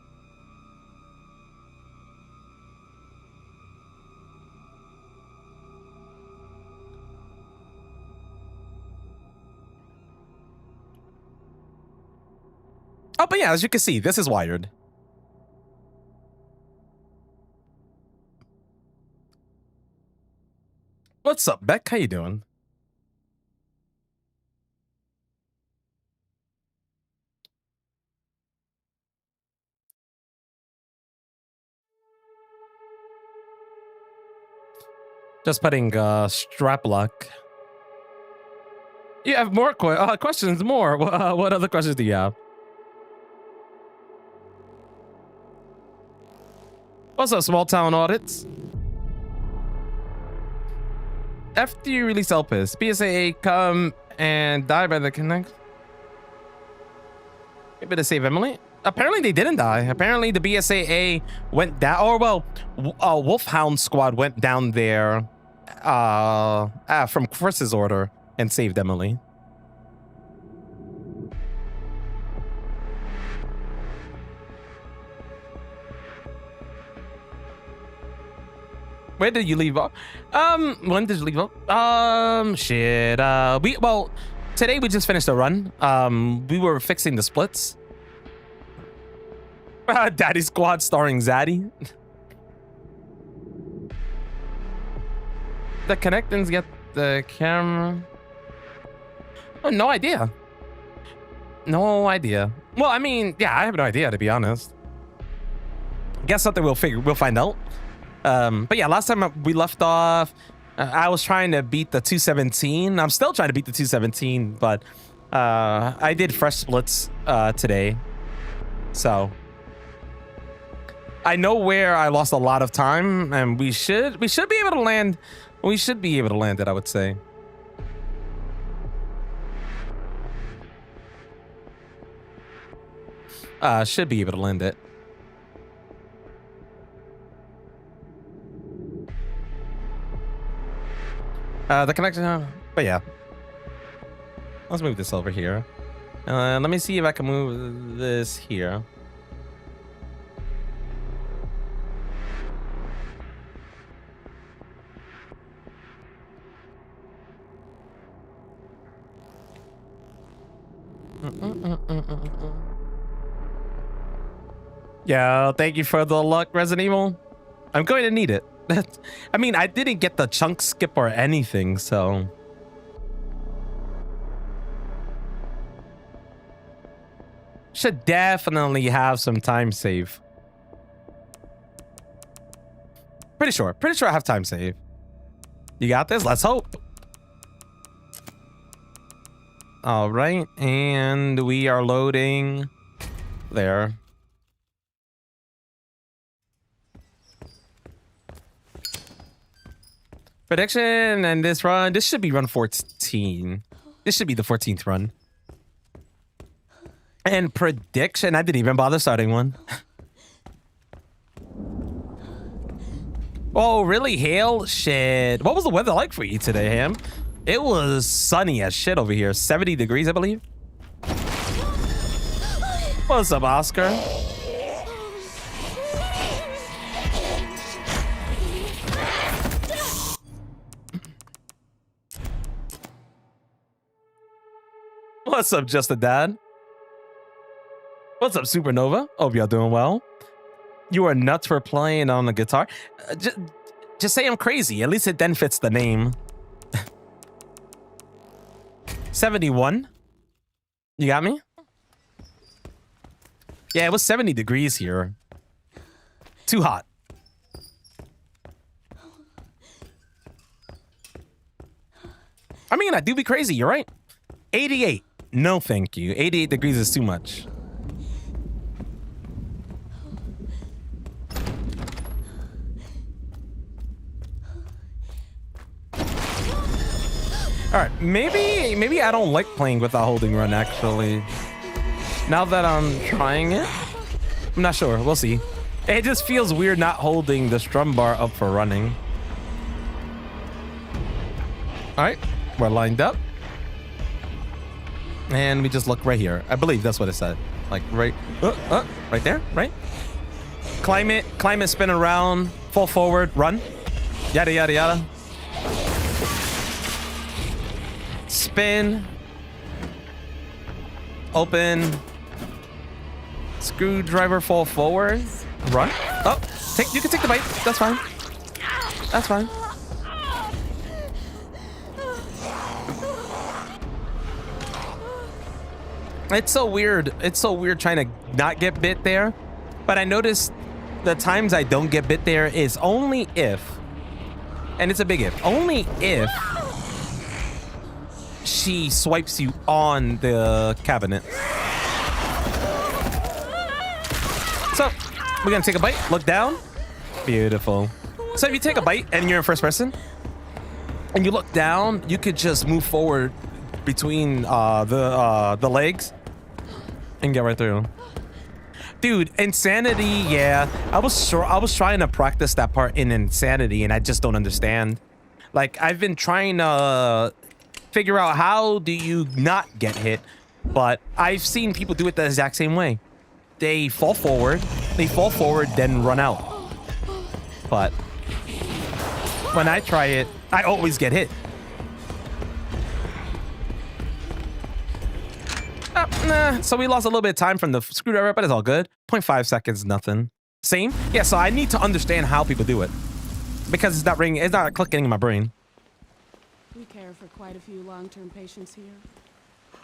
Oh, but yeah, as you can see, this is wired. What's up, Beck? How you doing? Just putting strap lock. You have more questions? More? What other questions do you have? What's up, small town audits? After you release Elpis, BSAA come and die by the connect. Maybe to save Emily. Apparently they didn't die. Apparently the BSAA went down. Or well, Wolfhound Squad went down there from Chris's order and saved Emily. Where did you leave off? When did you leave off? Shit. Today we just finished a run. We were fixing the splits. Daddy Squad starring Zaddy. The connectings get the camera. Oh, no idea. No idea. Well, I mean, yeah, I have no idea, to be honest. Guess something we'll find out. But yeah, last time we left off, I was trying to beat the 217. I'm still trying to beat the 217, but I did fresh splits today. So I know where I lost a lot of time, and we should be able to land. We should be able to land it, I would say. Should be able to land it. The connection, but yeah. Let's move this over here. Let me see if I can move this here. Yeah, thank you for the luck, Resident Evil. I'm going to need it. I mean, I didn't get the chunk skip or anything, so. Should definitely have some time save. Pretty sure I have time save. You got this? Let's hope. All right, and we are loading there. Prediction and this run. This should be run 14. This should be the 14th run. And prediction. I didn't even bother starting one. Oh, really? Hail? Shit. What was the weather like for you today, Ham? It was sunny as shit over here. 70 degrees, I believe. What's up, Oscar? What's up, Just a Dad? What's up, Supernova? Hope y'all doing well. You are nuts for playing on the guitar. Just say I'm crazy. At least it then fits the name. 71. You got me? Yeah, it was 70 degrees here. Too hot. I mean, I do be crazy. You're right. 88. No, thank you. 88 degrees is too much. All right, maybe I don't like playing without holding run, actually. Now that I'm trying it, I'm not sure. We'll see. It just feels weird not holding the strum bar up for running. All right, we're lined up. And we just look right here. I believe that's what it said. Like right there, right? Climb it, spin around, fall forward, run. Yada, yada, yada. Spin. Open. Screwdriver, fall forward. Run. Oh, you can take the bite. That's fine. That's fine. It's so weird. It's so weird trying to not get bit there. But I noticed the times I don't get bit there is only if, and it's a big if, only if she swipes you on the cabinet. So we're gonna take a bite, look down. Beautiful. So if you take a bite and you're in first person and you look down, you could just move forward between the legs and get right through. Dude, Insanity, yeah. I was trying to practice that part in Insanity and I just don't understand. Like, I've been trying to figure out how do you not get hit, but I've seen people do it the exact same way. They fall forward, then run out. But when I try it, I always get hit. Nah, so we lost a little bit of time from the screwdriver, but it's all good. 0.5 seconds, nothing. Same? Yeah, so I need to understand how people do it. Because it's not clicking in my brain. We care for quite a few long-term patients here,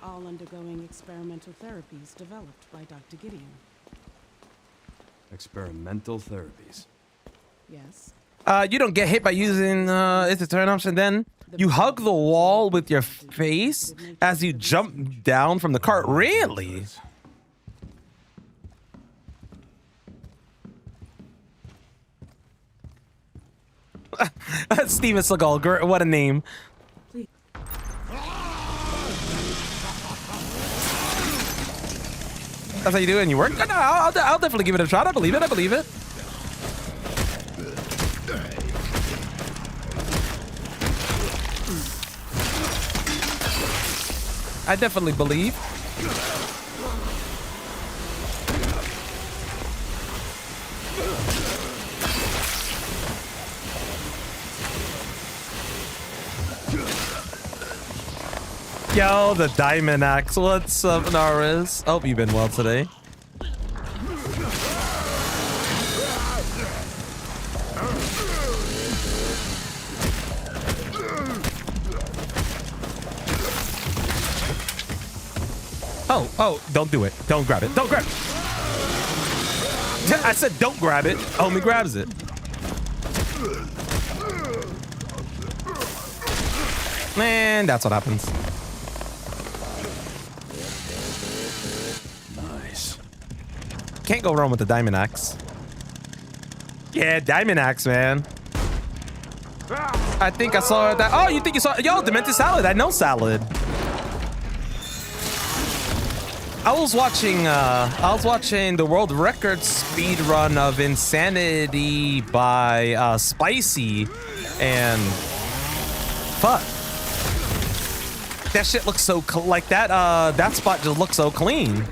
all undergoing experimental therapies developed by Dr. Gideon. Experimental therapies. Yes. You don't get hit by using it's a turn option. Then you hug the wall with your face as you jump down from the cart. Really? Steven Seagal, what a name. Please. That's how you do it and you work? No, I'll definitely give it a shot. I believe it. I believe it. I definitely believe. Yo, the Diamond Axe. What's up, Naris? Hope you've been well today. Oh, don't do it. Don't grab it. Don't grab it. I said don't grab it. Homie grabs it. Man, that's what happens. Nice. Can't go wrong with the Diamond Axe. Yeah, Diamond Axe, man. I think I saw that. Oh, you think you saw? Yo, Demented Salad. I know Salad. I was watching the world record speed run of Insanity by Spicy, and fuck, that shit looks so like that. That spot just looks so clean.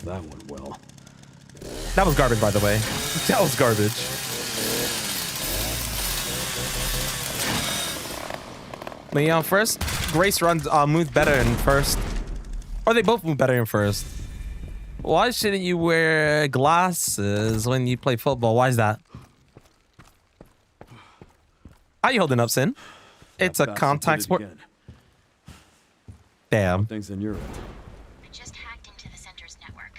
That went well. That was garbage, by the way. That was garbage. Leon first. Grace runs moves better in first. Or they both move better in first. Why shouldn't you wear glasses when you play football? Why is that? How you holding up, Sin? It's a contact sport. Damn. Things on your end. I just hacked into the center's network.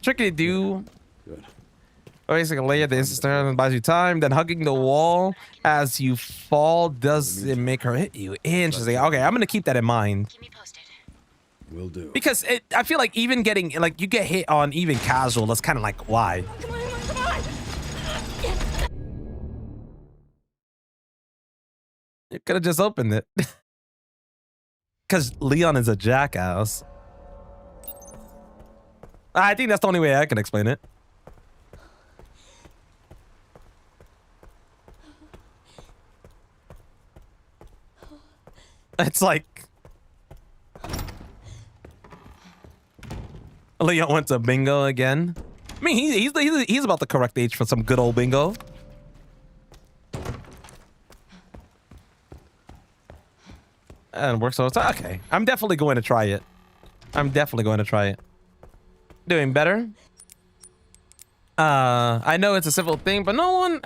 Tricky to do. Good. Basically, lay at the instant and buys you time. Then hugging the wall as you fall doesn't make her hit you. Interesting. Okay, I'm gonna keep that in mind. Keep me posted. Will do. Because I feel like even getting, like, you get hit on even casual, that's kind of like, why? Come on, come on! You could have just opened it. Because Leon is a jackass. I think that's the only way I can explain it. It's like Leon went to bingo again. I mean, he's about the correct age for some good old bingo. And works all the time. Okay, I'm definitely going to try it. I'm definitely going to try it. Doing better. I know it's a simple thing, but no one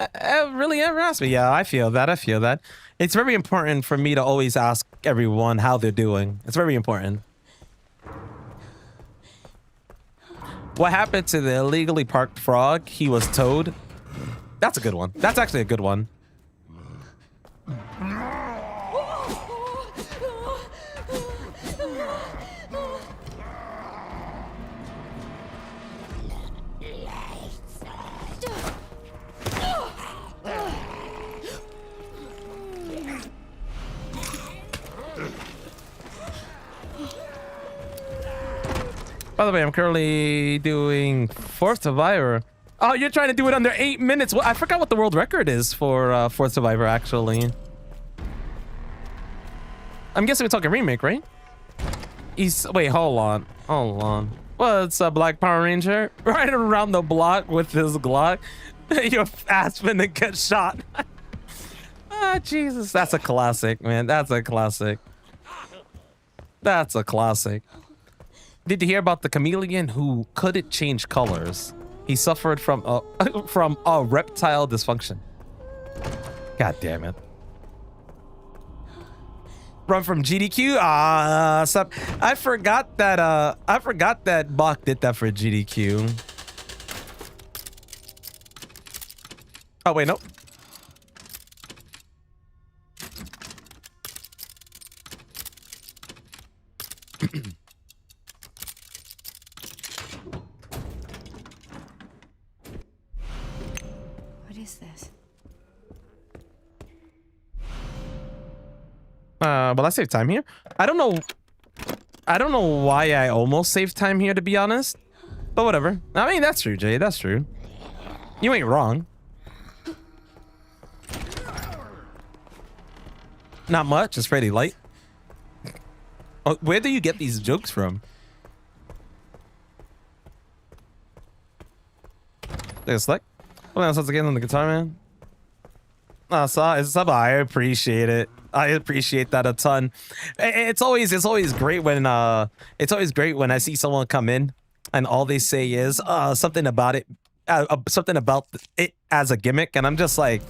really ever asked me. Yeah, I feel that. I feel that. It's very important for me to always ask everyone how they're doing. It's very important. What happened to the illegally parked frog? He was towed. That's a good one. That's actually a good one. By the way, I'm currently doing Fourth Survivor. Oh, you're trying to do it under 8 minutes. Well, I forgot what the world record is for Fourth Survivor, actually. I'm guessing we're talking remake, right? Wait, hold on. Hold on. What's a Black Power Ranger? Right around the block with his Glock. Your ass finna get shot. Ah, Jesus. That's a classic, man. That's a classic. That's a classic. Did you hear about the chameleon who couldn't change colors? He suffered from a reptile dysfunction. God damn it. Run from GDQ? I forgot that Bach did that for GDQ. Oh wait, nope. What is this? Well, I saved time here. I don't know why I almost saved time here, to be honest. But whatever. I mean, that's true, Jay. That's true. You ain't wrong. Not much. It's pretty light. Oh, where do you get these jokes from? There's Slick. Well, that's once again on the guitar, man. I appreciate it. I appreciate that a ton. It's always great when I see someone come in and all they say is something about it as a gimmick, and I'm just like,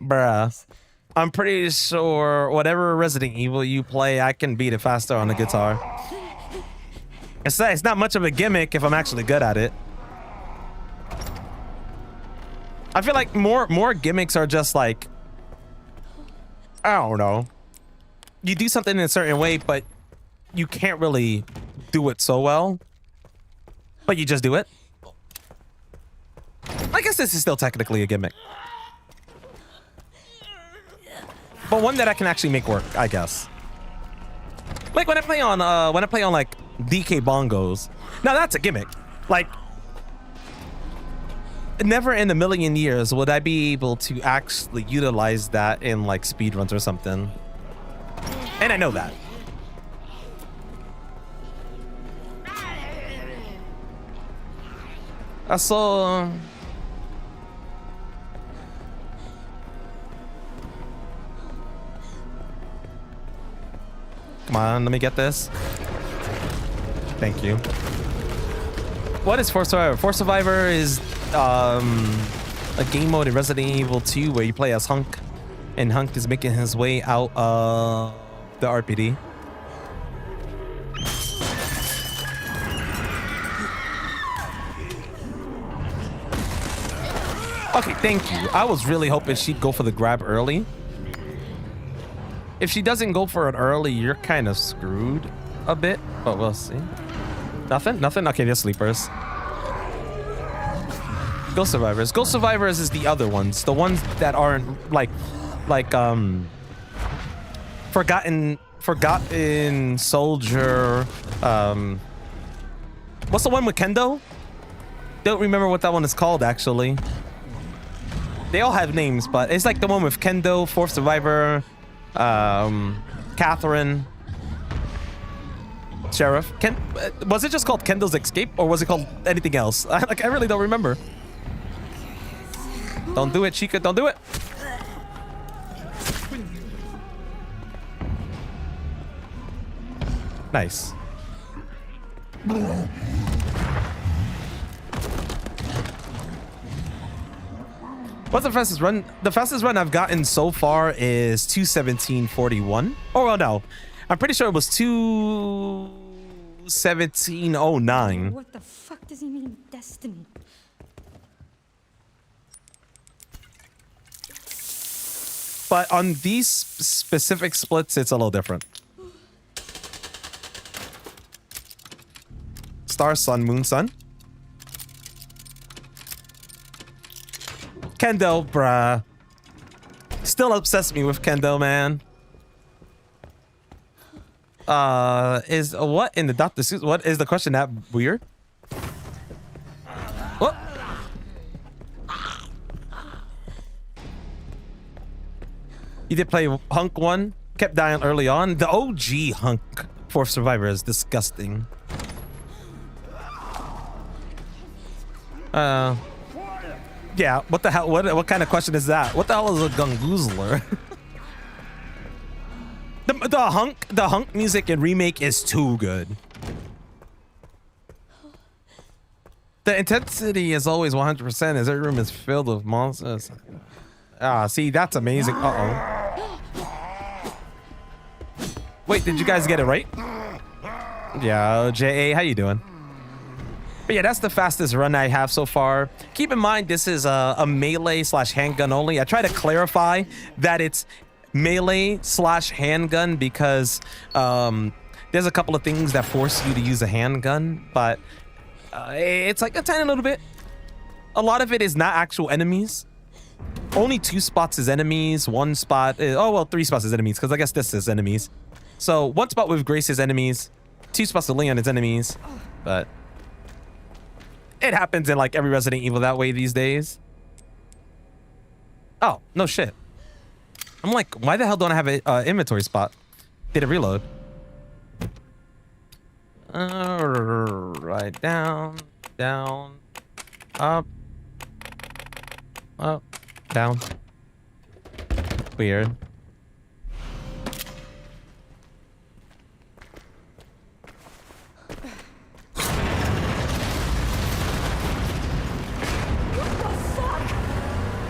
bruh, I'm pretty sure whatever Resident Evil you play, I can beat it faster on the guitar. It's not much of a gimmick if I'm actually good at it. I feel like more gimmicks are just like, I don't know. You do something in a certain way, but you can't really do it so well. But you just do it. I guess this is still technically a gimmick. But one that I can actually make work, I guess. Like when I play on like DK bongos. Now that's a gimmick. Like, never in a million years would I be able to actually utilize that in like speedruns or something. And I know that. I saw... Come on, let me get this. Thank you. What is Force Survivor? Force Survivor is a game mode in Resident Evil 2 where you play as Hunk, and Hunk is making his way out of the RPD. Okay, thank you. I was really hoping she'd go for the grab early. If she doesn't go for it early, you're kind of screwed a bit, but we'll see. Nothing? Nothing? Okay, they're sleepers. Ghost Survivors. Ghost Survivors is the other ones. The ones that aren't like Forgotten Soldier. What's the one with Kendo? Don't remember what that one is called, actually. They all have names, but it's like the one with Kendo, Fourth Survivor, Catherine, Sheriff. Was it just called Kendo's Escape, or was it called anything else? I really don't remember. Don't do it, Chica. Don't do it. Nice. What's the fastest run? The fastest run I've gotten so far is 2:17:41. Oh, well, no. I'm pretty sure it was 2:17:09. What the fuck does he mean, destiny? But on these specific splits, it's a little different. Star, sun, moon, sun. Kendo, bruh. Still obsessed me with Kendo, man. Is what in the Dr. Seuss? What is the question that weird? What? You did play Hunk 1? Kept dying early on. The OG Hunk Fourth Survivor is disgusting. Yeah, what the hell? What kind of question is that? What the hell is a gungoozler? the Hunk music and remake is too good. The intensity is always 100%. As every room is filled with monsters. Ah, see, that's amazing. Uh-oh. Wait, did you guys get it right? Yeah, J.A., how you doing? But yeah, that's the fastest run I have so far. Keep in mind, this is a melee/handgun only. I try to clarify that it's melee/handgun because there's a couple of things that force you to use a handgun, but it's like a tiny little bit. A lot of it is not actual enemies. Only 2 spots is enemies. 1 spot is, oh, well, 3 spots is enemies because I guess this is enemies. So 1 spot with Grace is enemies. 2 spots with Leon is enemies, but it happens in like every Resident Evil that way these days. Oh, no shit. I'm like, why the hell don't I have an inventory spot? Did it reload? Right, down, down, up, down. Weird.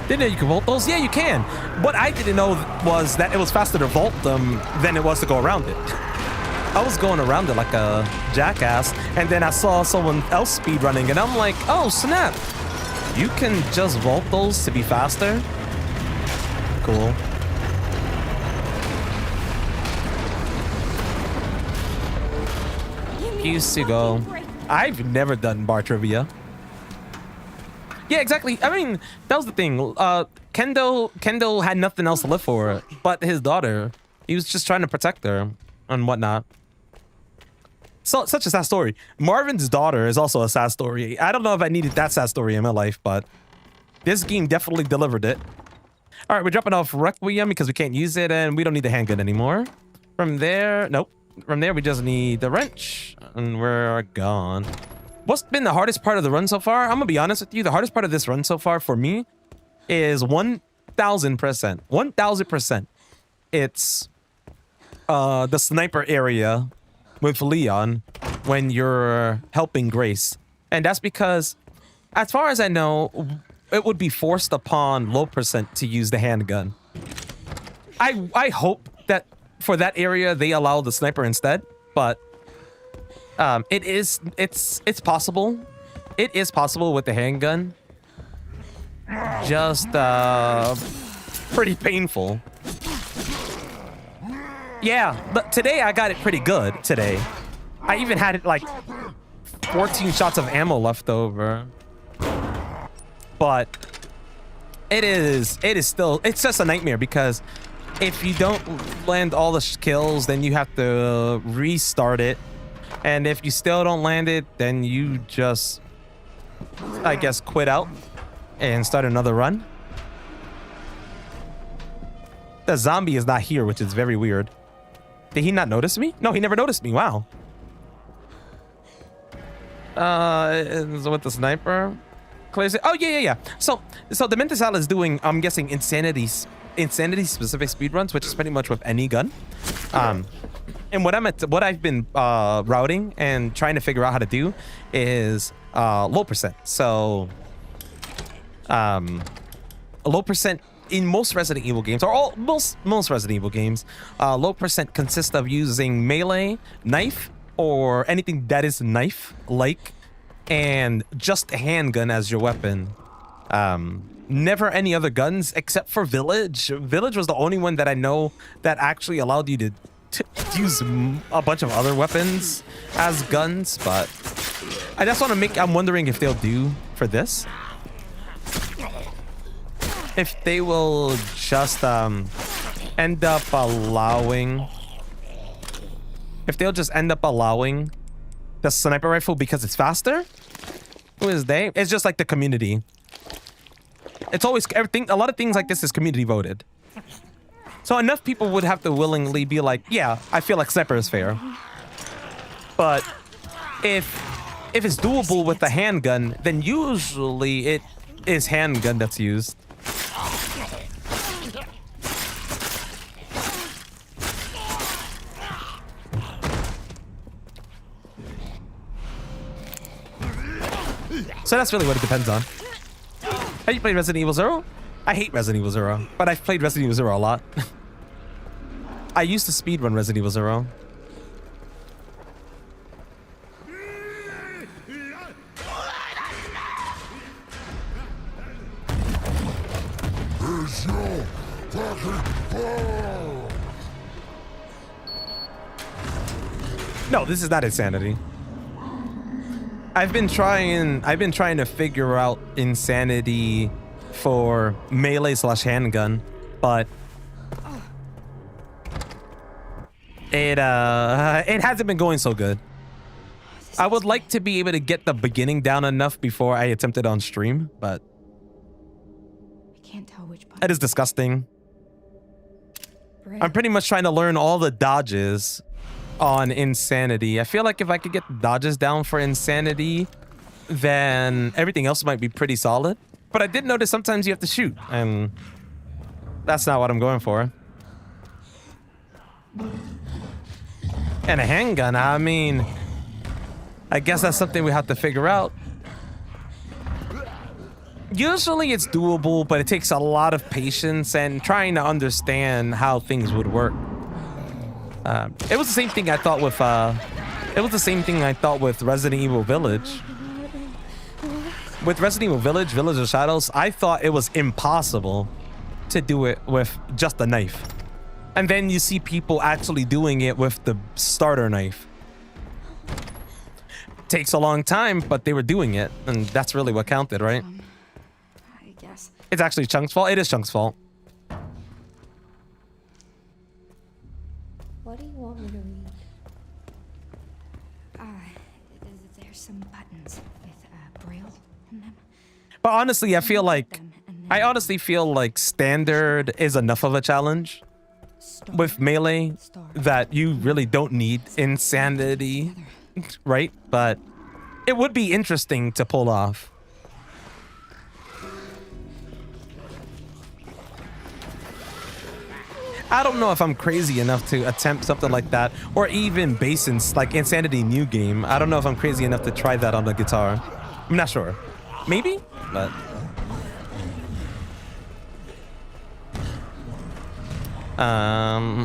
Didn't know you could vault those? Yeah, you can. What I didn't know was that it was faster to vault them than it was to go around it. I was going around it like a jackass, and then I saw someone else speedrunning, and I'm like, oh, snap. You can just vault those to be faster? Cool. Used to go. I've never done bar trivia. Yeah, exactly. I mean, that was the thing. Kendo had nothing else to live for but his daughter. He was just trying to protect her and whatnot. So, such a sad story. Marvin's daughter is also a sad story. I don't know if I needed that sad story in my life, but this game definitely delivered it. All right, we're dropping off Requiem because we can't use it, and we don't need the handgun anymore. From there, nope. From there, we just need the wrench, and we're gone. What's been the hardest part of the run so far? I'm gonna be honest with you. The hardest part of this run so far for me is 1,000%. 1,000%. It's the sniper area with Leon when you're helping Grace. And that's because, as far as I know, it would be forced upon low percent to use the handgun. I hope that for that area they allow the sniper instead, but it's possible. It is possible with the handgun. just pretty painful. Yeah, but today I got it pretty good today. I even had it like 14 shots of ammo left over. But it is still, it's just a nightmare because if you don't land all the kills, then you have to restart it. And if you still don't land it, then you just, I guess, quit out and start another run. The zombie is not here, which is very weird. Did he not notice me? No, he never noticed me. Wow. With the sniper. Oh, yeah. So the Mentasal is doing, I'm guessing, insanity specific speedruns, which is pretty much with any gun. And what I've been routing and trying to figure out how to do is low percent. So a low percent in most Resident Evil games, or most Resident Evil games, low percent consists of using melee, knife, or anything that is knife-like, and just a handgun as your weapon. Never any other guns except for Village. Village was the only one that I know that actually allowed you to use a bunch of other weapons as guns, but I just want to make, I'm wondering if they'll do for this. If they will just end up allowing, if they'll just end up allowing the sniper rifle because it's faster. Who is they? It's just like the community. It's always everything. A lot of things like this is community voted. So enough people would have to willingly be like, yeah, I feel like sniper is fair. But if it's doable with the handgun, then usually it is handgun that's used. So that's really what it depends on. Have you played Resident Evil 0? I hate Resident Evil 0, but I've played Resident Evil 0 a lot. I used to speedrun Resident Evil 0. No, this is not insanity. I've been trying to figure out insanity for melee/handgun, but it hasn't been going so good. I would like to be able to get the beginning down enough before I attempt it on stream, but I can't tell which button. that is disgusting. I'm pretty much trying to learn all the dodges on insanity. I feel like if I could get the dodges down for insanity, then everything else might be pretty solid. But I did notice sometimes you have to shoot, and that's not what I'm going for. And a handgun, I mean, I guess that's something we have to figure out. Usually it's doable, but it takes a lot of patience and trying to understand how things would work. It was the same thing I thought with Resident Evil Village. With Resident Evil Village, Village of Shadows, I thought it was impossible to do it with just a knife. And then you see people actually doing it with the starter knife. Takes a long time, but they were doing it, and that's really what counted, right? I guess. It's actually Chunk's fault. It is Chunk's fault. What do you want me to read? There's some buttons with Braille in them. But honestly, I honestly feel like standard is enough of a challenge with melee that you really don't need insanity, right? But it would be interesting to pull off. I don't know if I'm crazy enough to attempt something like that, or even Basin's like Insanity new game. I don't know if I'm crazy enough to try that on the guitar. I'm not sure. Maybe, but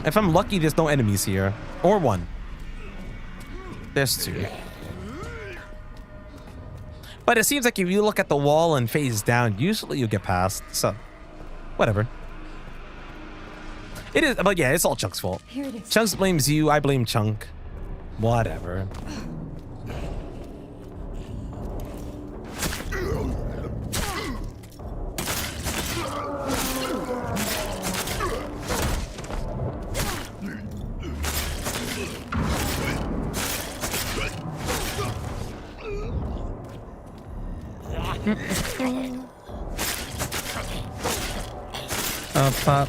if I'm lucky, there's no enemies here, or one. There's two. But it seems like if you look at the wall and face down, usually you get past. So, whatever. It is, but yeah, it's all Chunk's fault. Here it is. Chunks blames you, I blame Chunk. Whatever. Pop.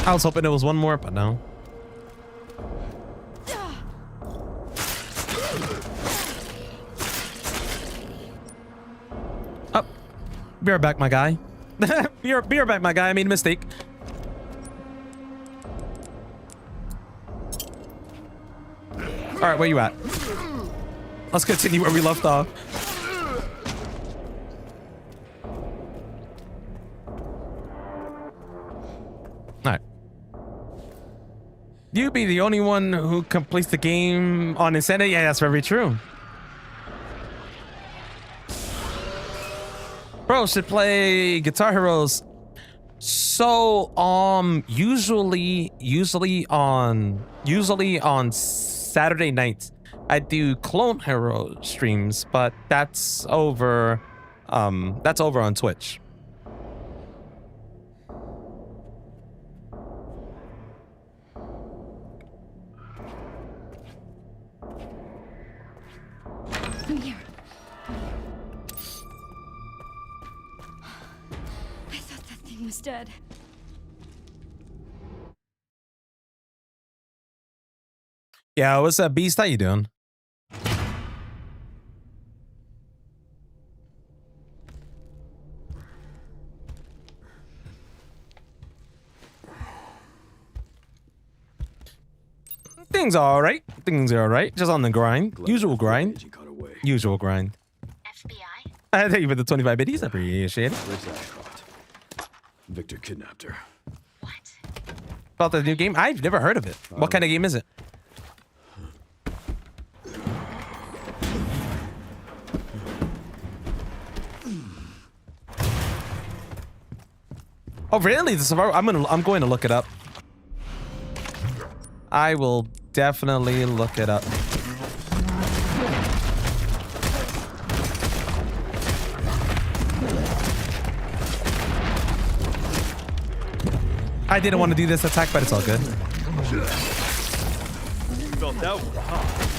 I was hoping it was one more, but no. Oh, be right back, my guy. be right back, my guy. I made a mistake. All right, where you at? Let's continue where we left off. Alright. You be the only one who completes the game on Insanity? Yeah, that's very true. Bro, should play Guitar Heroes. So, usually on Saturday nights, I do Clone Hero streams, but that's over on Twitch. Here. I thought that thing was dead. Yeah, what's up, Beast? How you doing? Things are alright. Things are alright. Just on the grind. Usual grind. Agent got away. Usual grind. FBI? Thank you for the 25 biddies. I appreciate it. Where's Ashcroft? Victor kidnapped her. What? About the new game? I've never heard of it. What kind of game is it? Oh really? The survival? I'm going to look it up. I will definitely look it up. I didn't want to do this attack, but it's all good. Felt that one, huh?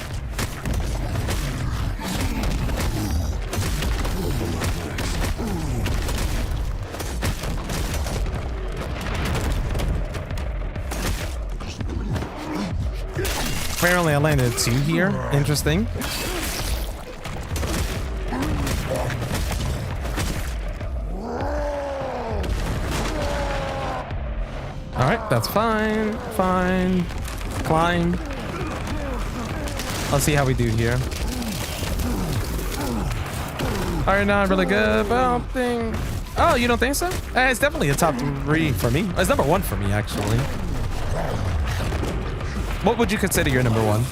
Apparently I landed 2 here. Interesting. Alright, that's fine. Fine. Climb. Let's see how we do here. Alright, not really good, but I don't think... Oh, you don't think so? It's definitely a top 3 for me. It's number 1 for me, actually. What would you consider your number 1?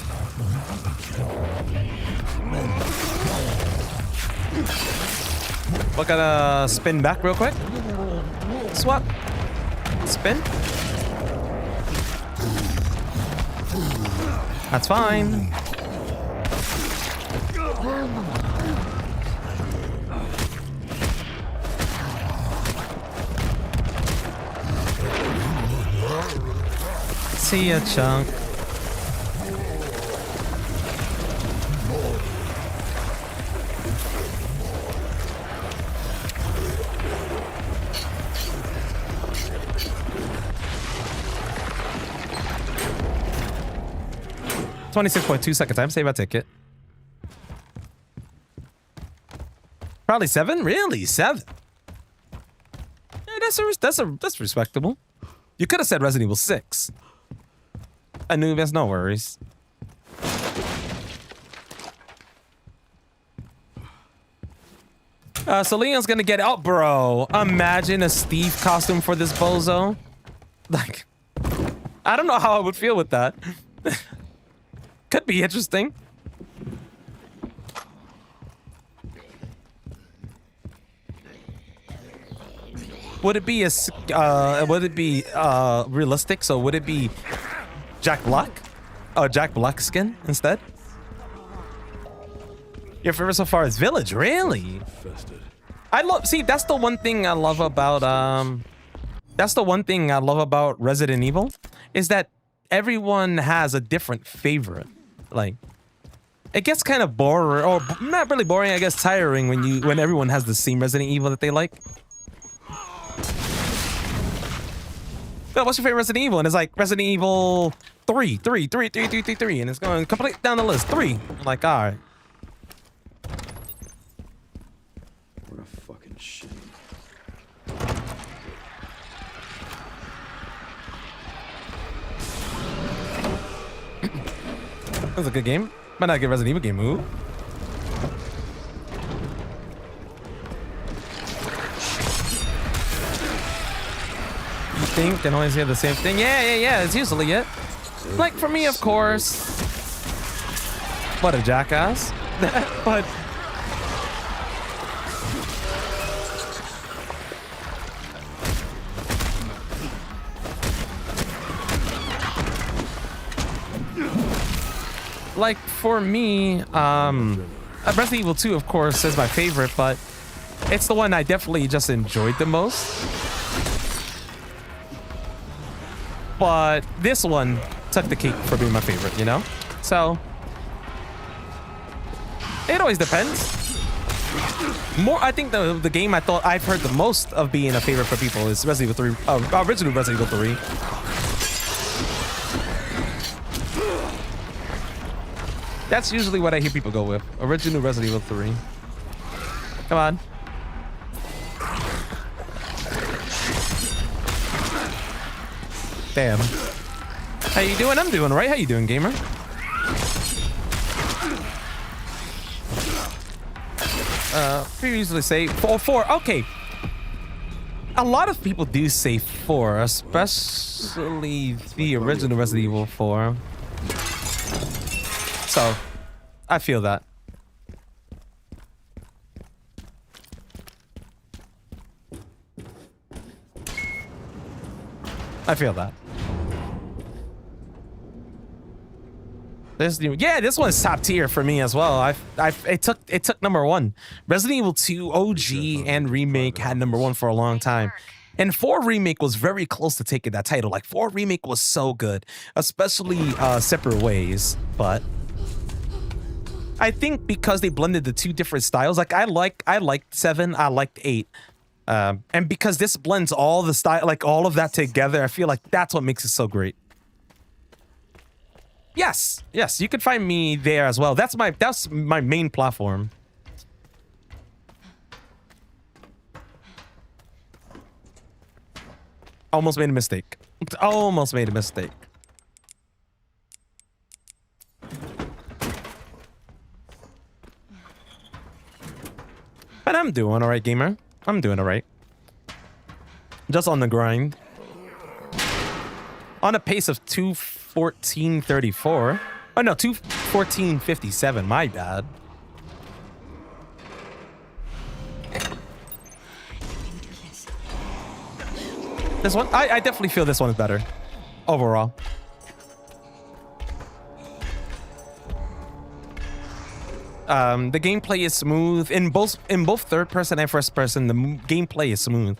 We're gonna spin back real quick. Swap. Spin. That's fine. See ya, Chunk. $26.2 time. Save a ticket. Probably 7. Really, 7. Yeah, that's respectable. You could have said Resident Evil 6. Anubis, no worries. So Leon's gonna get out, bro. Imagine a Steve costume for this bozo. Like, I don't know how I would feel with that. Could be interesting. would it be realistic? So would it be Jack Black? Jack Black skin instead? Your favorite so far is Village, really? Infested. I love, see, that's the one thing I love about Resident Evil, is that everyone has a different favorite. Like, it gets kind of boring, or not really boring, I guess tiring when everyone has the same Resident Evil that they like. Oh, what's your favorite Resident Evil? And it's like Resident Evil 3, and it's going complete down the list. 3. I'm like, all right. What a fucking shame. That was a good game. Might not a good Resident Evil game. Ooh. You think can always hear the same thing? Yeah. It's usually it. Like for me, of course. What a jackass. But like for me, Resident Evil 2, of course, is my favorite, but it's the one I definitely just enjoyed the most. But this one took the cake for being my favorite, you know? So it always depends. I think the game I've heard the most of being a favorite for people is Resident Evil 3, original Resident Evil 3. That's usually what I hear people go with. Original Resident Evil 3. Come on. Damn. How you doing? I'm doing right. How you doing, gamer? We usually say 4. Okay. A lot of people do say 4, especially the original Resident Evil 4. So, I feel that. I feel that. This one's top tier for me as well. It took number 1. Resident Evil 2 OG and remake had number 1 for a long time. And 4 remake was very close to taking that title. Like 4 remake was so good, especially Separate Ways, but I think because they blended the 2 different styles, like I liked 7, I liked 8. And because this blends all the style, like all of that together, I feel like that's what makes it so great. Yes, you can find me there as well. That's my main platform. Almost made a mistake. Almost made a mistake. But I'm doing all right, gamer. I'm doing all right. Just on the grind. On a pace of 2:14:34. Oh no, 2:14:57. My bad. This one, I definitely feel this one is better overall. The gameplay is smooth in both third person and first person. The gameplay is smooth.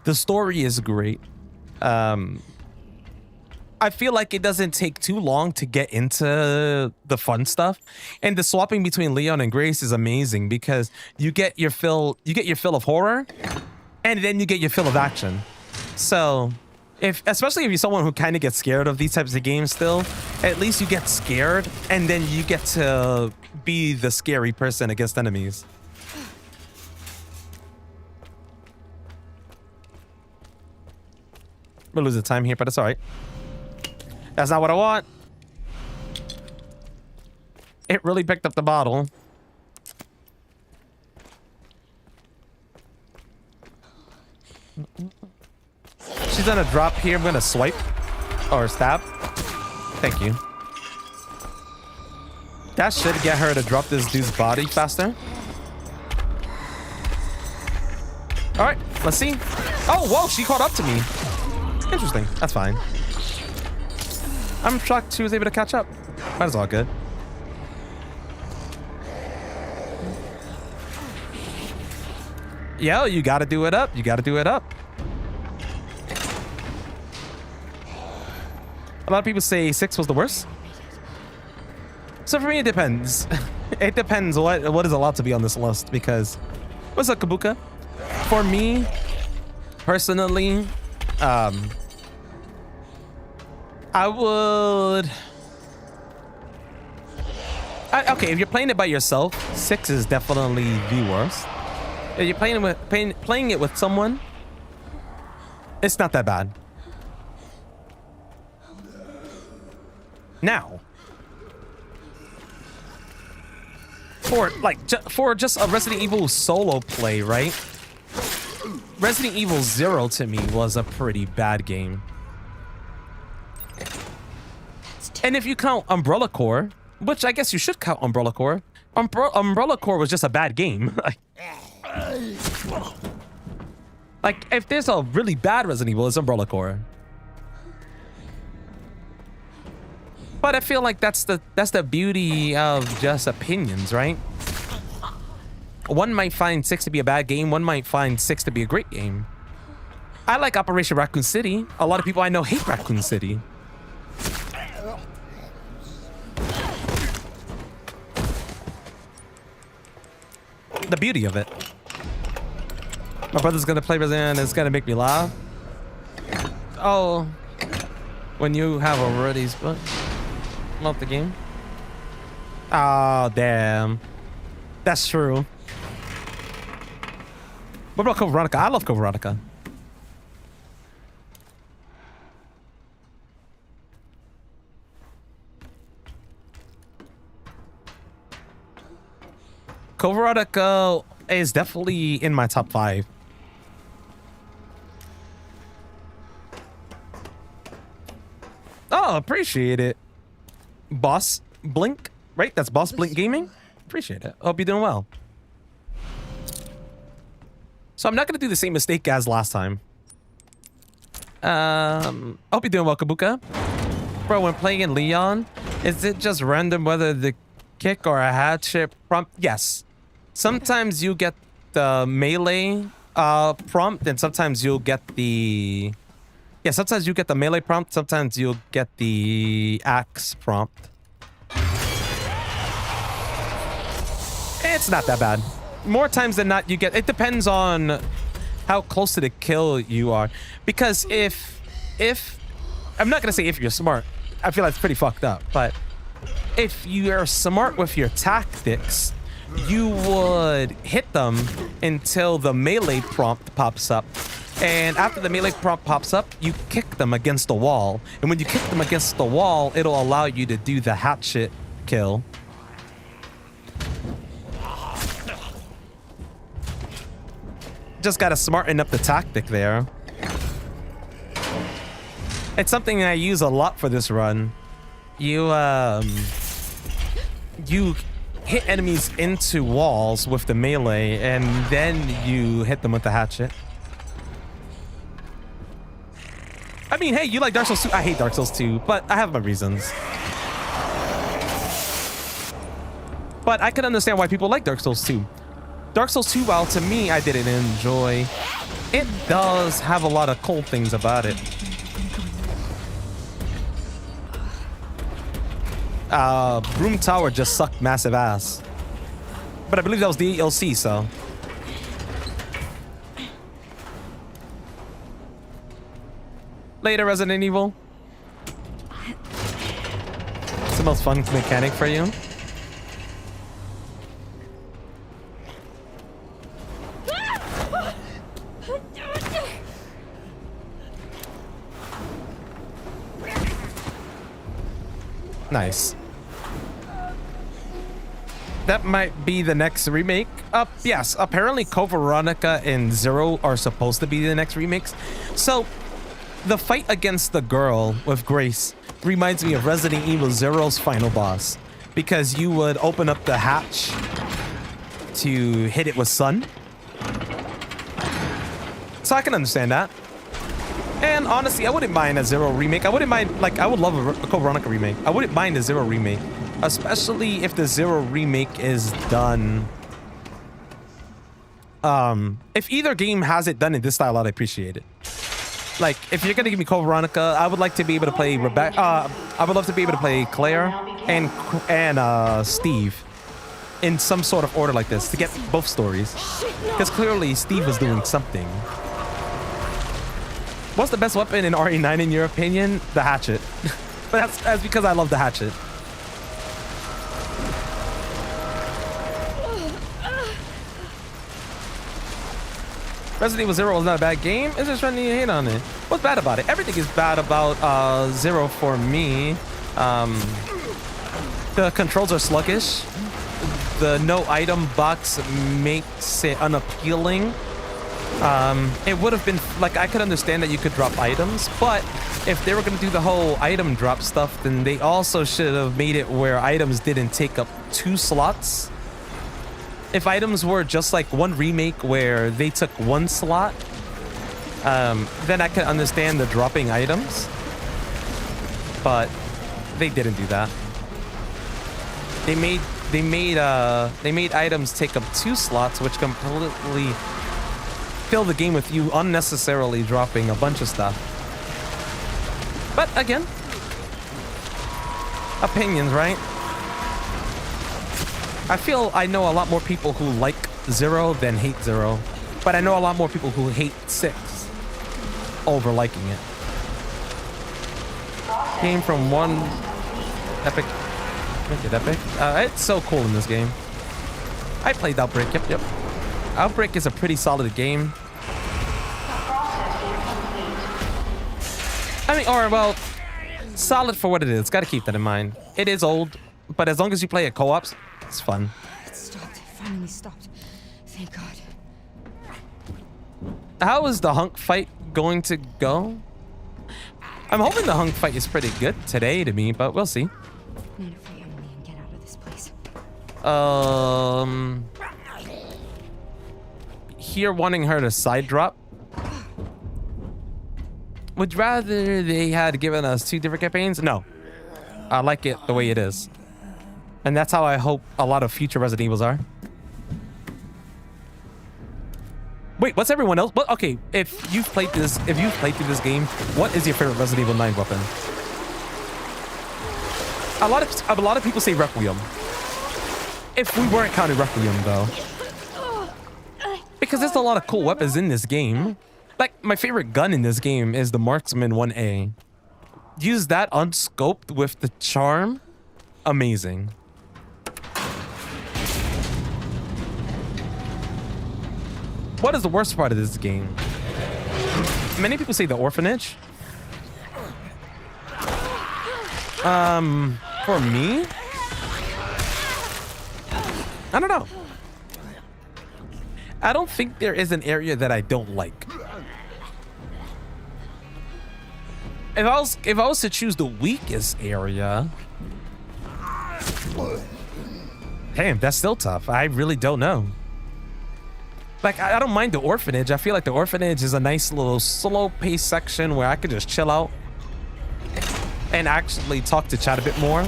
The story is great. I feel like it doesn't take too long to get into the fun stuff, and the swapping between Leon and Grace is amazing because you get your fill of horror, and then you get your fill of action. So, especially if you're someone who kind of gets scared of these types of games still, at least you get scared, and then you get to be the scary person against enemies. We're losing time here, but it's all right. That's not what I want. It really picked up the bottle. She's gonna drop here. I'm gonna swipe or stab. Thank you. That should get her to drop this dude's body faster. All right, let's see. Oh, whoa, she caught up to me. Interesting. That's fine. I'm shocked she was able to catch up. That is all good. Yo, you gotta do it up. You gotta do it up. A lot of people say 6 was the worst. So for me, it depends. It depends what is allowed to be on this list, because what's up, Kabuka? For me, personally, I would... okay, if you're playing it by yourself, 6 is definitely the worst. If you're playing it with someone, it's not that bad. Now, for just a Resident Evil solo play, right? Resident Evil 0 to me was a pretty bad game. And if you count Umbrella Corps, which I guess you should count Umbrella Corps, Umbrella Corps was just a bad game. Like, if there's a really bad Resident Evil, it's Umbrella Corps. But I feel like that's the beauty of just opinions, right? One might find 6 to be a bad game. One might find 6 to be a great game. I like Operation Raccoon City. A lot of people I know hate Raccoon City. The beauty of it. My brother's gonna play Resident and it's gonna make me laugh. Oh, when you have already spent. Love the game. Oh, damn. That's true. What about Code Veronica? I love Code Veronica. Code Veronica is definitely in my top 5. Oh, appreciate it. Boss Blink, right? That's Boss Blink Gaming. Appreciate it. Hope you're doing well. So I'm not gonna do the same mistake as last time. Hope you're doing well, Kabuka. Bro, when playing in Leon, is it just random whether the kick or a hatchet prompt? Yes. Sometimes you get the melee prompt, and sometimes you'll get the... Yeah, sometimes you get the melee prompt, sometimes you'll get the axe prompt. It's not that bad. More times than not, you get... It depends on how close to the kill you are. Because if... I'm not going to say if you're smart. I feel like it's pretty fucked up. But if you're smart with your tactics, you would hit them until the melee prompt pops up. And after the melee prompt pops up, you kick them against the wall. And when you kick them against the wall, it'll allow you to do the hatchet kill. Just gotta smarten up the tactic there. It's something I use a lot for this run. You hit enemies into walls with the melee, and then you hit them with the hatchet. I mean, hey, you like Dark Souls 2? I hate Dark Souls 2, but I have my reasons. But I can understand why people like Dark Souls 2. Dark Souls 2, while to me I didn't enjoy, it does have a lot of cool things about it. Broom Tower just sucked massive ass. But I believe that was the DLC, so... Later, Resident Evil. It's the most fun mechanic for you. Nice. That might be the next remake. Yes, apparently Code Veronica and Zero are supposed to be the next remakes. So, the fight against the girl with Grace reminds me of Resident Evil Zero's final boss. Because you would open up the hatch to hit it with sun. So I can understand that. And honestly, I wouldn't mind a Zero remake. I wouldn't mind, like, I would love a Code Veronica remake. I wouldn't mind a Zero remake, especially if the Zero remake is done. If either game has it done in this style, I'd appreciate it. Like, if you're gonna give me Code Veronica, I would like to be able to play Rebecca. I would love to be able to play Claire and Steve in some sort of order like this to get both stories, because clearly Steve was doing something. What's the best weapon in RE9 in your opinion? The Hatchet. But that's because I love the Hatchet. Resident Evil 0 was not a bad game. It's just trying to hate on it. What's bad about it? Everything is bad about 0 for me. The controls are sluggish. The no item box makes it unappealing. It would have been like, I could understand that you could drop items, but if they were going to do the whole item drop stuff, then they also should have made it where items didn't take up 2 slots. If items were just like one remake where they took 1 slot, then I could understand the dropping items, but they didn't do that. They made items take up 2 slots, which completely fill the game with you unnecessarily dropping a bunch of stuff. But again, opinions, right? I feel I know a lot more people who like 0 than hate 0, but I know a lot more people who hate 6 over liking it. Came from one epic. Make it epic. It's so cool in this game. I played Outbreak. Yep. Outbreak is a pretty solid game. I mean, or well, solid for what it is. Got to keep that in mind. It is old, but as long as you play it co-ops, it's fun. It stopped. It finally stopped. Thank God. How is the hunk fight going to go? I'm hoping the hunk fight is pretty good today to me, but we'll see. Need to free Emily and get out of this place. Here wanting her to side drop. Would you rather they had given us 2 different campaigns? No. I like it the way it is. And that's how I hope a lot of future Resident Evils are. Wait, what's everyone else? Well, okay, if you've played through this game, what is your favorite Resident Evil 9 weapon? A lot of people say Requiem. If we weren't counting Requiem though. Because there's a lot of cool weapons in this game. Like, my favorite gun in this game is the Marksman 1A. Use that unscoped with the charm. Amazing. What is the worst part of this game? Many people say the orphanage. For me, I don't know. I don't think there is an area that I don't like. If I was to choose the weakest area, damn, that's still tough. I really don't know. Like, I don't mind the orphanage. I feel like the orphanage is a nice little slow-paced section where I could just chill out and actually talk to chat a bit more.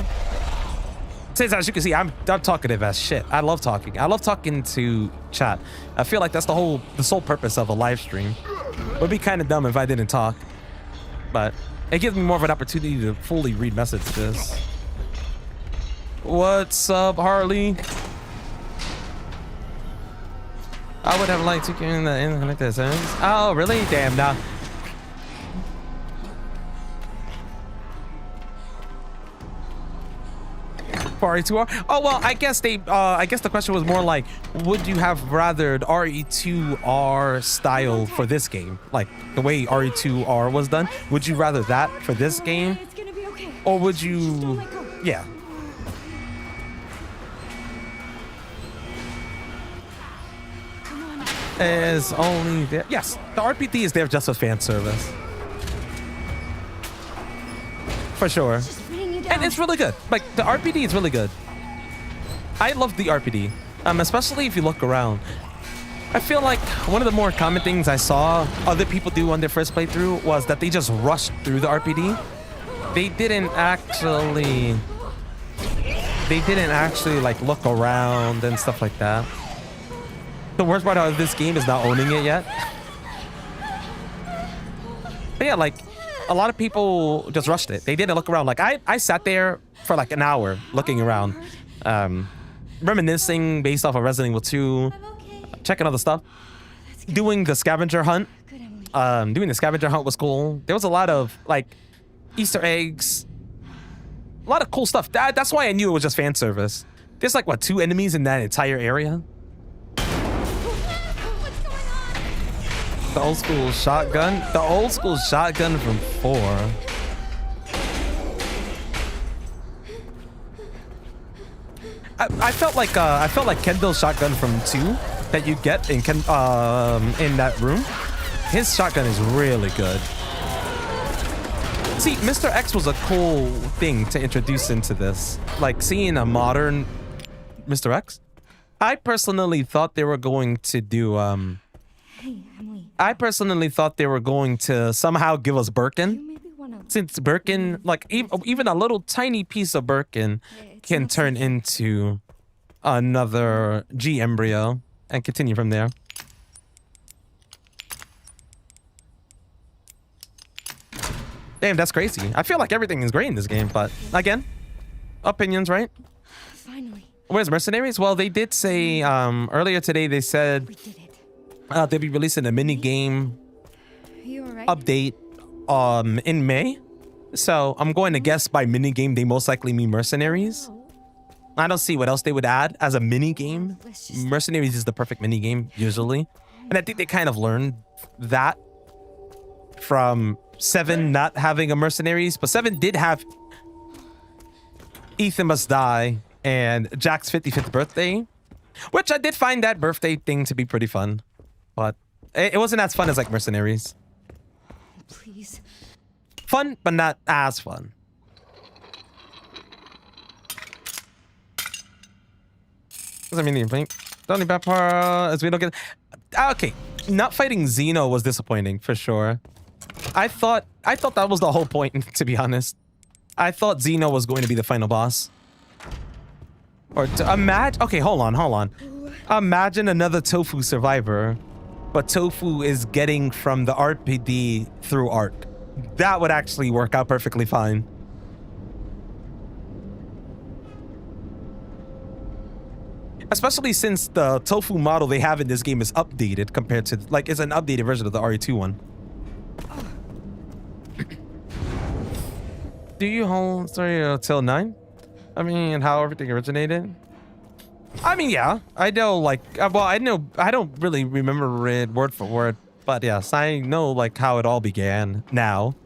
Since, as you can see, I'm talkative as shit. I love talking. I love talking to chat. I feel like that's the sole purpose of a live stream. It would be kind of dumb if I didn't talk, but it gives me more of an opportunity to fully read messages. What's up, Harley? I would have liked to get in the interconnected sense. Oh, really? Damn, nah. For RE2R? Oh, well, I guess the question was more like, would you have rathered RE2R style for this game? Like, the way RE2R was done? Would you rather that for this game? It's gonna be okay. Or would Just you... don't let go. Yeah. Is only there. Yes, the RPD is there just for fan service. For sure. Just bringing you down. And it's really good. Like, the RPD is really good. I love the RPD. Especially if you look around. I feel like one of the more common things I saw other people do on their first playthrough was that they just rushed through the RPD. They didn't actually like look around and stuff like that. The worst part of this game is not owning it yet. But yeah, like a lot of people just rushed it. They didn't look around. Like I sat there for like an hour looking around, reminiscing based off of Resident Evil 2, checking other stuff, doing the scavenger hunt. Doing the scavenger hunt was cool. There was a lot of like Easter eggs, a lot of cool stuff. That's why I knew it was just fan service. There's like what, 2 enemies in that entire area. The old school shotgun. The old school shotgun from 4. I felt like Kendall's shotgun from 2 that you get in that room. His shotgun is really good. See, Mr. X was a cool thing to introduce into this. Like seeing a modern Mr. X. I personally thought they were going to do I personally thought they were going to somehow give us Birkin. Since Birkin, like even a little tiny piece of Birkin can turn into another G embryo and continue from there. Damn, that's crazy. I feel like everything is great in this game, but again, opinions, right? Finally. Where's Mercenaries? Well, they did say earlier today, they said We did it. they'll be releasing a mini game You alright? update in May. So I'm going to guess by mini game they most likely mean Mercenaries. I don't see what else they would add as a mini game. Mercenaries is the perfect mini game usually, and I think they kind of learned that from 7 not having a Mercenaries, but 7 did have Ethan Must Die and Jack's 55th birthday, which I did find that birthday thing to be pretty fun, but it wasn't as fun as like Mercenaries. Please. Fun, but not as fun. Doesn't mean anything. The only bad part is we don't get. Okay, not fighting Xeno was disappointing for sure. I thought that was the whole point, to be honest. I thought Xeno was going to be the final boss. Or to imagine. Okay, hold on. Imagine another Tofu survivor, but Tofu is getting from the RPD through Arc. That would actually work out perfectly fine. Especially since the Tofu model they have in this game is updated compared to, like, it's an updated version of the RE2 one. Do you hold story till 9? I mean, how everything originated? I mean, yeah, I know, like, well, I don't really remember it word for word, but yes, I know, like, how it all began now.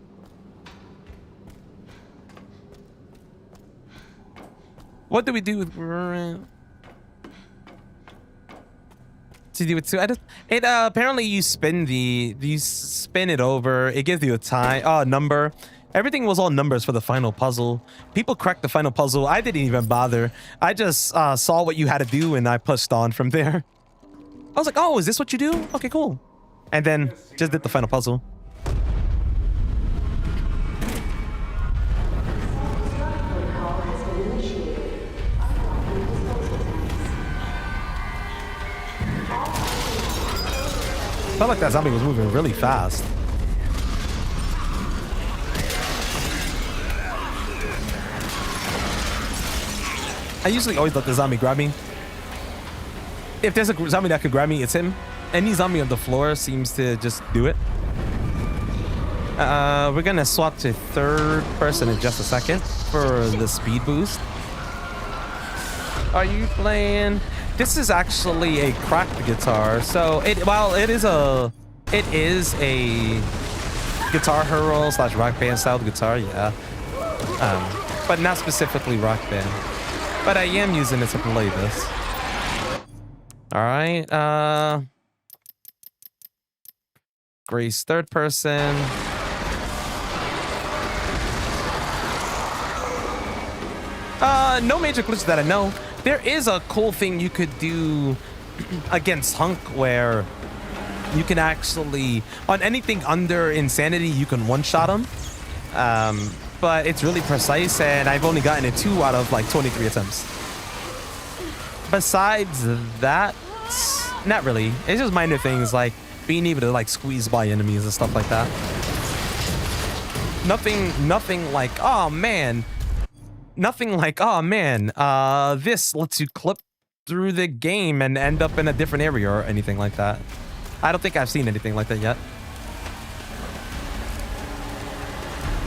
What do we do with to do with 2? Apparently you spin it over. It gives you a time, number. Everything was all numbers for the final puzzle. People cracked the final puzzle. I didn't even bother. I just saw what you had to do and I pushed on from there. I was like, oh, is this what you do? Okay, cool. And then just did the final puzzle. Felt like that zombie was moving really fast. I usually always let the zombie grab me. If there's a zombie that could grab me, it's him. Any zombie on the floor seems to just do it. We're gonna swap to 3rd person in just a second for the speed boost. Are you playing? This is actually a Crkd guitar. So it is a Guitar Hero / Rock Band style guitar, yeah. But not specifically Rock Band. But I am using it to play this. All right. Grace 3rd person. No major glitches that I know. There is a cool thing you could do against Hunk where you can actually, on anything under insanity, you can one-shot him. But it's really precise, and I've only gotten it 2 out of like 23 attempts. Besides that, not really. It's just minor things like being able to like squeeze by enemies and stuff like that. Nothing like, oh man. Nothing like, oh man, this lets you clip through the game and end up in a different area or anything like that. I don't think I've seen anything like that yet.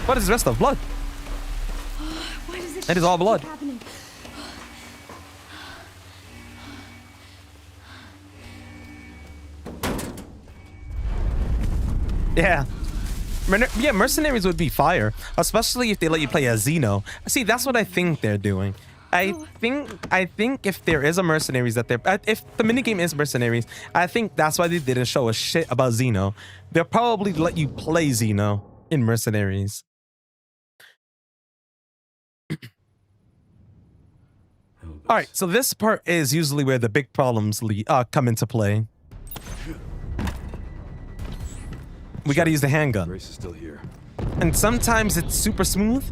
What is the rest of blood? Why does It is all blood. keep happening? Yeah. Yeah, mercenaries would be fire, especially if they let you play as Xeno. See, that's what I think they're doing. I think if there is a mercenaries that they're, if the minigame is mercenaries, I think that's why they didn't show a shit about Xeno. They'll probably let you play Xeno in mercenaries. All right, so this part is usually where the big problems come into play. We got to use the handgun. Grace is still here. And sometimes it's super smooth,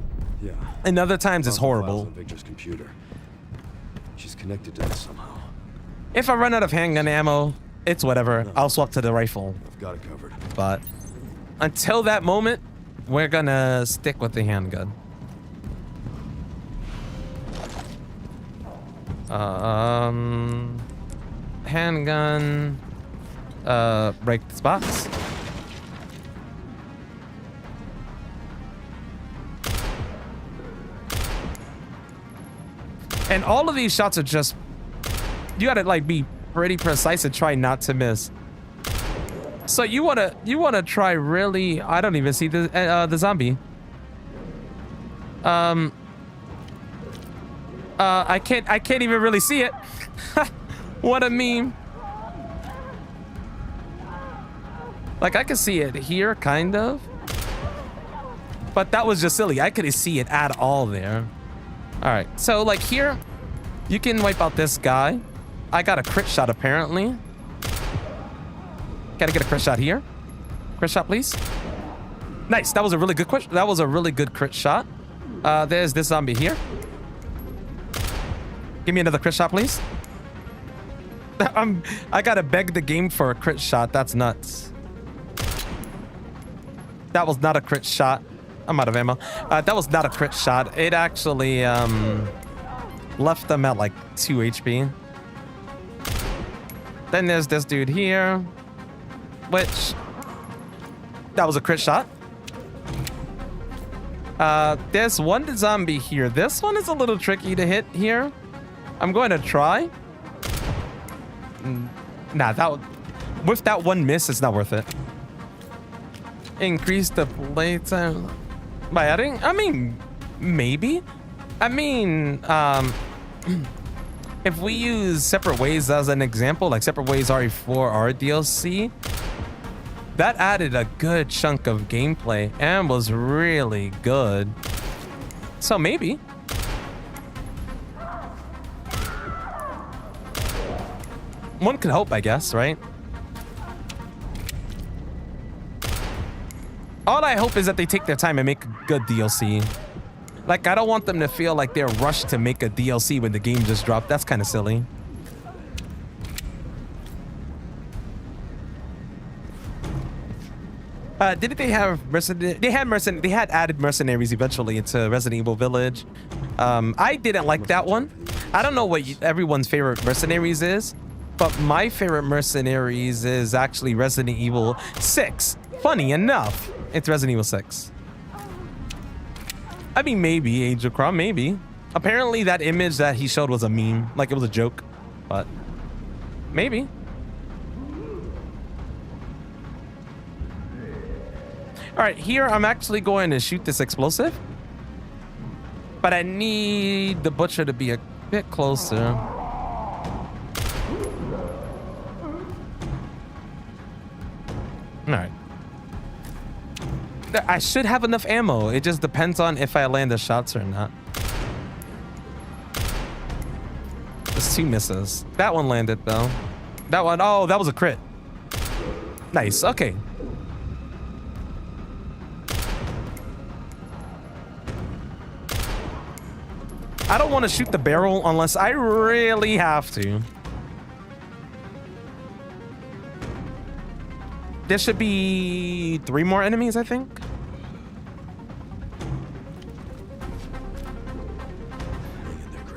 Yeah. and other times it's Found the files horrible. on Victor's computer. She's connected to this somehow. If I run out of handgun ammo, it's whatever. I'll swap to the rifle. I've got it covered. But until that moment, we're gonna stick with the handgun. Handgun. Break this box. And all of these shots are just, you gotta like be pretty precise and try not to miss. So you wanna try really, I don't even see the zombie. I can't even really see it. What a meme. Like I can see it here, kind of. But that was just silly. I couldn't see it at all there. All right, so like here, you can wipe out this guy. I got a crit shot apparently. Gotta get a crit shot here. Crit shot, please. Nice. That was a really good crit. That was a really good crit shot. There's this zombie here. Give me another crit shot, please. I gotta beg the game for a crit shot. That's nuts. That was not a crit shot. I'm out of ammo. That was not a crit shot. It actually left them at like 2 HP. Then there's this dude here, which that was a crit shot. There's one zombie here. This one is a little tricky to hit here. I'm going to try. Nah, with that one miss, it's not worth it. Increase the playtime by adding? I mean, maybe. I mean, if we use Separate Ways as an example, like Separate Ways RE4 DLC, that added a good chunk of gameplay and was really good. So maybe. One could hope, I guess, right? All I hope is that they take their time and make a good DLC. Like, I don't want them to feel like they're rushed to make a DLC when the game just dropped. That's kind of silly. Didn't they have they had added mercenaries eventually into Resident Evil Village. I didn't like that one. I don't know what everyone's favorite mercenaries is, but my favorite mercenaries is actually Resident Evil 6. Funny enough, it's Resident Evil 6. I mean, maybe Angel Crom, maybe. Apparently that image that he showed was a meme, like it was a joke, but maybe. All right, here I'm actually going to shoot this explosive, but I need the butcher to be a bit closer. All right. I should have enough ammo. It just depends on if I land the shots or not. There's 2 misses. That one landed though. That one, oh, that was a crit. Nice, okay. I don't want to shoot the barrel unless I really have to. There should be 3 more enemies, I think.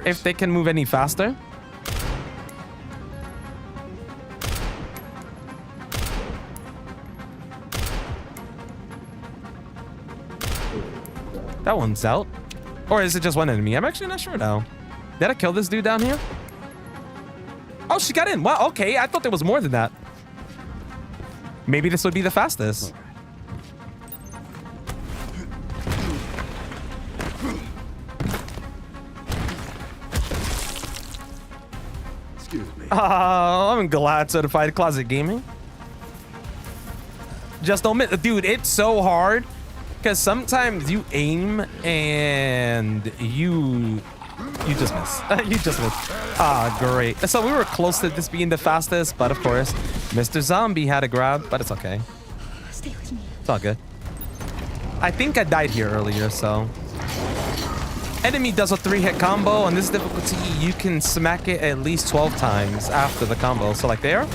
If they can move any faster. That one's out. Or is it just one enemy? I'm actually not sure now. Did I kill this dude down here? Oh, she got in. Wow, okay. I thought there was more than that. Maybe this would be the fastest. Excuse me. I'm glad certified closet gaming. Just don't miss. Dude, it's so hard. Because sometimes you aim and you just miss. You just miss. Ah, great. So we were close to this being the fastest, but of course, Mr. Zombie had a grab, but it's okay. Stay with me. It's all good. I think I died here earlier, so. Enemy does a 3-hit combo. On this difficulty, you can smack it at least 12 times after the combo. So like there.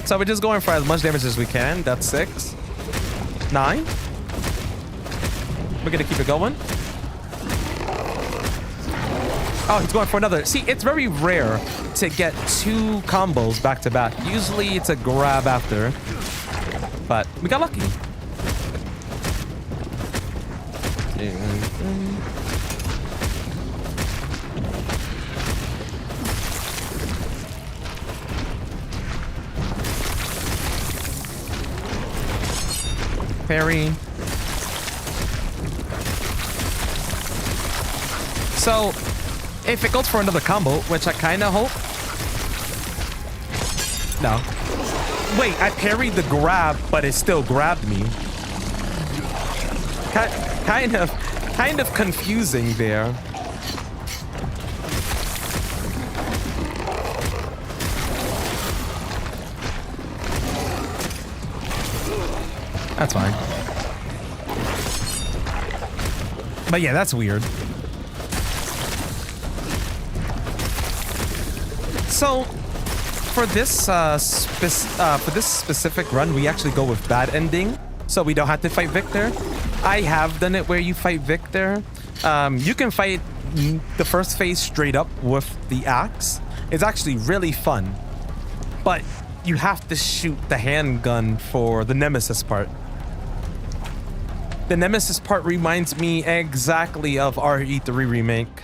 So we're just going for as much damage as we can. That's 6. 9. We're gonna keep it going. Oh, he's going for another. See, it's very rare to get 2 combos back to back. Usually it's a grab after, but we got lucky. Parry. So, if it goes for another combo, which I kind of hope. No. Wait, I parried the grab, but it still grabbed me. Kind of confusing there. That's fine. But yeah, that's weird. So, for this specific run, we actually go with bad ending, so we don't have to fight Victor. I have done it where you fight Victor. You can fight the first phase straight up with the axe. It's actually really fun, but you have to shoot the handgun for the Nemesis part. The Nemesis part reminds me exactly of RE3 Remake.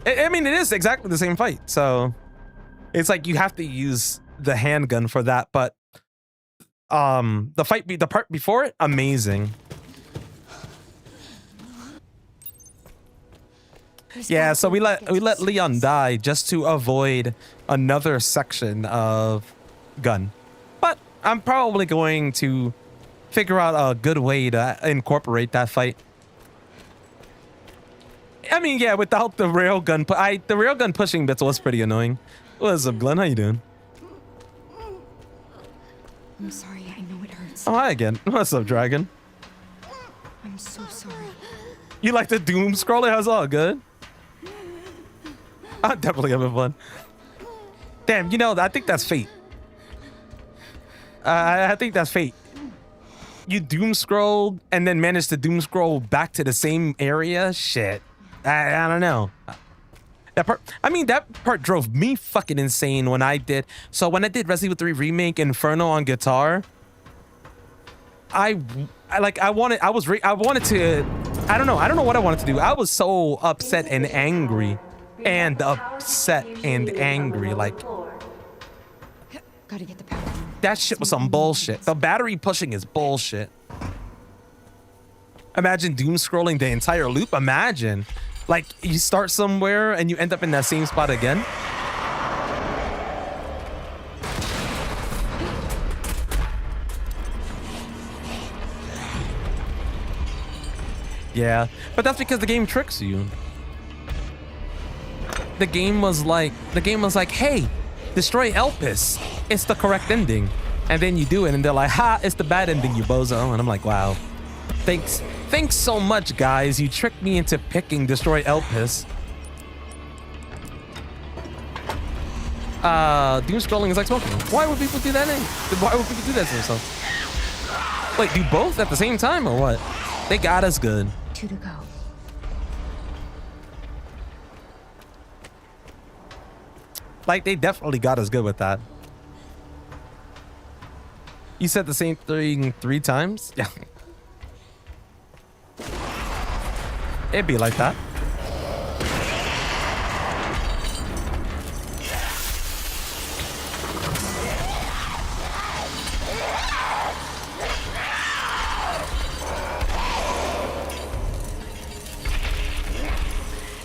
I mean, it is exactly the same fight, so it's like you have to use the handgun for that, but the part before it, amazing. Yeah, so we let Leon die just to avoid another section of gun. But I'm probably going to figure out a good way to incorporate that fight. I mean, yeah, without the railgun, the railgun pushing bits was pretty annoying. What's up, Glenn? How you doing? I'm sorry. I know it hurts. Oh, hi again. What's up, Dragon? I'm so sorry. You like the doom scroller? How's all good? I'm definitely having fun. Damn, you know, I think that's fate. I think that's fate. You doom scrolled and then managed to doom scroll back to the same area? Shit. I don't know. That part drove me fucking insane when I did. So when I did Resident Evil 3 Remake Inferno on guitar, I don't know what I wanted to do. I was so upset and angry. Like, Gotta get the power. that shit was some bullshit. The battery pushing is bullshit. Imagine doom scrolling the entire loop. Imagine, like, you start somewhere and you end up in that same spot again. Yeah, but that's because the game tricks you. the game was like, hey, destroy Elpis. It's the correct ending. And then you do it and they're like, ha, it's the bad ending, you bozo. And I'm like, wow. Thanks so much, guys. You tricked me into picking destroy Elpis. Doom scrolling is like smoking. Why would people do that? Why would people do that to themselves? Wait, do both at the same time or what? They got us good. 2 to go. Like, they definitely got us good with that. You said the same thing 3 times? Yeah. It'd be like that.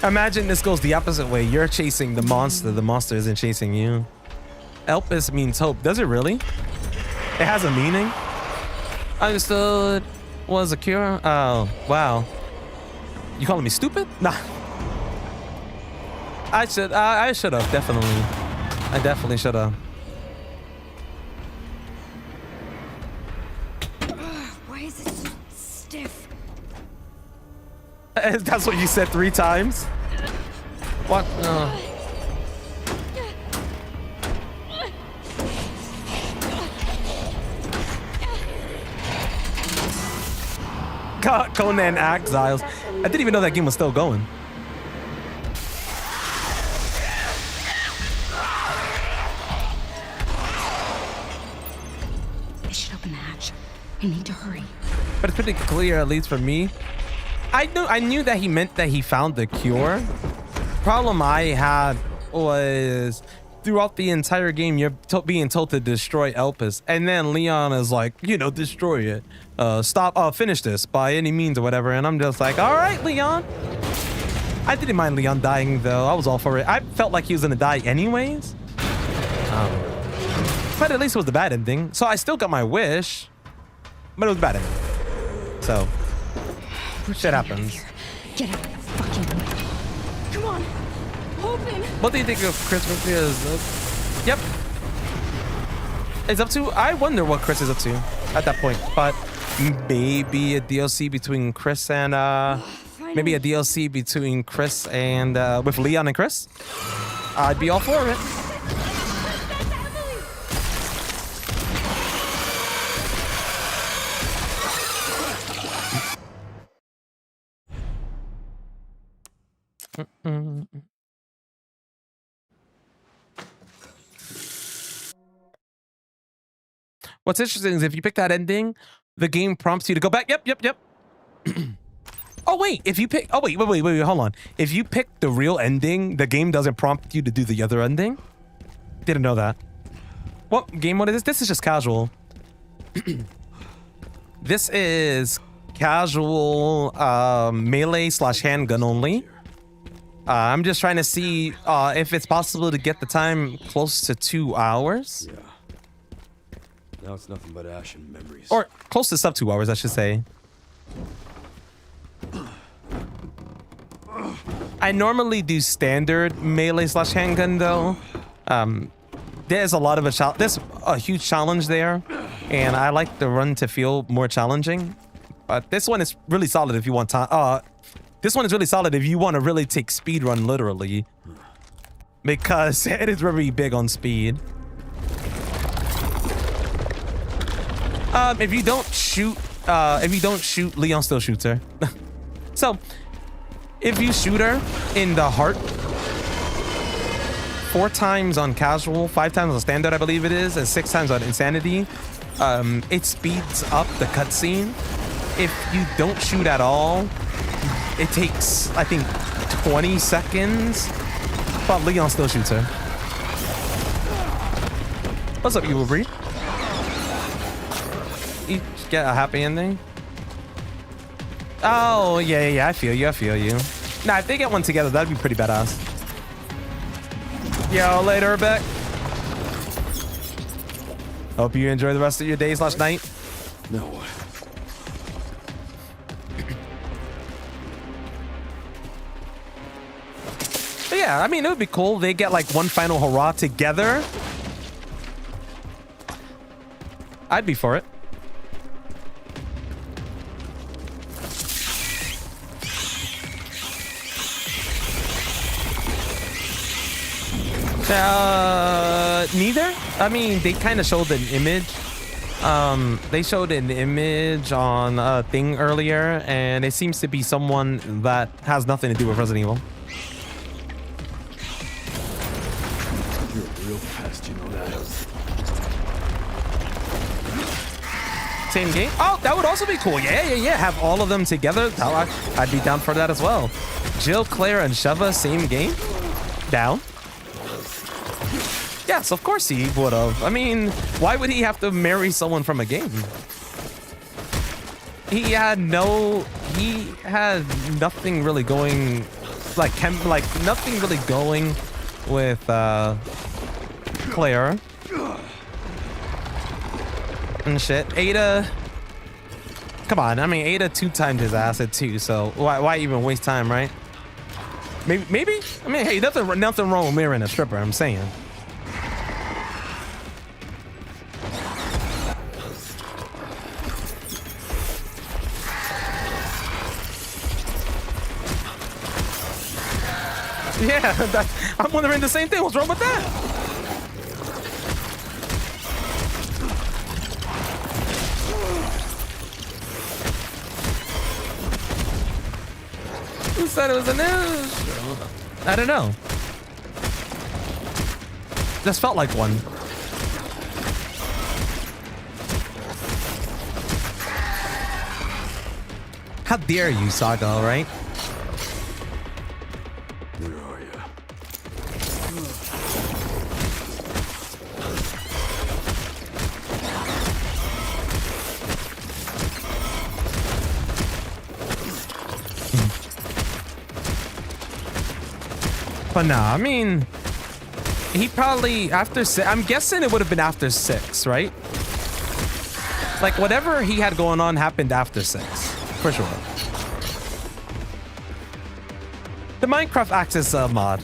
Imagine this goes the opposite way. You're chasing the monster isn't chasing you. Elpis means hope. Does it really? It has a meaning? Understood. Was a cure? Oh, wow. You calling me stupid? Nah. I should have, definitely. I definitely should have. Why is it so stiff? That's what you said 3 times? What? Conan Exiles. I didn't even know that game was still going. I should open the hatch. I need to hurry. But it's pretty clear, at least for me. I knew that he meant that he found the cure. Problem I had was throughout the entire game, you're being told to destroy Elpis, and then Leon is like, you know, destroy it. Finish this by any means or whatever. And I'm just like, all right, Leon. I didn't mind Leon dying though. I was all for it. I felt like he was gonna die anyways. But at least it was the bad ending. So I still got my wish, but it was a bad ending. So shit happens. Get out of the fucking way. Come on. Open. What do you think of Chris is? Yep. Is up to? I wonder what Chris is up to at that point. But maybe a DLC between Chris and maybe a DLC between Chris and with Leon and Chris. I'd be all for it. What's interesting is if you pick that ending, the game prompts you to go back. Yep. Oh wait, if you pick, wait, hold on. If you pick the real ending, the game doesn't prompt you to do the other ending. Didn't know that. What game mode is this? This is just casual. This is casual melee / handgun only. I'm just trying to see if it's possible to get the time close to 2 hours. Yeah. Now it's nothing but ash and memories. Or close to sub 2 hours, I should say. I normally do standard melee / handgun though. There's a lot of there's a huge challenge there, and I like the run to feel more challenging. But this one is really solid if you want time. This one is really solid if you want to really take speedrun literally, because it is very big on speed. If you don't shoot, Leon still shoots her. So, if you shoot her in the heart 4 times on casual, 5 times on standard, I believe it is, and 6 times on insanity, it speeds up the cutscene. If you don't shoot at all, it takes, I think, 20 seconds, but Leon still shoots her. What's up, you Aubrey? You get a happy ending? Oh, yeah, I feel you. Nah, if they get one together, that'd be pretty badass. Yo, later, Beck. Hope you enjoy the rest of your day / night. No. But Yeah, I mean, it would be cool. They get like one final hurrah together. I'd be for it. Neither. I mean, they kind of showed an image. They showed an image on a thing earlier, and it seems to be someone that has nothing to do with Resident Evil. You're a real pest, you know that. Same game? Oh, that would also be cool. Yeah. Have all of them together. I'd be down for that as well. Jill, Claire, and Sheva, same game? Down. Yes, of course he would have. I mean, why would he have to marry someone from a game? He had nothing really going, like nothing really going with Claire and shit. Ada, come on. I mean, Ada 2-timed his acid too, so why even waste time, right? Maybe. I mean, hey, nothing wrong with marrying a stripper. I'm saying. Yeah, I'm wondering the same thing. What's wrong with that? Who said it was a news? I don't know. Just felt like one. How dare you, Saga, all right? Where are you? But nah, I mean, he probably after I'm guessing it would have been after 6, right? Like whatever he had going on happened after 6, for sure. The Minecraft Access mod.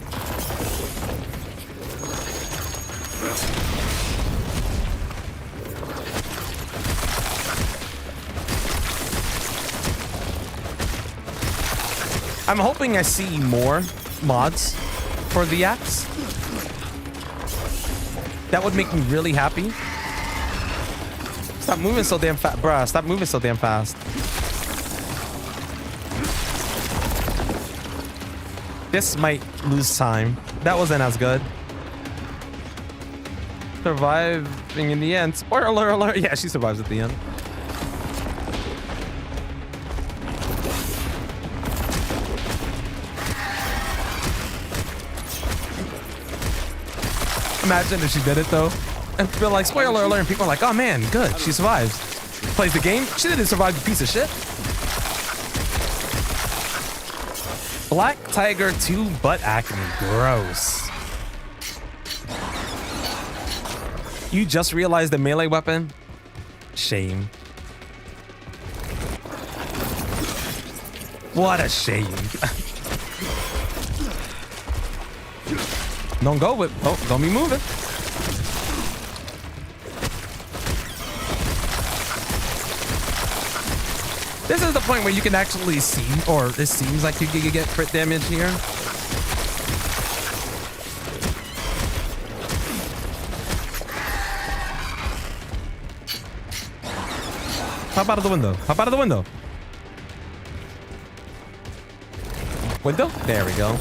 I'm hoping I see more mods for the axe. That would make me really happy. Stop moving so damn fast, bruh. Stop moving so damn fast. This might lose time. That wasn't as good. Surviving in the end. Spoiler alert. Yeah, she survives at the end. Imagine if she did it though. And feel like spoiler alert and people are like, oh man, good, she survives. Plays the game. She didn't survive, you piece of shit. Black Tiger 2 butt acne. Gross. You just realized the melee weapon? Shame. What a shame. Don't go with, oh, don't be moving. This is the point where you can actually see, or it seems like you can get crit damage here. Hop out of the window. Hop out of the window. Window? There we go.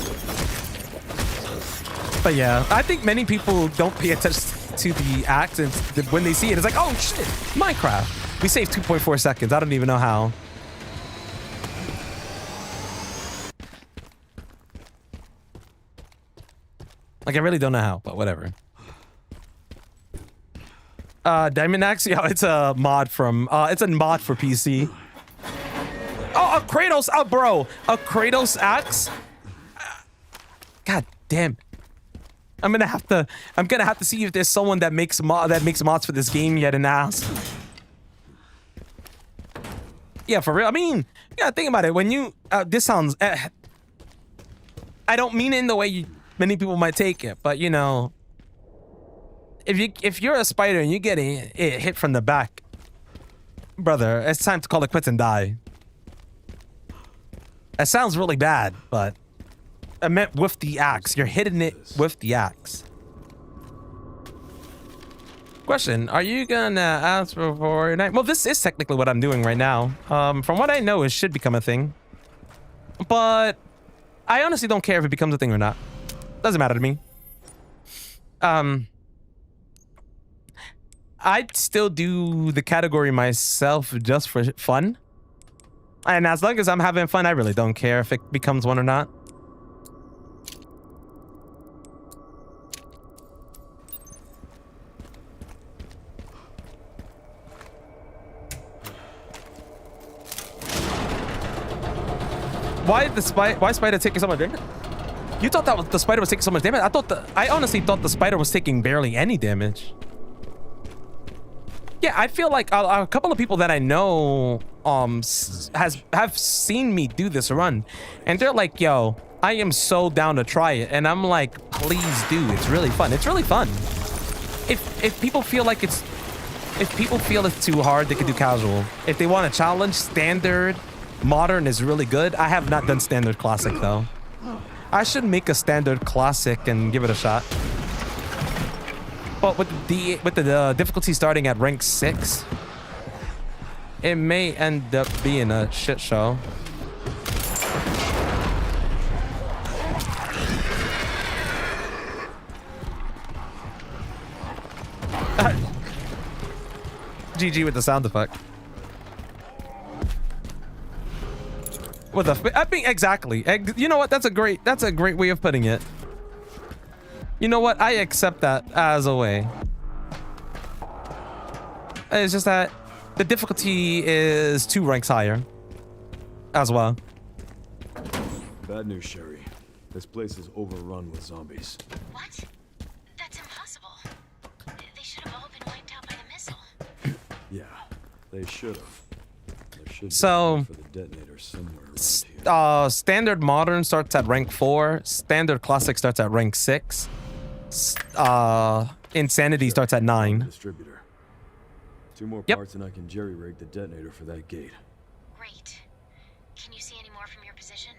But yeah, I think many people don't pay attention to the axe, and when they see it, it's like, oh shit, Minecraft. We saved 2.4 seconds. I don't even know how. Like, I really don't know how, but whatever. Diamond Axe? Yeah, it's a mod from, it's a mod for PC. Oh, a Kratos, bro. A Kratos axe? God damn. I'm gonna have to see if there's someone that makes mods for this game yet and ask. Yeah, for real. I mean, you gotta think about it. When you, this sounds, I don't mean it in the way many people might take it, but you know, if you're a spider and you get it hit from the back, brother, it's time to call it quits and die. It sounds really bad, but I meant with the axe. You're hitting it with the axe. Question, are you gonna ask for your night? Well, this is technically what I'm doing right now. From what I know, it should become a thing. But I honestly don't care if it becomes a thing or not. Doesn't matter to me. I'd still do the category myself just for fun. And as long as I'm having fun, I really don't care if it becomes one or not. Why spider taking so much damage? You thought that the spider was taking so much damage? I honestly thought the spider was taking barely any damage. Yeah, I feel like a couple of people that I know have seen me do this run, and they're like, "Yo, I am so down to try it," and I'm like, "Please do. It's really fun. It's really fun." If people feel like it's too hard, they could do casual. If they want a challenge, standard, modern is really good. I have not done standard classic though. I should make a standard classic and give it a shot. But with the difficulty starting at rank 6, it may end up being a shit show. GG with the sound effect. With the, I mean, exactly. You know what? That's a great way of putting it. You know what? I accept that as a way. It's just that the difficulty is 2 ranks higher as well. Bad news, Sherry. This place is overrun with zombies. What? That's impossible. They should have all been wiped out by the missile. Yeah, they should have. There should be So, one for the detonator somewhere around here. Standard modern starts at rank 4. Standard classic starts at rank 6. Insanity starts at 9. Distributor. 2 more Yep. parts and I can jerry-rig the detonator for that gate. Great. Can you see any more from your position?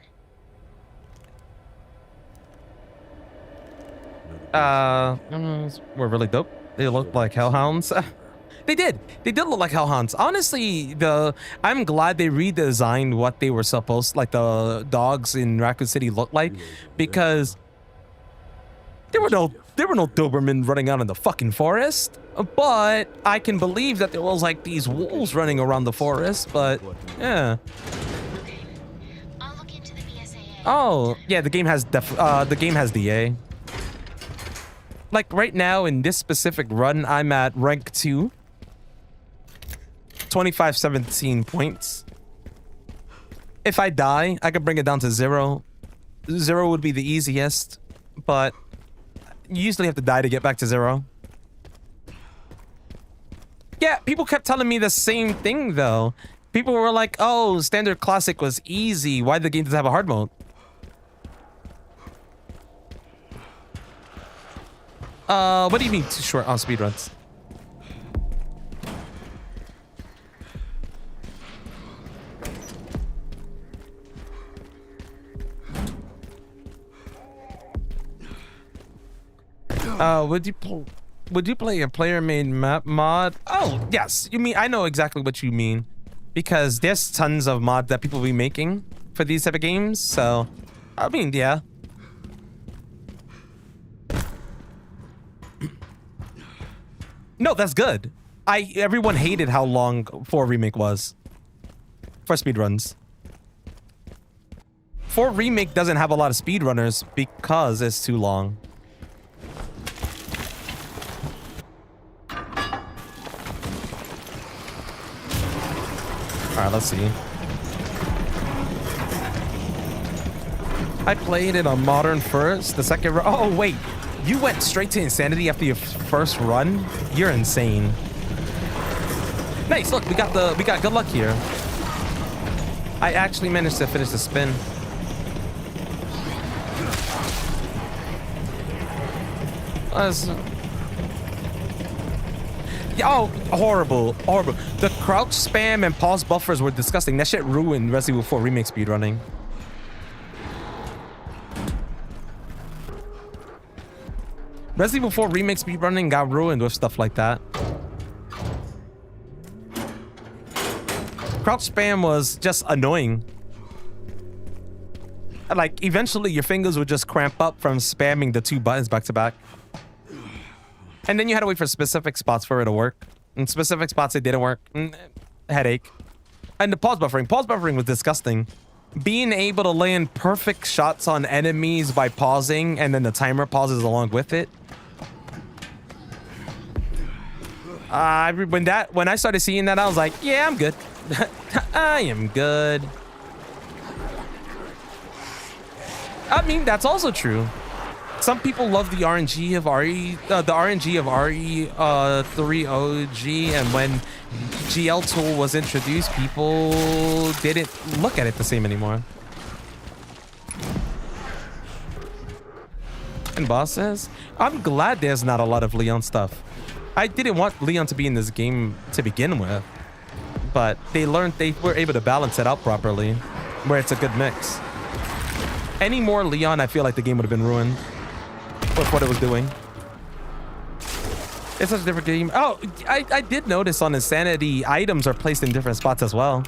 Were really dope. They looked like hellhounds. They did look like hellhounds. Honestly, I'm glad they redesigned what they were supposed, like the dogs in Raccoon City looked like, because there were no Doberman running out in the fucking forest. But I can believe that there was like these wolves running around the forest. But yeah. Okay. I'll look into the BSAA. Oh yeah, the game has DA. Like right now in this specific run, I'm at rank 2. 2517 points. If I die, I could bring it down to 0. 0 would be the easiest, but you usually have to die to get back to 0. Yeah, people kept telling me the same thing though. People were like, oh, standard classic was easy. Why the game doesn't have a hard mode? What do you mean too short on speedruns? Would you play a player-made map mod? Oh, yes. You mean, I know exactly what you mean. Because there's tons of mods that people be making for these type of games. So, I mean, yeah. No, that's good. Everyone hated how long 4 Remake was for speedruns. 4 Remake doesn't have a lot of speedrunners because it's too long. Alright, let's see. I played it on modern first, the second run. Oh, wait. You went straight to Insanity after your first run? You're insane. Nice, look, we got good luck here. I actually managed to finish the spin. Oh, horrible, horrible. The crouch spam and pause buffers were disgusting. That shit ruined Resident Evil 4 Remake speedrunning. Resident Evil 4 Remake speedrunning got ruined with stuff like that. Crouch spam was just annoying. Like, eventually your fingers would just cramp up from spamming the 2 buttons back to back. And then you had to wait for specific spots for it to work. In specific spots it didn't work. Headache. And the pause buffering. Pause buffering was disgusting. Being able to land perfect shots on enemies by pausing and then the timer pauses along with it. When I started seeing that, I was like, yeah, I'm good. I am good. I mean, that's also true. Some people love the RNG of RE3 OG, and when GL tool was introduced, people didn't look at it the same anymore. And Boss says, I'm glad there's not a lot of Leon stuff. I didn't want Leon to be in this game to begin with, but they were able to balance it out properly, where it's a good mix. Any more Leon, I feel like the game would have been ruined with what it was doing. It's such a different game. Oh, I did notice on Insanity, items are placed in different spots as well.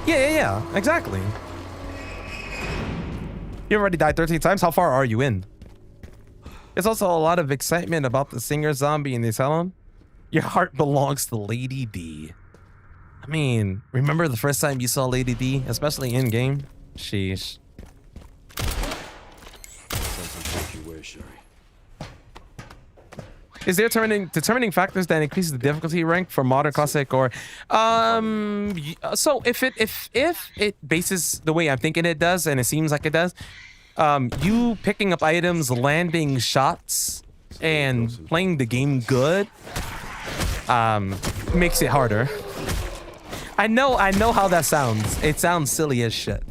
Yeah, exactly. You already died 13 times? How far are you in? There's also a lot of excitement about the singer zombie in the asylum. Your heart belongs to Lady D. I mean, remember the first time you saw Lady D, especially in game? Sheesh. Is there determining factors that increase the difficulty rank for modern, classic, or so if it bases the way I'm thinking it does, and it seems like it does, you picking up items, landing shots, and playing the game good makes it harder. I know how that sounds. It sounds silly as shit.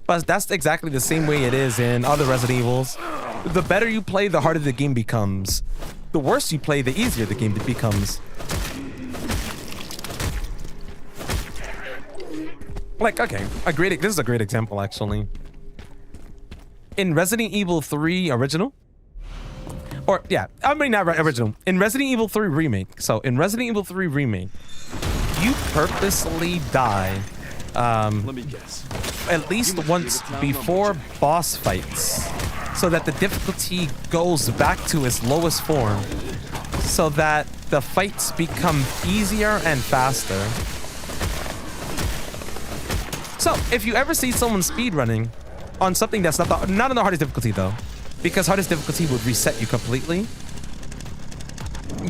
But that's exactly the same way it is in other Resident Evils. The better you play, the harder the game becomes. The worse you play, the easier the game becomes. Like, okay, this is a great example, actually. In Resident Evil 3 Original, or yeah, I mean not original. In Resident Evil 3 Remake, so in Resident Evil 3 Remake, you purposely die Let me guess. at least once before boss fights, so that the difficulty goes back to its lowest form, so that the fights become easier and faster. So if you ever see someone speedrunning on something that's not on the hardest difficulty though, because hardest difficulty would reset you completely.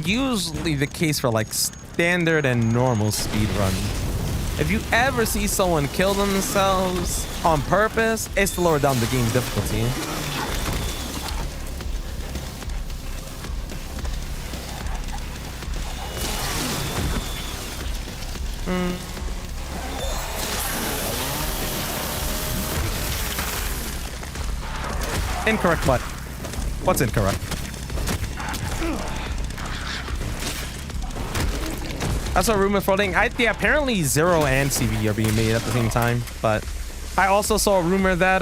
Usually the case for like standard and normal speedrun. If you ever see someone kill themselves on purpose, it's to lower down the game's difficulty. Incorrect what? What's incorrect? I saw a rumor floating. Yeah, apparently Zero and CV are being made at the same time. But I also saw a rumor that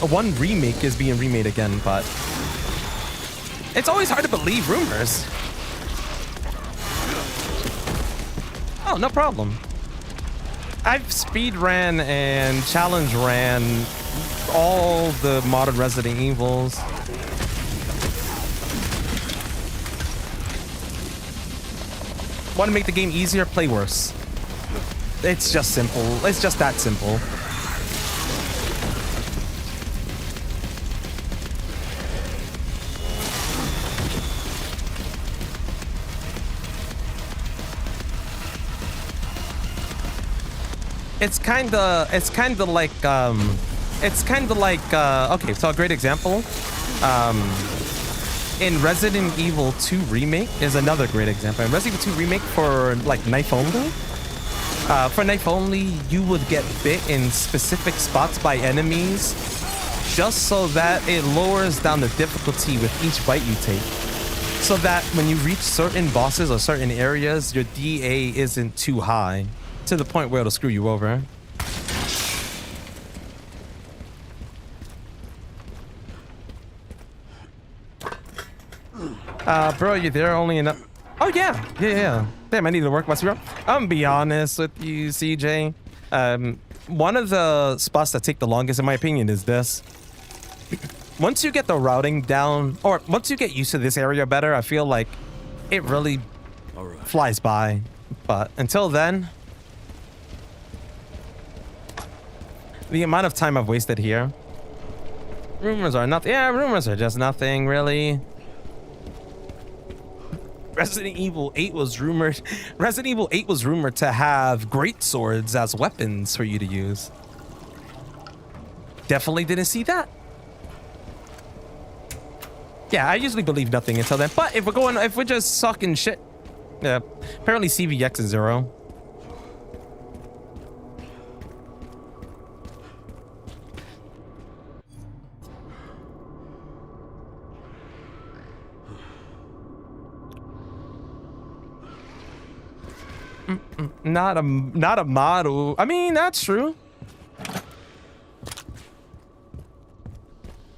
one remake is being remade again, but it's always hard to believe rumors. Oh, no problem. I've speed ran and challenge ran all the modern Resident Evils. Want to make the game easier? Play worse. It's just simple. It's just that simple. It's kind of like It's kind of like, okay, so a great example. In Resident Evil 2 Remake is another great example. In Resident Evil 2 Remake for like knife only, for knife only, you would get bit in specific spots by enemies just so that it lowers down the difficulty with each bite you take. So that when you reach certain bosses or certain areas, your DA isn't too high to the point where it'll screw you over. Bro, you there only enough? Oh yeah. Damn, I need to work my zero. I'm gonna be honest with you, CJ. One of the spots that take the longest, in my opinion, is this. Once you get the routing down, or once you get used to this area better, I feel like it really flies by. But until then, the amount of time I've wasted here. Rumors are nothing. Yeah, rumors are just nothing, really. Resident Evil 8 was rumored to have great swords as weapons for you to use. Definitely didn't see that. Yeah, I usually believe nothing until then. But if we're just sucking shit, yeah. Apparently CVX is 0. Not a model. I mean, that's true.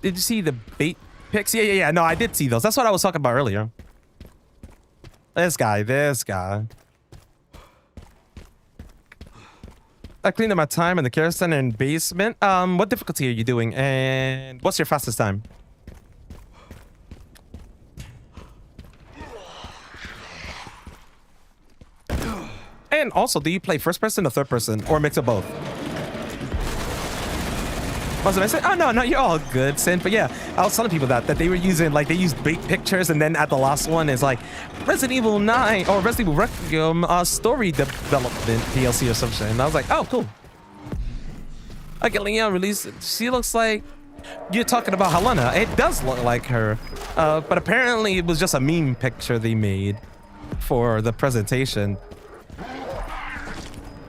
Did you see the bait pics? Yeah. No, I did see those. That's what I was talking about earlier. This guy. I cleaned up my time in the care center and basement. What difficulty are you doing? And what's your fastest time? And also, do you play first person or third person, or mix of both? What was I saying? Oh no, you're all good, Sin. But yeah, I was telling people that they were using, like, they used bait pictures, and then at the last one is like Resident Evil 9 or Resident Evil Requiem story development DLC or something. And I was like, oh cool. Okay, Leon released. She looks like you're talking about Helena. It does look like her, but apparently it was just a meme picture they made for the presentation.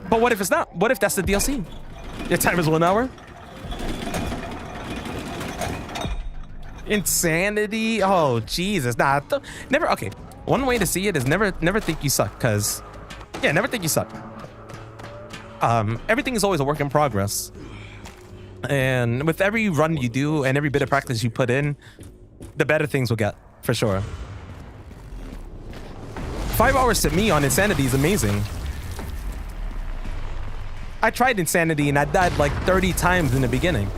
But what if it's not? What if that's the DLC? Your time is 1 hour? Insanity? Oh, Jesus. Nah, never. Okay. One way to see it is never think you suck, because, yeah, never think you suck. Everything is always a work in progress. And with every run you do and every bit of practice you put in, the better things will get, for sure. 5 hours to me on Insanity is amazing. I tried Insanity and I died like 30 times in the beginning.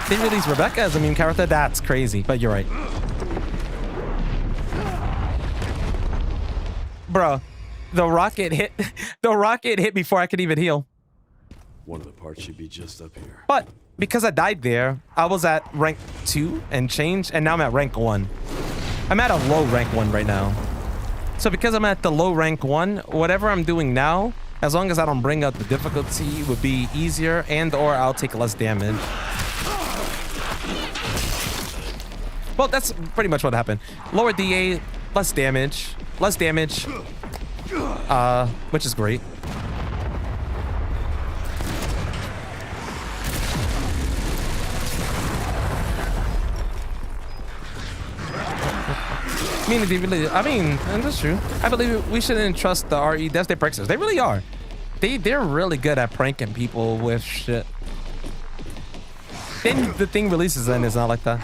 They released Rebecca as a meme character? That's crazy, but you're right. Bro, the rocket hit before I could even heal. One of the parts should be just up here. But because I died there, I was at rank 2 and change, and now I'm at rank 1. I'm at a low rank 1 right now. So because I'm at the low rank 1, whatever I'm doing now, as long as I don't bring up the difficulty, would be easier, and or I'll take less damage. Well, that's pretty much what happened. Lower DA, less damage, which is great. I mean, and that's true. I believe we shouldn't trust the RE devs. They pranksters. They really are. They're really good at pranking people with shit. Then the thing releases and it's not like that.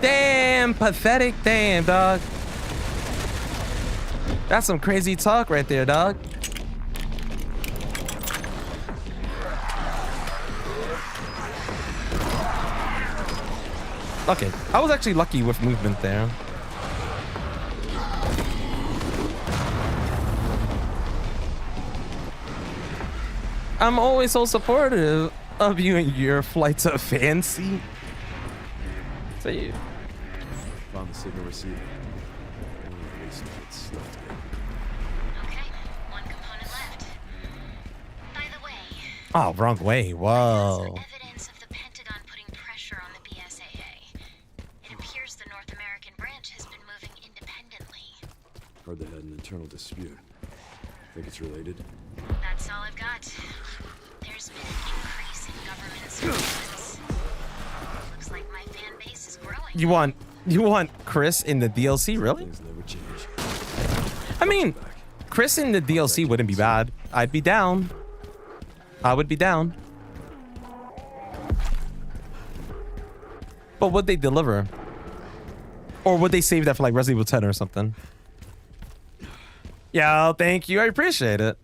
Damn, pathetic. Damn, dog. That's some crazy talk right there, dog. Okay, I was actually lucky with movement there. I'm always so supportive of you and your flights of fancy. So you found the signal receiver. Okay, one component left. Oh, wrong way. Whoa. Evidence of the Pentagon putting pressure on the BSAA. It appears the North American branch has been moving independently. Heard they had an internal dispute. Think it's related? That's all I've got. There's been an increase in government surveillance. Looks like my fan base is growing. You want Chris in the DLC, really? Things never change. I mean, Chris in the DLC wouldn't be bad. I'd be down. I would be down. But would they deliver? Or would they save that for like Resident Evil 10 or something? Yeah, thank you. I appreciate it.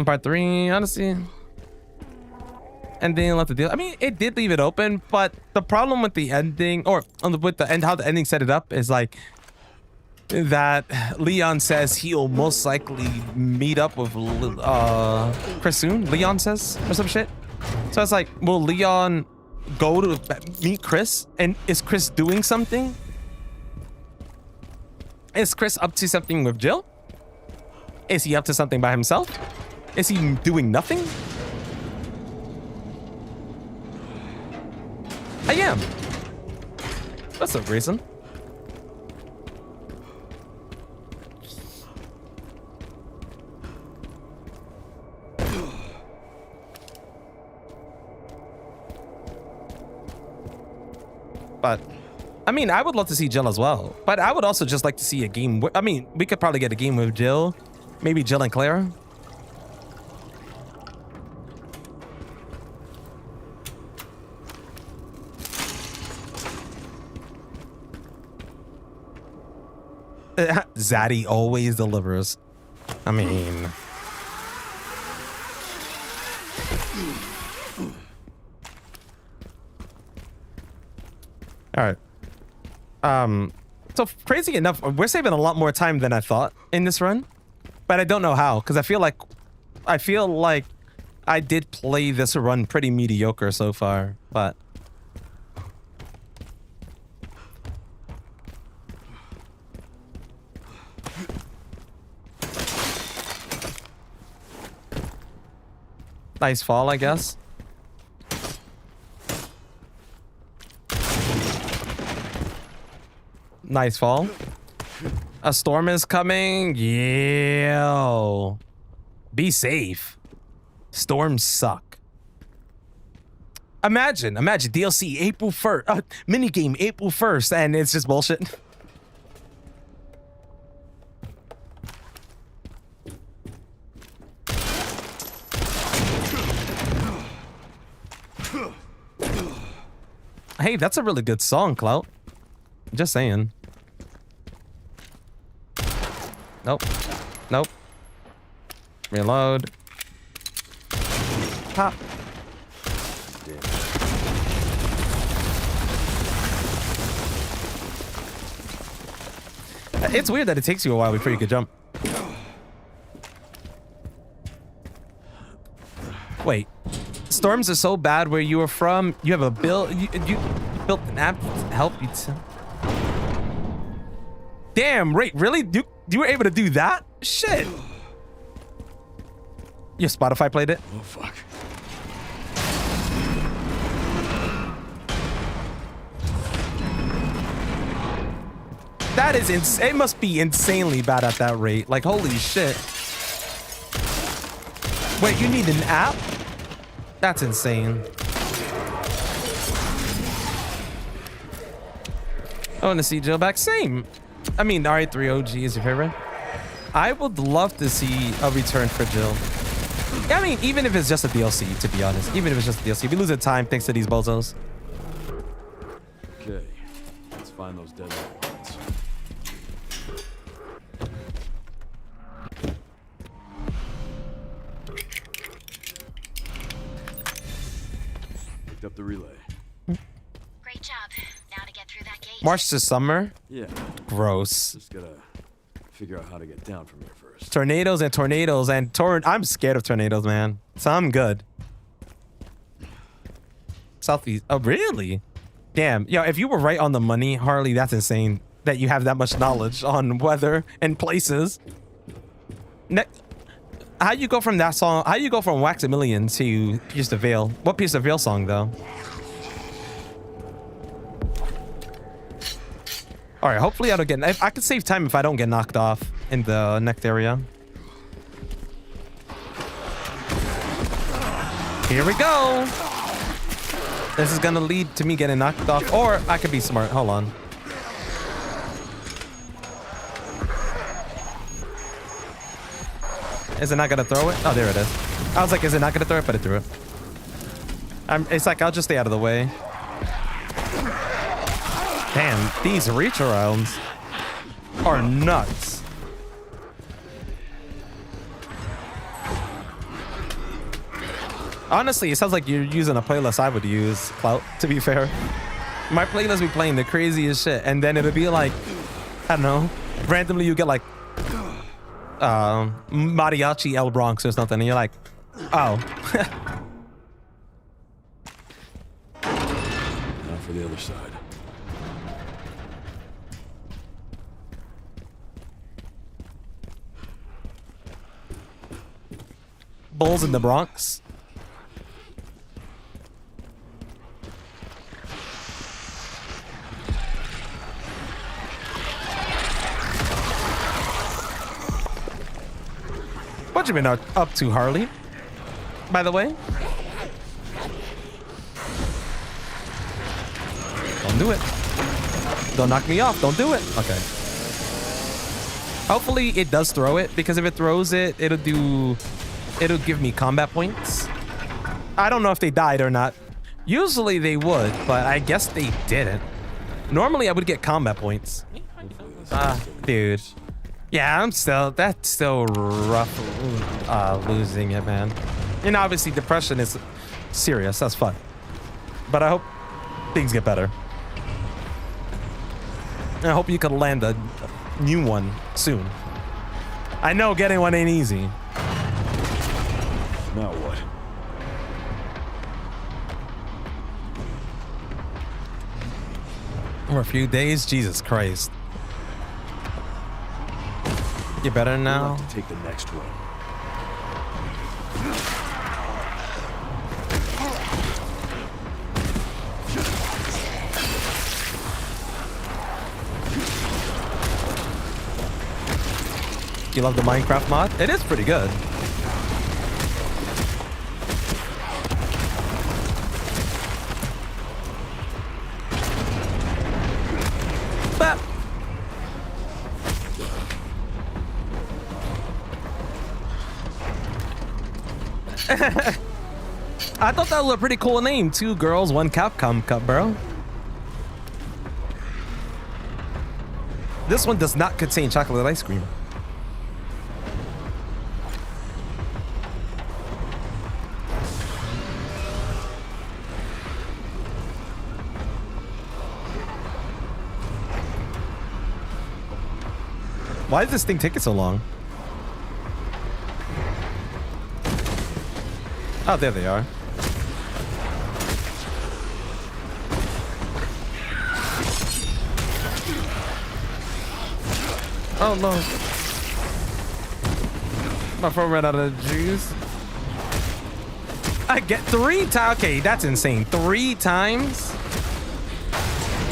Part 3, honestly. Ending left the deal. I mean, it did leave it open, but the problem with the ending, or with the end, how the ending set it up is like that Leon says he'll most likely meet up with Chris soon. Leon says, or some shit. So it's like, will Leon go to meet Chris? And is Chris doing something? Is Chris up to something with Jill? Is he up to something by himself? Is he doing nothing? I am. That's a reason. But I mean, I would love to see Jill as well. But I would also just like to see a game. I mean, we could probably get a game with Jill. Maybe Jill and Claire. Zaddy always delivers. I mean... Alright. So crazy enough, we're saving a lot more time than I thought in this run. But I don't know how, because I feel like I did play this run pretty mediocre so far, but... Nice fall, I guess. Nice fall. A storm is coming. Yeah. Be safe. Storms suck. Imagine DLC April 1st. Minigame April 1st, and it's just bullshit. Hey, that's a really good song, Clout. Just saying. Nope. Nope. Reload. Pop. It's weird that it takes you a while before you can jump. Wait. Storms are so bad where you are from. You have a build. You built an app to help you. Damn, Ray, really? You were able to do that? Shit. Your Spotify played it? Oh, fuck. That is insane. It must be insanely bad at that rate. Like, holy shit. Wait, you need an app? That's insane. I want to see Jill back. Same. I mean, RA3 OG is your favorite. I would love to see a return for Jill. I mean, even if it's just a DLC, to be honest. Even if it's just a DLC. We lose the time thanks to these bozos. Okay, let's find those dead ones. Picked up the relay. Great job. Now to get through that gate. March to summer? Yeah. Gross. Just gotta figure out how to get down from here first. first. Tornadoes and tornadoes and I'm scared of tornadoes, man. So I'm good. Southeast. Oh, really? Damn. Yo, if you were right on the money, Harley, that's insane that you have that much knowledge on weather and places. How you go from that song? How you go from Wax a Million to Pierce the Veil? What Pierce the Veil song, though? All right, hopefully I don't get... I can save time if I don't get knocked off in the next area. Here we go. This is gonna lead to me getting knocked off, or I could be smart. Hold on. Is it not gonna throw it? Oh, there it is. I was like, is it not gonna throw it? But it threw it. It's like, I'll just stay out of the way. Damn, these reach arounds are nuts. Honestly, it sounds like you're using a playlist I would use, Clout, to be fair. My playlist be playing the craziest shit, and then it'll be like, I don't know, randomly you get like Mariachi El Bronx or something, and you're like, oh. Now for the other side. Bulls in the Bronx. What you been up to, Harley? By the way? Don't do it. Don't knock me off. Don't do it. Okay. Hopefully it does throw it, because if it throws it, it'll give me combat points. I don't know if they died or not. Usually they would, but I guess they didn't. Normally I would get combat points. Dude. Yeah, that's still rough losing it, man. And obviously depression is serious, that's fun. But I hope things get better. And I hope you can land a new one soon. I know getting one ain't easy. Now what? For a few days? Jesus Christ. You better now? We'll have to take the next one. You love the Minecraft mod? It is pretty good. But I thought that was a pretty cool name. 2 girls, 1 Capcom cup, bro. This one does not contain chocolate ice cream. Why is this thing taking so long? Oh, there they are. Oh no. My phone ran out of juice. I get 3 times. Okay, that's insane. 3 times?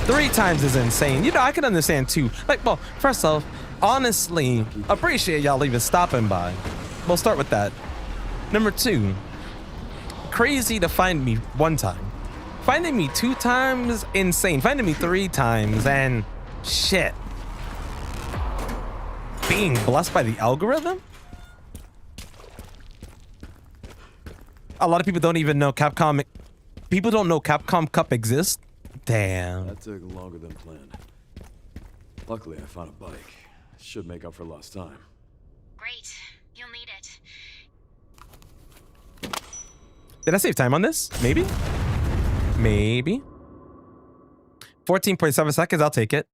3 times is insane. You know, I can understand 2. Like, well, first off, honestly, appreciate y'all even stopping by. We'll start with that. Number 2, crazy to find me 1 time. Finding me 2 times, insane. Finding me 3 times, and shit. Being blessed by the algorithm? A lot of people don't even know Capcom. People don't know Capcom Cup exists. Damn. That took longer than planned. Luckily, I found a bike. Should make up for lost time. Great. You'll need it. Did I save time on this? Maybe? Maybe. 14.7 seconds. I'll take it.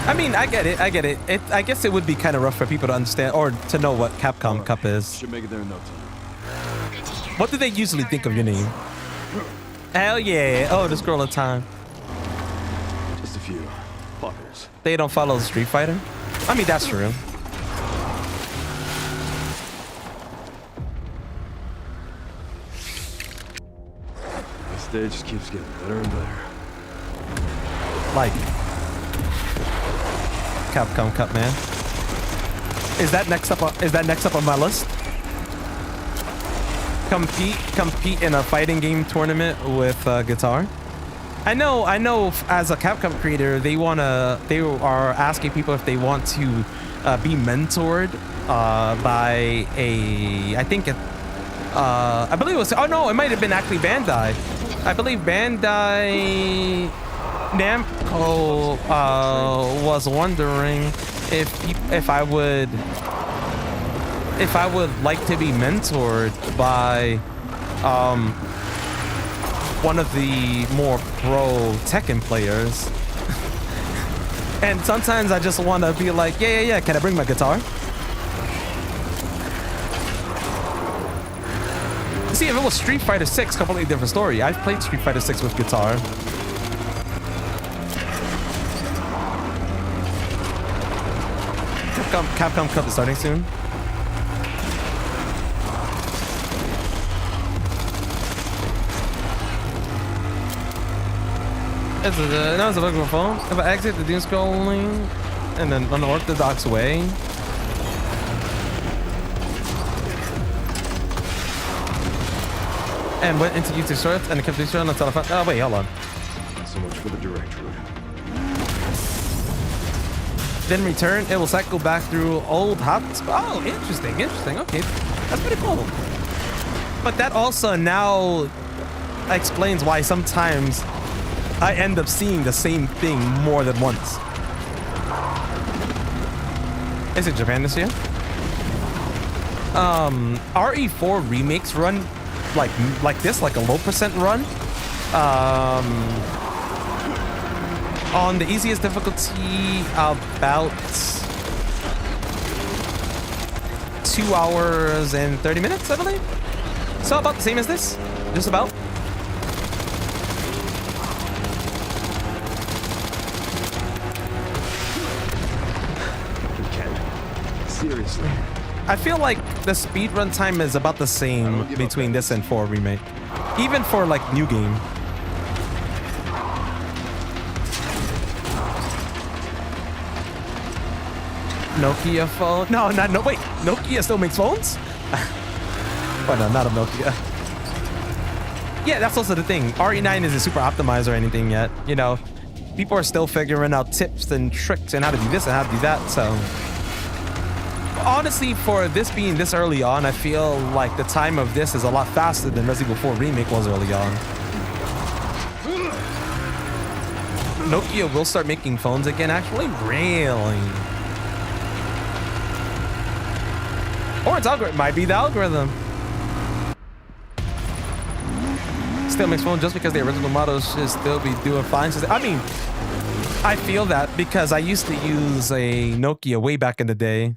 I mean, I get it. I get it. I guess it would be kind of rough for people to understand or to know what Capcom Cup is. Should make it there in no time. Good to hear. What do they usually think of your name? Hell yeah. Oh, this girl of time. Just a few fuckers. They don't follow Street Fighter? I mean, that's true. The stage just keeps getting better and better. Like Capcom Cup, man. Is that next up on my list? Compete in a fighting game tournament with guitar. I know as a Capcom creator, they are asking people if they want to be mentored by I believe it was, oh no, it might have been actually Bandai. I believe Bandai Namco was wondering if I would like to be mentored by one of the more pro Tekken players. And sometimes I just want to be like, yeah, can I bring my guitar? See, if it was Street Fighter 6, completely different story. I've played Street Fighter 6 with guitar. Capcom Cup is starting soon. Now it's a look phone. If I exit the doom scrolling and then unorthodox way. And went into YouTube Shorts and kept this on the telephone. Oh wait, hold on. So much for the direct route. Then return, it will cycle back through old hotspots. Oh, interesting. Okay, that's pretty cool. But that also now explains why sometimes I end up seeing the same thing more than once. Is it Japan this year? RE4 remakes run like this, like a low percent run. On the easiest difficulty, about 2 hours and 30 minutes, I believe. So about the same as this, just about. Seriously. I feel like the speedrun time is about the same between this and 4 remake. Even for like new game. Nokia phone? No, wait. Nokia still makes phones? Oh no, not a Nokia. Yeah, that's also the thing. RE9 isn't super optimized or anything yet. You know, people are still figuring out tips and tricks and how to do this and how to do that, so. Honestly, for this being this early on, I feel like the time of this is a lot faster than Resident Evil 4 Remake was early on. Nokia will start making phones again, actually? Really? Or its algorithm might be the algorithm. Still makes phones just because the original models should still be doing fine. I mean, I feel that because I used to use a Nokia way back in the day.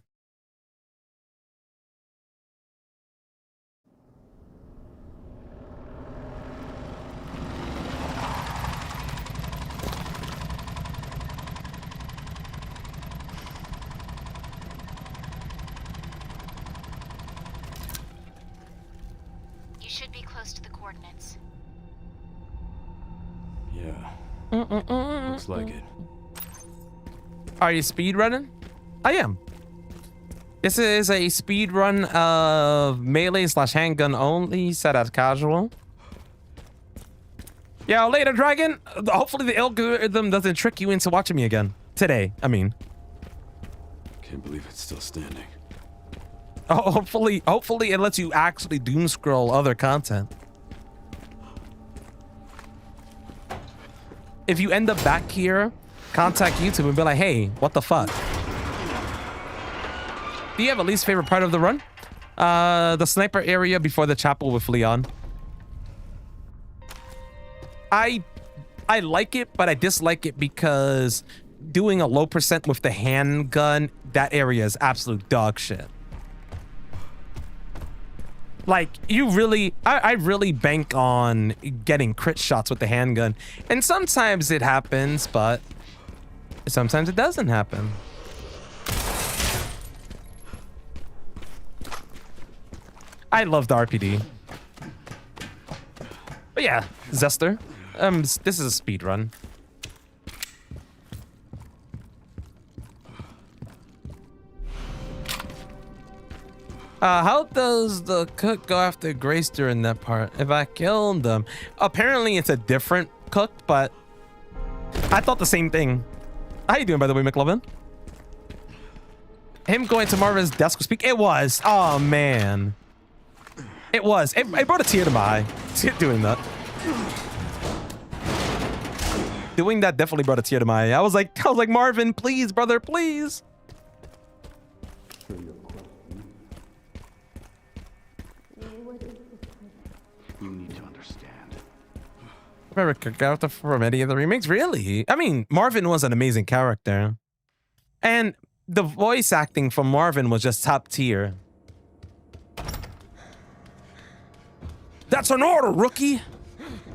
Should be close to the coordinates. Yeah. Looks like it. Are you speedrunning? I am. This is a speedrun of melee/handgun only, set as casual. Yeah, later, Dragon. Hopefully the algorithm doesn't trick you into watching me again. Today, I mean. Can't believe it's still standing. Oh, hopefully it lets you actually doom scroll other content. If you end up back here, contact YouTube and be like, hey, what the fuck? Do you have a least favorite part of the run? The sniper area before the chapel with Leon. I like it, but I dislike it because doing a low percent with the handgun, that area is absolute dog shit. Like, you really, I really bank on getting crit shots with the handgun. And sometimes it happens, but sometimes it doesn't happen. I love the RPD. But yeah, Zester. This is a speed run. How does the cook go after Grace during that part? If I killed them, apparently it's a different cook, but I thought the same thing. How you doing, by the way, McLovin? Him going to Marvin's desk will speak. It was. Oh man, it was. It brought a tear to my eye. Doing that. Doing that definitely brought a tear to my eye. I was like, Marvin, please, brother, please. You need to understand. Remember Crkd from any of the remakes? Really? I mean, Marvin was an amazing character. And the voice acting from Marvin was just top tier. That's an order, rookie!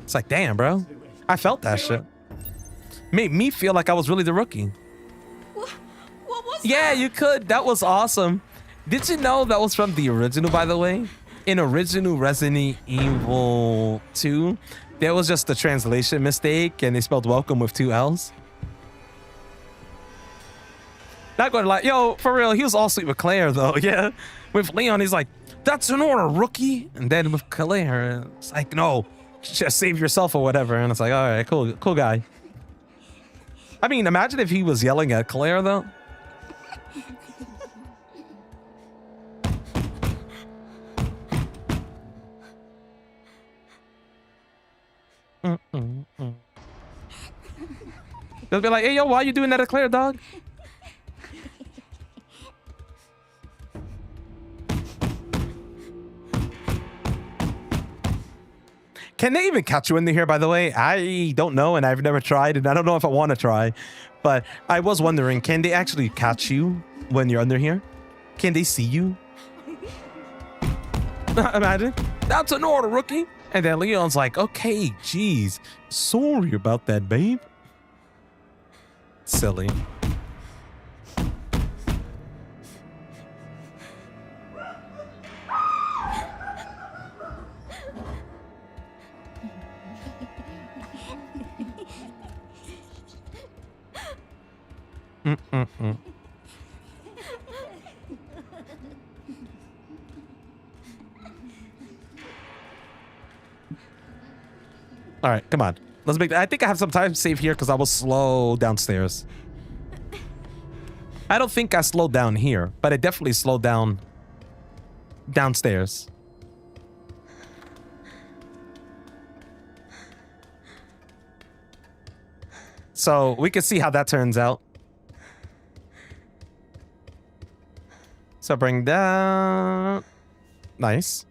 It's like, damn, bro. I felt that shit. Made me feel like I was really the rookie. What was Yeah, that? you could. That was awesome. Did you know that was from the original, by the way? In original Resident Evil 2, there was just a translation mistake and they spelled welcome with 2 L's. Not gonna lie, yo, for real, he was all sweet with Claire though, yeah. With Leon, he's like, that's an order, rookie. And then with Claire, it's like, no, just save yourself or whatever. And it's like, all right, cool guy. I mean, imagine if he was yelling at Claire though. They'll be like, hey, yo, why are you doing that at Claire, dog? Can they even catch you in here, by the way? I don't know, and I've never tried, and I don't know if I want to try. But I was wondering, can they actually catch you when you're under here? Can they see you? Imagine. That's an order, rookie. And then Leon's like, okay, geez. Sorry about that, babe. Silly. All right, come on. Let's make. I think I have some time to save here because I was slow downstairs. I don't think I slowed down here, but I definitely slowed down downstairs. So we can see how that turns out. So bring down. Nice.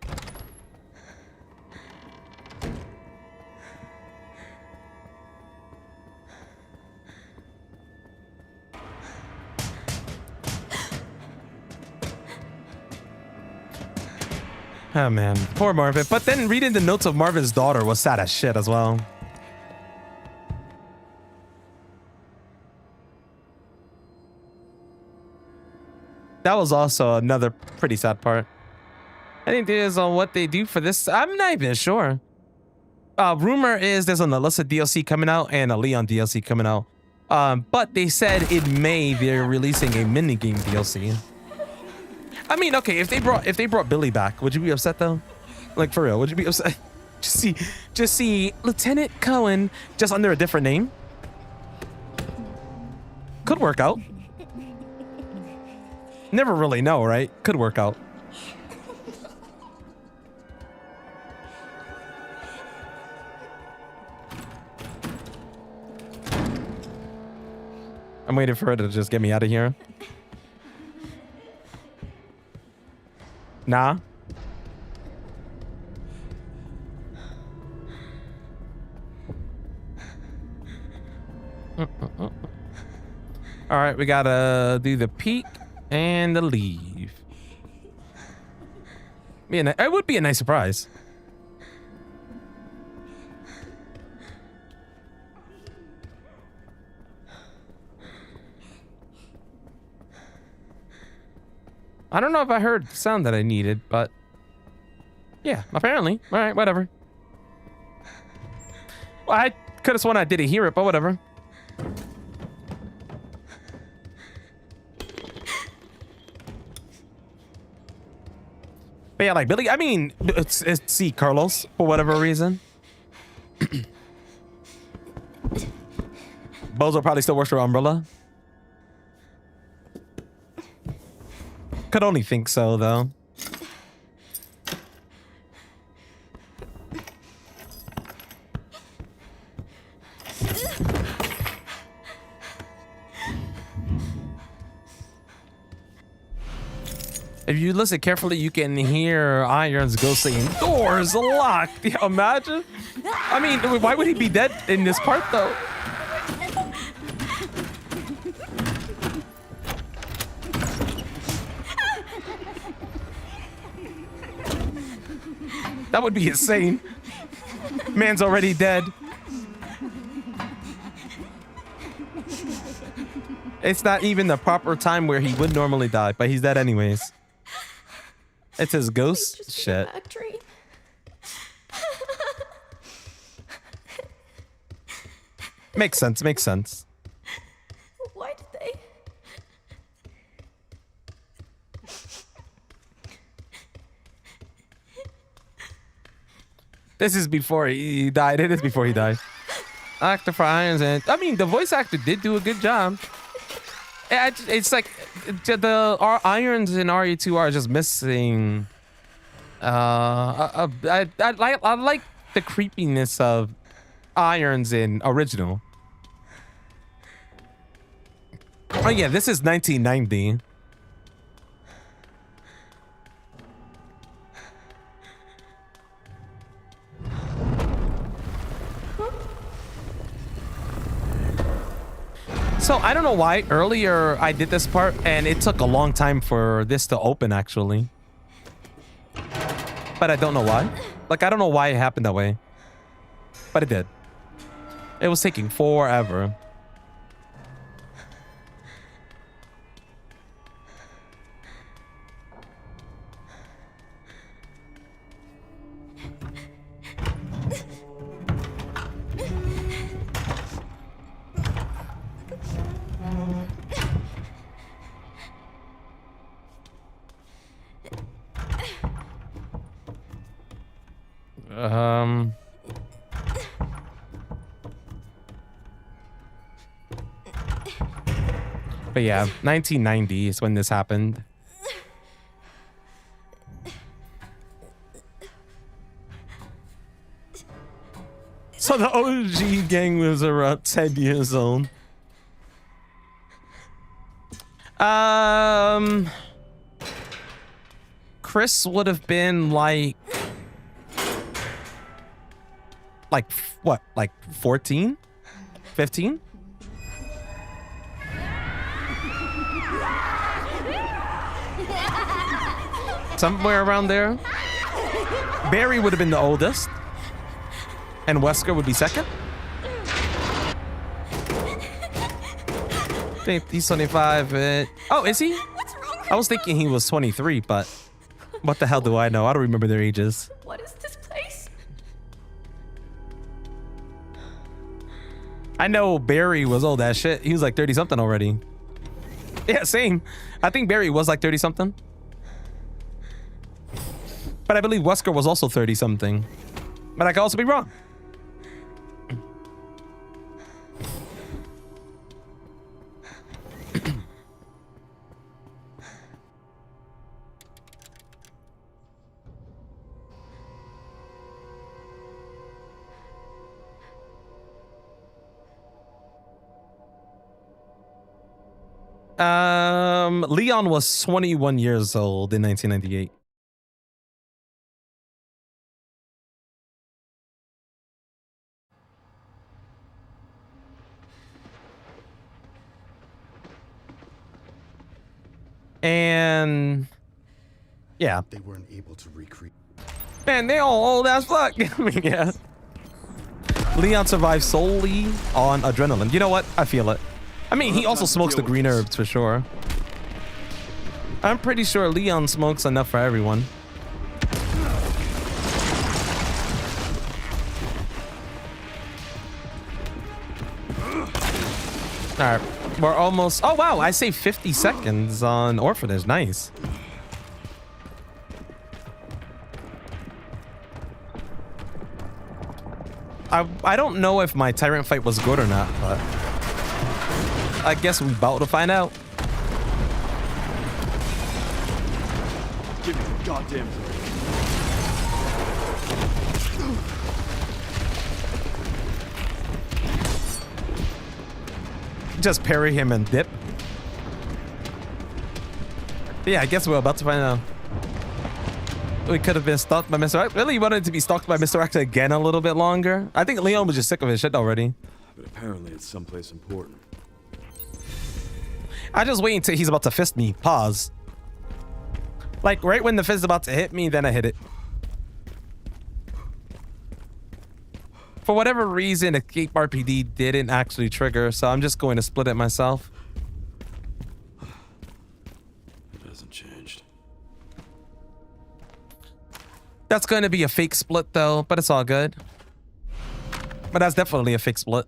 Oh man, poor Marvin. But then reading the notes of Marvin's daughter was sad as shit as well. That was also another pretty sad part. I think there's on what they do for this. I'm not even sure. Rumor is there's an Alyssa DLC coming out and a Leon DLC coming out. But they said they're releasing a minigame DLC. I mean, okay, if they brought Billy back, would you be upset though? Like for real, would you be upset? Just see Lieutenant Cohen just under a different name. Could work out. Never really know, right? Could work out. I'm waiting for her to just get me out of here. Nah. All right, we gotta do the peek and the leave. It would be a nice surprise. I don't know if I heard the sound that I needed, but yeah, apparently. All right, whatever. Well, I could have sworn I didn't hear it, but whatever. But yeah, like Billy, I mean, it's C. Carlos for whatever reason. Bozo probably still works for Umbrella. Could only think so, though. If you listen carefully, you can hear Irons go saying, "Doors locked." Yeah, imagine. I mean, why would he be dead in this part, though? That would be insane. Man's already dead. It's not even the proper time where he would normally die, but he's dead anyways. It's his ghost? Shit. Makes sense, makes sense. Why did they? This is before he died. It is before he died. Actor for Irons, and I mean, the voice actor did do a good job. It's like the Irons in RE2 are just missing. I like the creepiness of Irons in original. Oh yeah, this is 1990. So I don't know why earlier I did this part and it took a long time for this to open actually. But I don't know why. Like, I don't know why it happened that way. But it did. It was taking forever. But yeah, 1990 is when this happened. So the OG gang was around 10 years old. Chris would have been like what? Like 14? 15? Somewhere around there. Barry would have been the oldest. And Wesker would be second. He's 25. Oh, is he? I was thinking he was 23, but what the hell do I know? I don't remember their ages. What is this place? I know Barry was old as shit. He was like 30 something already. Yeah, same. I think Barry was like 30 something. But I believe Wesker was also 30 something. But I could also be wrong. Leon was 21 years old in 1998. And yeah. They weren't able to recreate. Man, they all old as fuck. I mean, yeah. Leon survives solely on adrenaline. You know what? I feel it. I mean, he also smokes the green herbs for sure. I'm pretty sure Leon smokes enough for everyone. All right, we're almost. Oh wow, I saved 50 seconds on Orphanage. Nice. I don't know if my Tyrant fight was good or not, but I guess we about to find out. Give me the goddamn thing. Just parry him and dip. Yeah, I guess we're about to find out. We could have been stalked by Mr. X. Really wanted to be stalked by Mr. X again a little bit longer. I think Leon was just sick of his shit already. But apparently it's someplace important. I just wait until he's about to fist me. Pause. Like right when the fist is about to hit me, then I hit it. For whatever reason, Escape RPD didn't actually trigger, so I'm just going to split it myself. It hasn't changed. That's going to be a fake split though, but it's all good. But that's definitely a fake split.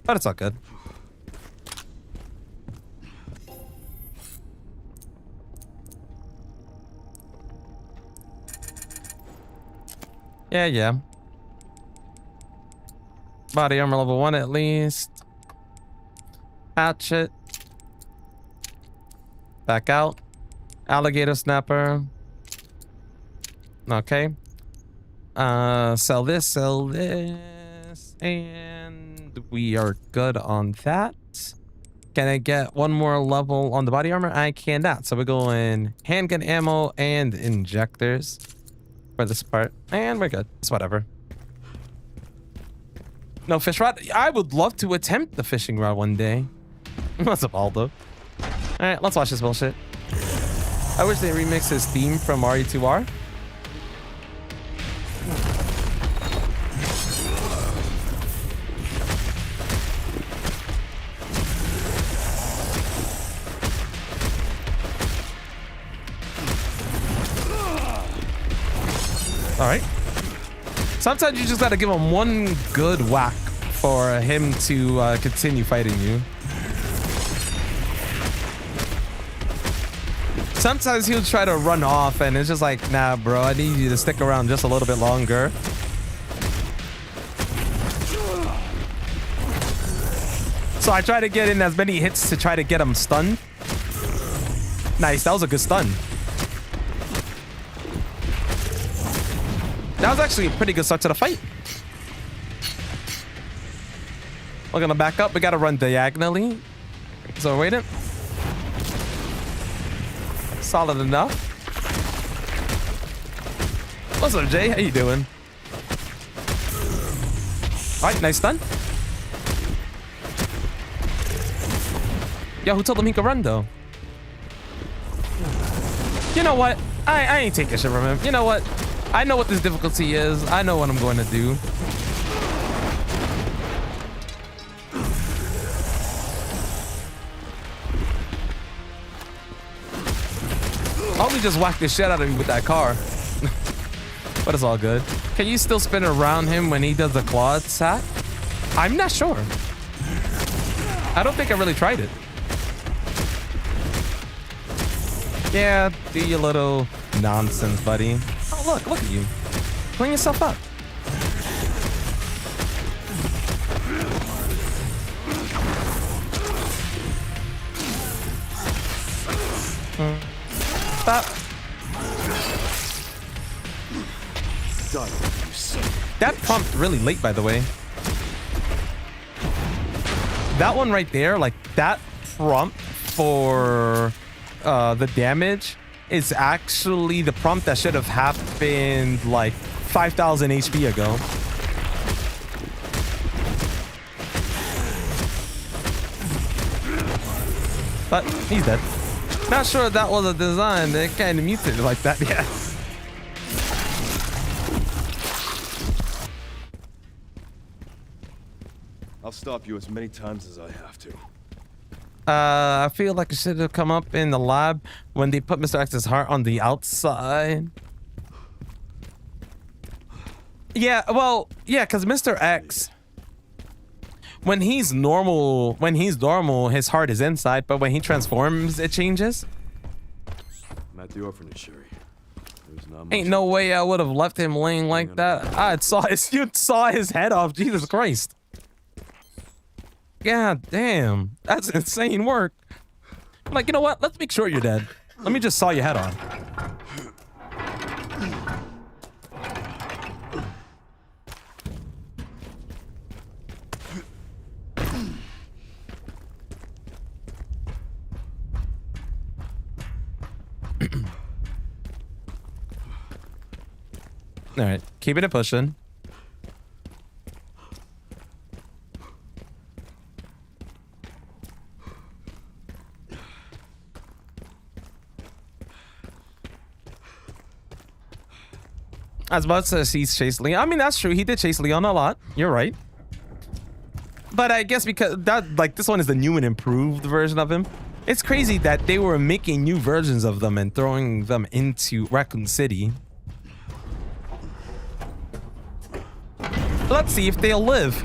But it's all good. Yeah. Body armor level 1 at least. Hatchet. Back out. Alligator snapper. Okay. Sell this, and we are good on that. Can I get one more level on the body armor? I cannot. So we're going handgun ammo and injectors for this part, and we're good. It's whatever. No fish rod. I would love to attempt the fishing rod one day. What's up, Aldo? All right, let's watch this bullshit. I wish they remixed his theme from RE2R. All right. Sometimes you just gotta give him one good whack for him to continue fighting you. Sometimes he'll try to run off and it's just like, nah, bro, I need you to stick around just a little bit longer. So I try to get in as many hits to try to get him stunned. Nice, that was a good stun. That was actually a pretty good start to the fight. We're gonna back up. We gotta run diagonally. So we're waiting. Solid enough. What's up, Jay? How you doing? All right, nice stun. Yo, who told him he could run though? You know what? I ain't taking shit from him. You know what? I know what this difficulty is. I know what I'm going to do. Only just whacked the shit out of me with that car. But it's all good. Can you still spin around him when he does the claw attack? I'm not sure. I don't think I really tried it. Yeah, do your little nonsense, buddy. Oh, look at you. Clean yourself up. Stop. That pumped really late, by the way. That one right there, like that prompt for the damage is actually the prompt that should have happened like 5,000 HP ago. But he's dead. Not sure if that was a design that kind of mutated like that. Yeah. I'll stop you as many times as I have to. I feel like it should have come up in the lab when they put Mr. X's heart on the outside. Yeah, well, yeah, because Mr. X, when he's normal, his heart is inside, but when he transforms, it changes. I'm at the orphanage, Sherry. There's not much. Ain't no way I would have left him laying like that. You saw his head off. Jesus Christ. God damn. That's insane work. I'm like, you know what? Let's make sure you're dead. Let me just saw your head off. All right, keep it pushing. I was about to say he's chased Leon. I mean, that's true. He did chase Leon a lot. You're right. But I guess because that, like, this one is the new and improved version of him. It's crazy that they were making new versions of them and throwing them into Raccoon City. Let's see if they'll live.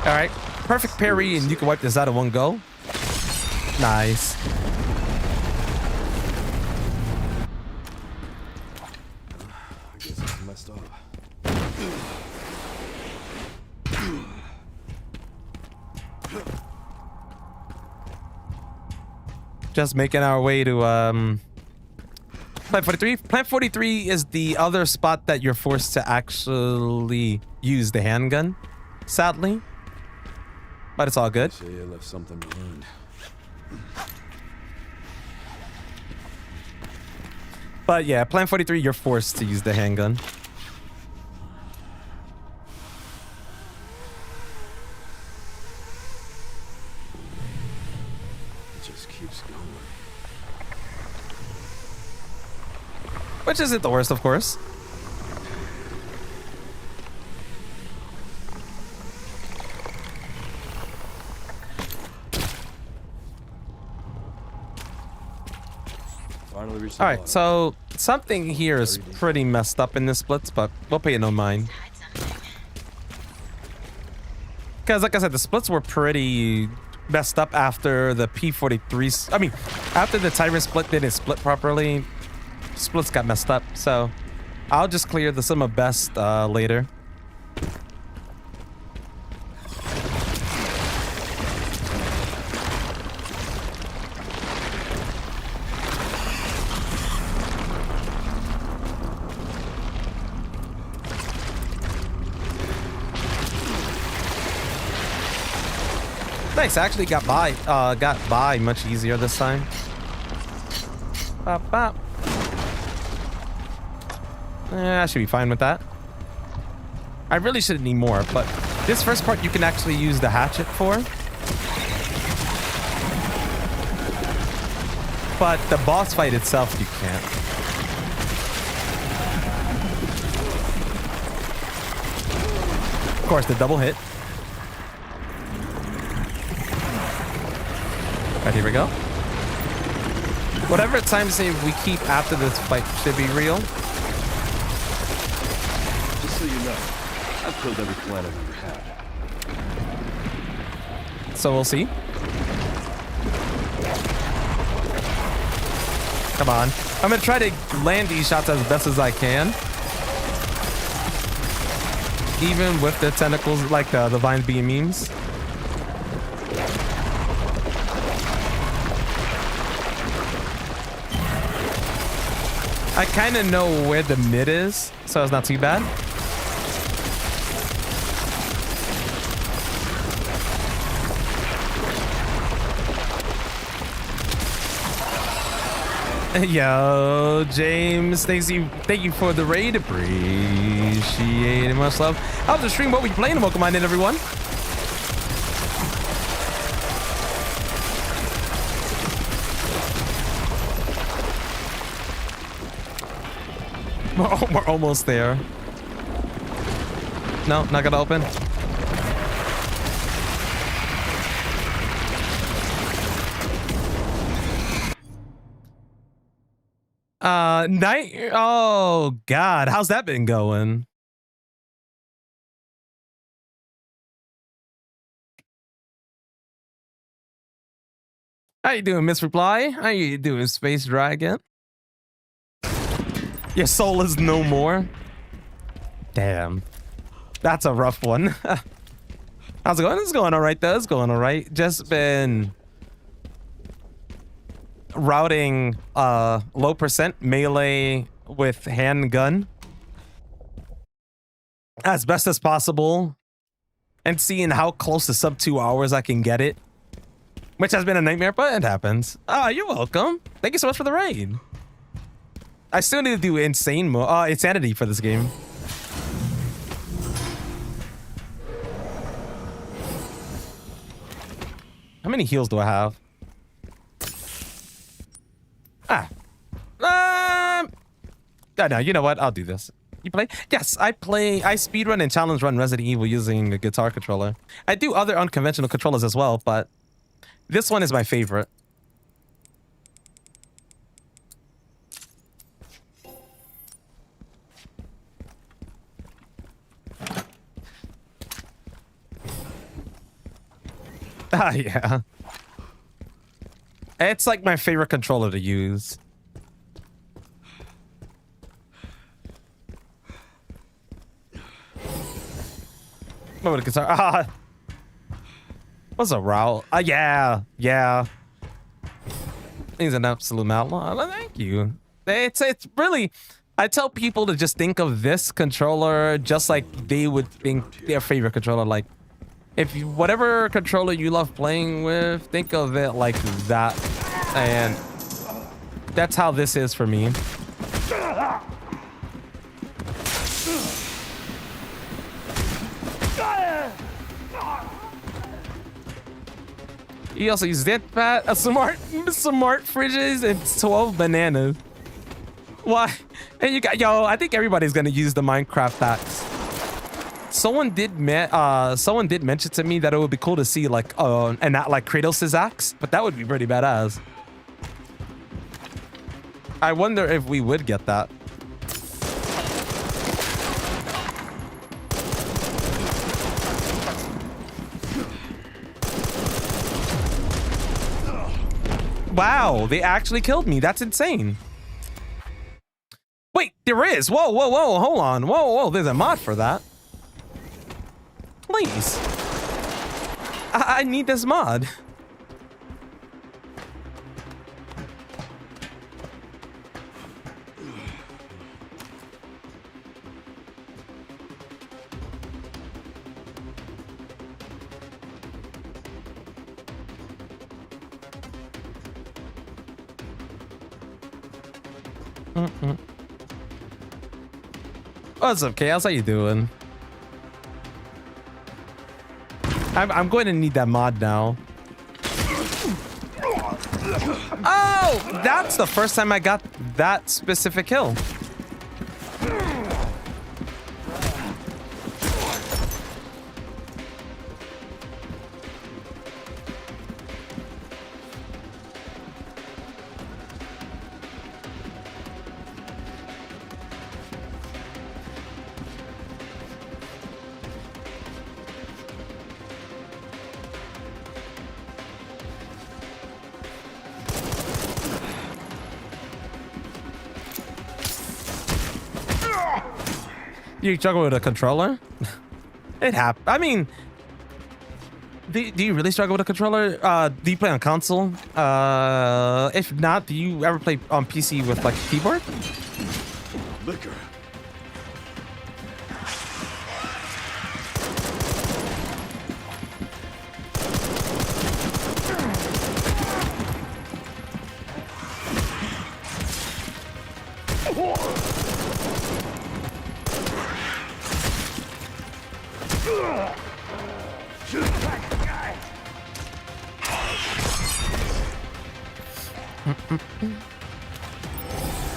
All right, perfect parry, and you can wipe this out in one go. Nice. I guess it's messed up. Just making our way to Plant 43. Plant 43 is the other spot that you're forced to actually use the handgun, sadly. But it's all good. Say you left something behind. But yeah, Plant 43, you're forced to use the handgun. It just keeps going. Which isn't the worst, of course. Finally reached the All right, bottom. so something here is pretty messed up in this splits, but we'll pay it no mind. Hide something. Because like I said, the splits were pretty messed up after the P43. I mean, after the Tyrant split didn't split properly, splits got messed up. So I'll just clear the sum of best later. Nice, I actually got by much easier this time. Bop, bop. I should be fine with that. I really should need more, but this first part you can actually use the hatchet for. But the boss fight itself you can't. Of course, the double hit. Right, here we go. Whatever time save we keep after this fight should be real. Just so you know, I've killed every clan I've ever had. So we'll see. Come on. I'm gonna try to land these shots as best as I can. Even with the tentacles, like the vines being memes. I kind of know where the mid is, so it's not too bad. Yo, James, thank you for the raid. Appreciate it, much love. How's the stream? What we playing? Welcome on in, everyone. We're almost there. No, not gonna open. Night. Oh God, how's that been going? How you doing, Miss Reply? How you doing, Space Dragon? Your soul is no more. Damn, that's a rough one. How's it going? It's going all right though. It's going all right. Just been routing low percent melee with handgun as best as possible and seeing how close to sub 2 hours I can get it, which has been a nightmare, but it happens. You're welcome. Thank you so much for the raid. I still need to do insanity for this game. How many heals do I have? No, you know what? I'll do this. You play? Yes, I play. I speedrun and challenge run Resident Evil using a guitar controller. I do other unconventional controllers as well, but this one is my favorite. Yeah. It's like my favorite controller to use. What would a guitar? What's a route? Yeah. He's an absolute outlaw. Thank you. It's really. I tell people to just think of this controller just like they would think their favorite controller. Like, if you, whatever controller you love playing with, think of it like that, and that's how this is for me. He also used that pat, a smart fridges, and 12 bananas. Why? And you got, yo, I think everybody's gonna use the Minecraft packs. Someone did mention to me that it would be cool to see like and not like Kratos' axe, but that would be pretty badass. I wonder if we would get that. Wow, they actually killed me. That's insane. Wait, there is. Whoa, hold on. Whoa, there's a mod for that. Please. I need this mod. What's up, Chaos? How you doing? I'm going to need that mod now. Oh, that's the first time I got that specific kill. You struggle with a controller? It happens. I mean, do you really struggle with a controller? Do you play on console? If not, do you ever play on PC with like a keyboard? Liquor.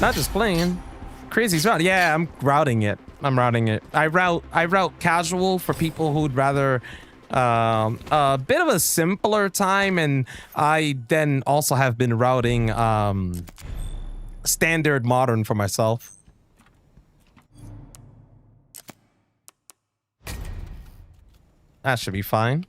Not just playing. Crazy's route. Yeah, I'm routing it. I'm routing it. I route casual for people who'd rather a bit of a simpler time, and I then also have been routing standard modern for myself. That should be fine.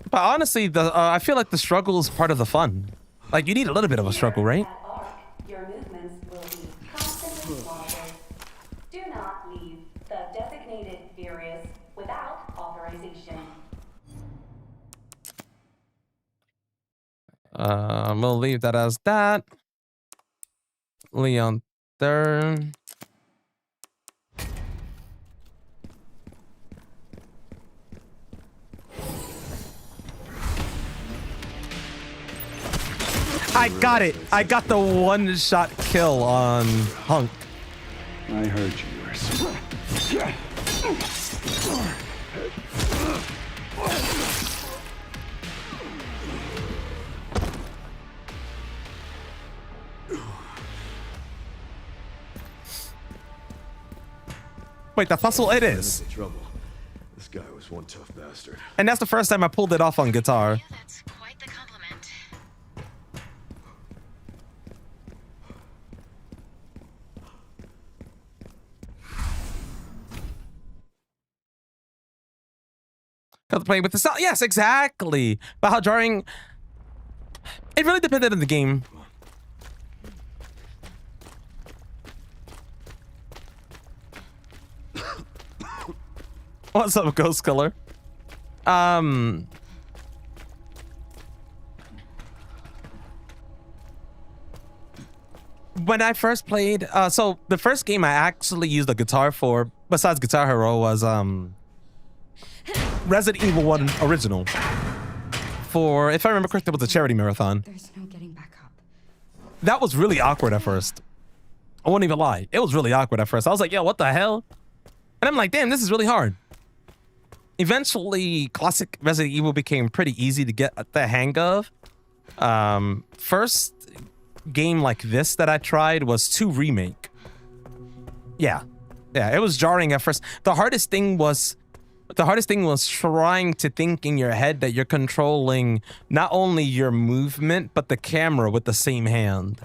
But honestly, I feel like the struggle is part of the fun. Like, you need a little bit of a struggle, right? At Ark, your movements will be constantly monitored. Do not leave the designated areas without authorization. We'll leave that as that. Leon third. I got it. I got the one-shot kill on Hunk. I heard you were smart. Wait, the puzzle? It is. That's the trouble. This guy was one tough bastard. And that's the first time I pulled it off on guitar. Yeah, that's quite the compliment. Because playing with the sound. Yes, exactly. But how jarring. It really depended on the game. What's up, Ghost Killer? When I first played, so the first game I actually used a guitar for, besides Guitar Hero, was Resident Evil 1 Original. For, if I remember correctly, it was a charity marathon. There's no getting back up. That was really awkward at first. I won't even lie. It was really awkward at first. I was like, yo, what the hell? And I'm like, damn, this is really hard. Eventually, classic Resident Evil became pretty easy to get the hang of. First game like this that I tried was 2 Remake. Yeah, it was jarring at first. The hardest thing was trying to think in your head that you're controlling not only your movement but the camera with the same hand.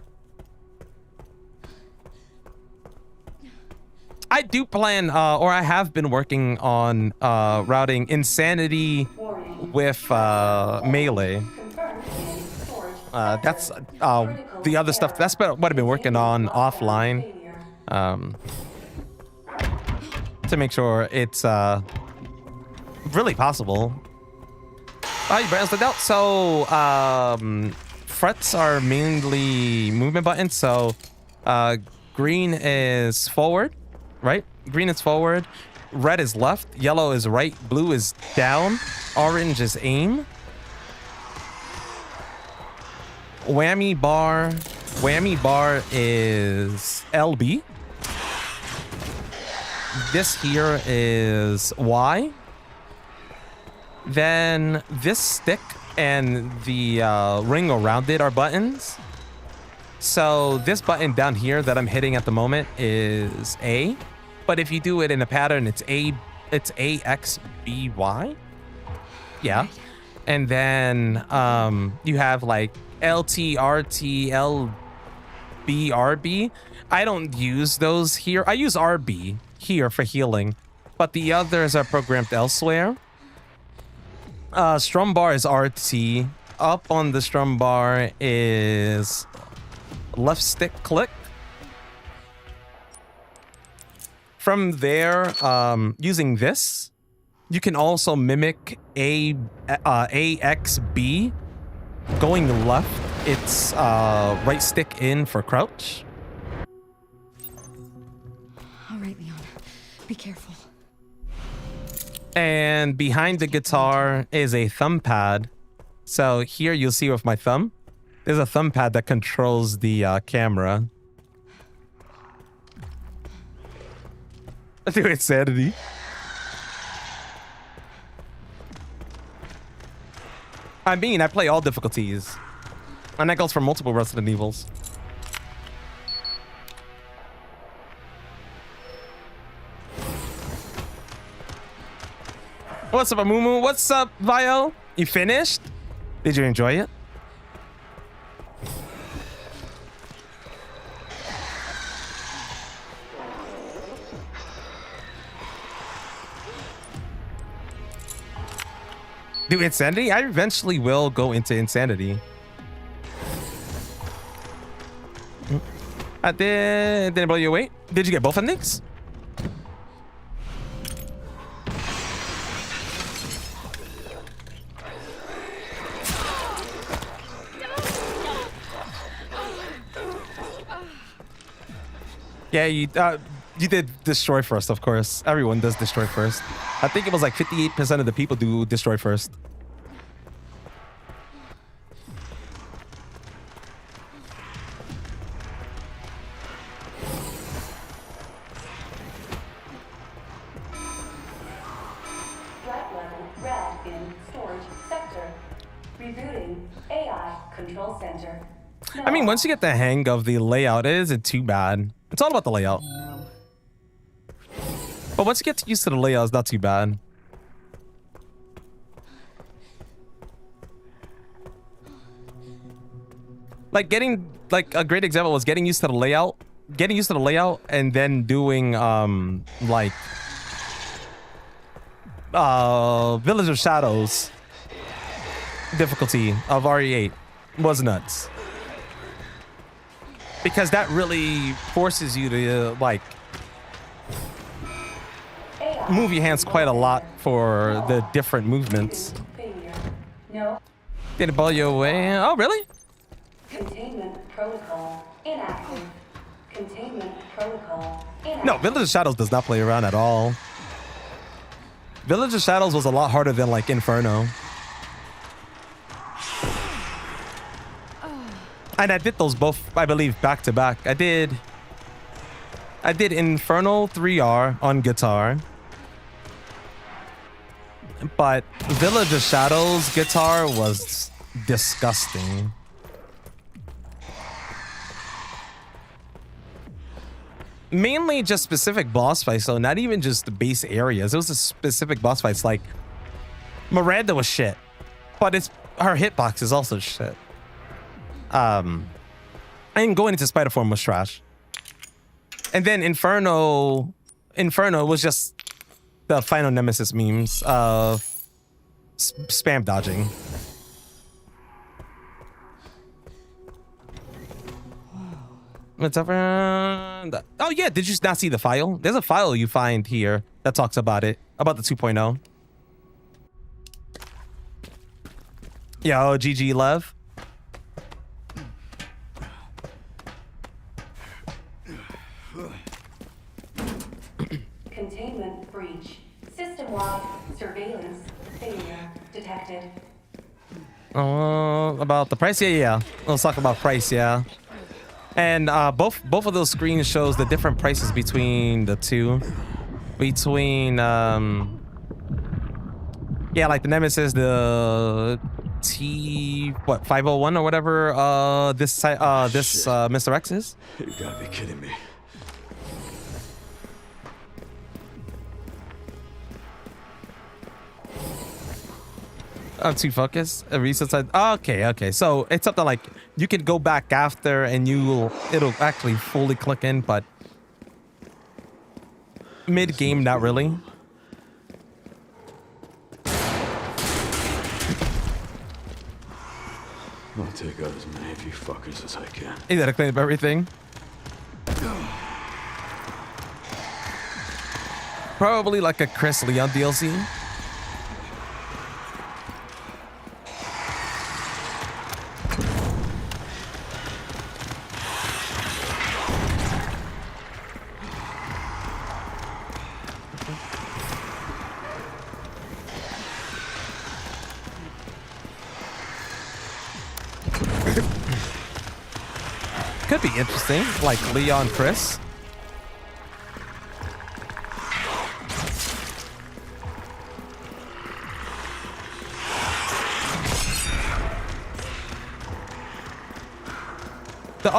I do plan, or I have been working on routing Insanity with Melee. That's the other stuff. That's what I've been working on offline to make sure it's really possible. Oh, you balanced it out. So frets are mainly movement buttons. So green is forward. Right? Green is forward, red is left, yellow is right, blue is down, orange is aim. Whammy bar is LB. This here is Y. Then this stick and the ring around it are buttons. So this button down here that I'm hitting at the moment is A, but if you do it in a pattern, it's AXBY. Yeah, and then you have like LT, RT, LB, RB. I don't use those here. I use RB here for healing, but the others are programmed elsewhere. Strum bar is RT. Up on the strum bar is left stick click. From there, using this, you can also mimic AXB. Going left, it's right stick in for crouch. All right, Leon. Be careful. And behind the guitar is a thumb pad. So here you'll see with my thumb, there's a thumb pad that controls the camera. Dude, insanity. I mean, I play all difficulties. And that goes for multiple Resident Evils. What's up, Amumu? What's up, Vio? You finished? Did you enjoy it? Do Insanity? I eventually will go into Insanity. I didn't blow you away. Did you get both endings? Yeah, you did destroy first, of course. Everyone does destroy first. I think it was like 58% of the people do destroy first. Threat level red in storage sector. Rebooting AI control center. I mean, once you get the hang of the layout, it isn't too bad. It's all about the layout. But once you get used to the layout, it's not too bad. Like a great example was getting used to the layout. Getting used to the layout and then doing Village of Shadows difficulty of RE8 was nuts. Because that really forces you to like move your hands quite a lot for the different movements. No. Did it blow you away? Oh, really? Containment protocol inactive. Containment protocol inactive. No, Village of Shadows does not play around at all. Village of Shadows was a lot harder than like Inferno. And I did those both, I believe, back to back. I did Inferno 3R on guitar. But Village of Shadows guitar was disgusting. Mainly just specific boss fights, so not even just the base areas. It was a specific boss fights. Like Miranda was shit, but her hitbox is also shit. And going into Spider Form was trash. And then Inferno was just the Final Nemesis memes of spam dodging. What's up? Oh yeah, did you not see the file? There's a file you find here that talks about it, about the 2.0. Yo, GG Lev. Containment breach. System-wide surveillance failure detected. About the price? Yeah. Let's talk about price, yeah. And both of those screens shows the different prices between the two. Between yeah, like the Nemesis, the T501 or whatever this Mr. X is. You gotta be kidding me. I'm too focused. A reset side. Oh, okay. So it's something like you can go back after and it'll actually fully click in, but mid game, not really. I'll take out as many of you fuckers as I can. You gotta clean up everything. Probably like a Chris Leon DLC. Could be interesting, like Leon Chris.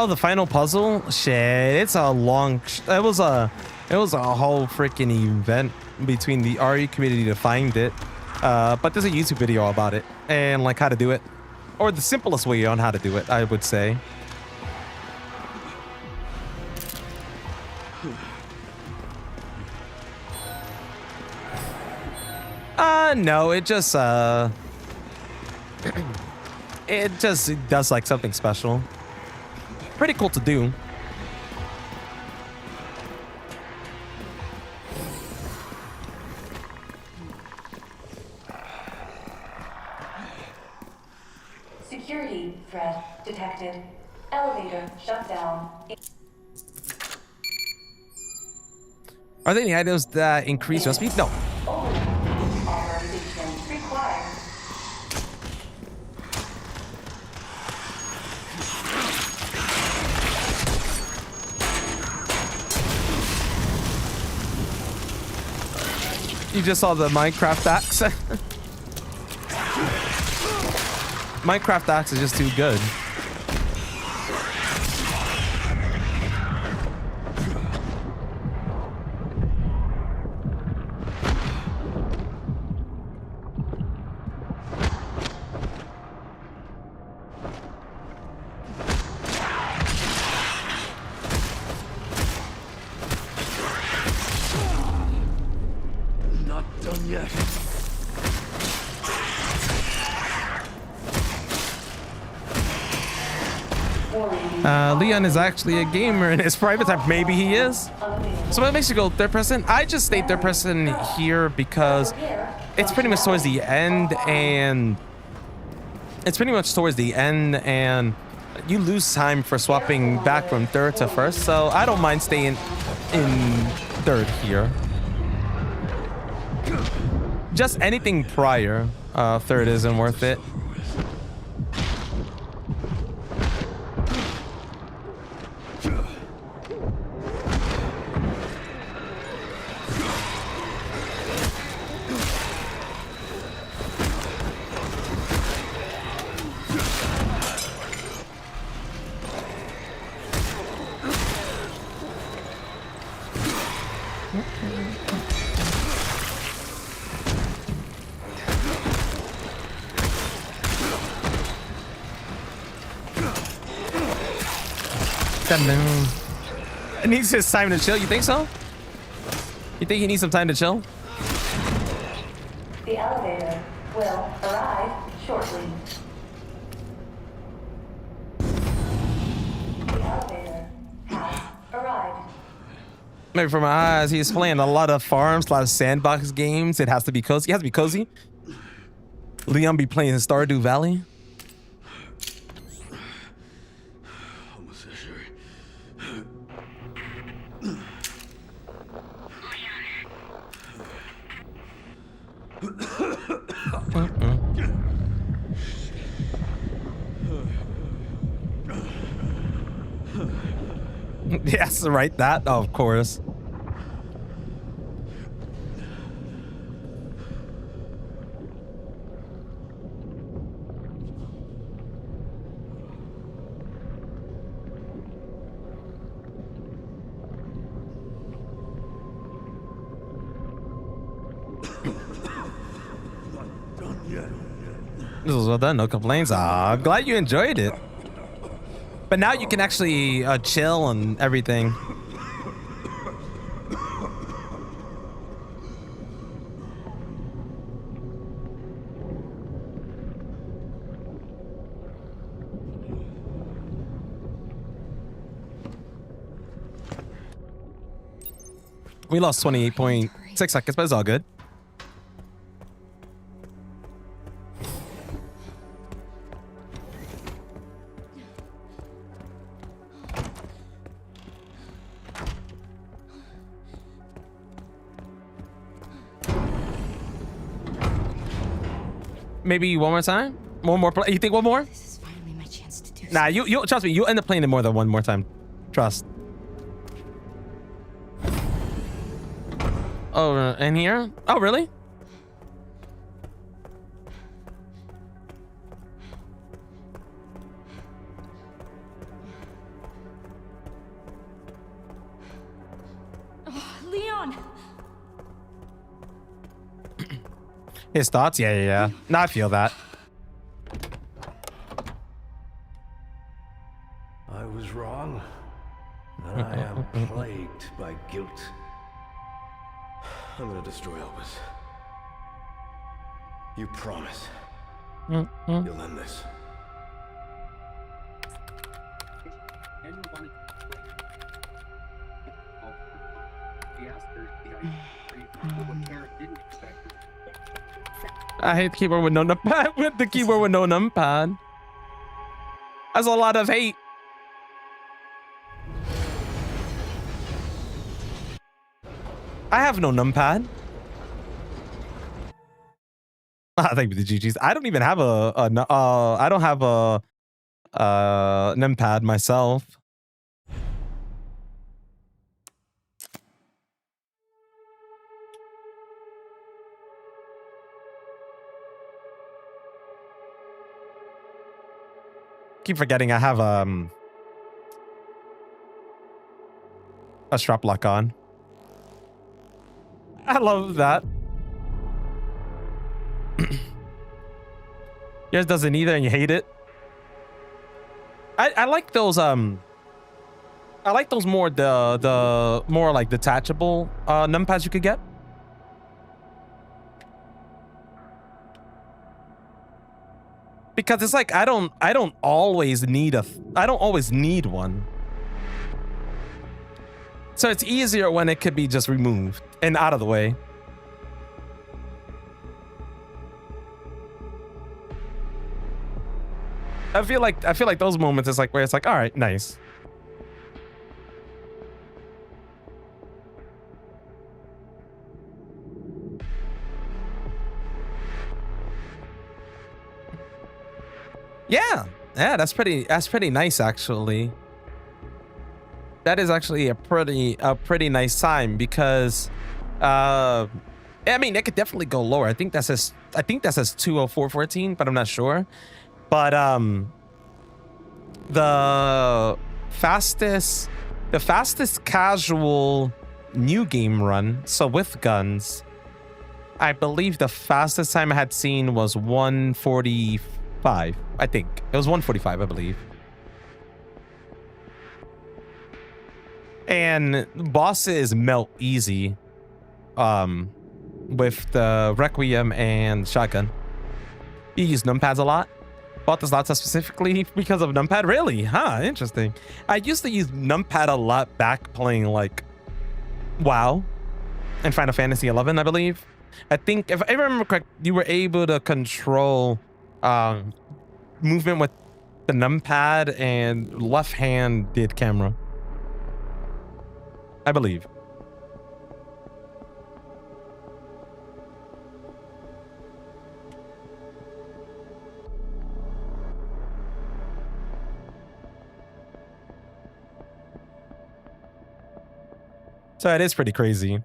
the final puzzle. Shit, it's a long. It was a whole freaking event between the RE community to find it. But there's a YouTube video about it and like how to do it, or the simplest way on how to do it, I would say. No, it just does like something special. Pretty cool to do. Security threat detected. Elevator shut down. Are there any items that increase your speed? No. Authorization required. You just saw the Minecraft axe. Minecraft axe is just too good. Not done yet. Leon is actually a gamer in his private time. Maybe he is. So what makes you go third person? I just stayed third person here because it's pretty much towards the end, and you lose time for swapping back from third to first. So I don't mind staying in third here. Just anything prior, third isn't worth it. It needs his time to chill. You think so? You think he needs some time to chill? The elevator will arrive shortly. The elevator has arrived. Maybe from my eyes, he's playing a lot of farms, a lot of sandbox games. It has to be cozy. It has to be cozy. Leon be playing in Stardew Valley. Yes, right. That, of course. This was well done. No complaints. Ah, I'm glad you enjoyed it. But now you can actually chill and everything. We lost 28.6 seconds, but it's all good. Maybe one more time? One more play? You think one more? This is finally my chance to do Nah, you trust me, you'll end up playing it more than one more time. Trust. Oh, in here? Oh, really? on. His thoughts? Yeah. No, I feel that. I was wrong. And I am plagued by guilt. I'm gonna destroy Elvis. You promise you'll end this. I hate the keyboard with no numpad. With the keyboard with no numpad. That's a lot of hate. I have no numpad. Thank you, the GGs. I don't even have I don't have a numpad myself. Keep forgetting I have a strap lock on. I love that. Yours doesn't either and you hate it. I like those I like those more the more like detachable numpads you could get. Because it's like I don't always need one. So it's easier when it could be just removed and out of the way. I feel like those moments is like where it's like, all right, nice. Yeah, that's pretty nice actually. That is actually a pretty nice time because I mean it could definitely go lower. I think that says 204.14, but I'm not sure. But the fastest casual new game run, so with guns, I believe the fastest time I had seen was 145. I think it was 145, I believe. And bosses melt easy with the Requiem and shotgun. You use numpads a lot. Bought this lot specifically because of numpad. Really? Huh, interesting. I used to use numpad a lot back playing like WoW and Final Fantasy 11, I believe. I think if I remember correct, you were able to control movement with the numpad and left-handed camera, I believe. So it is pretty crazy.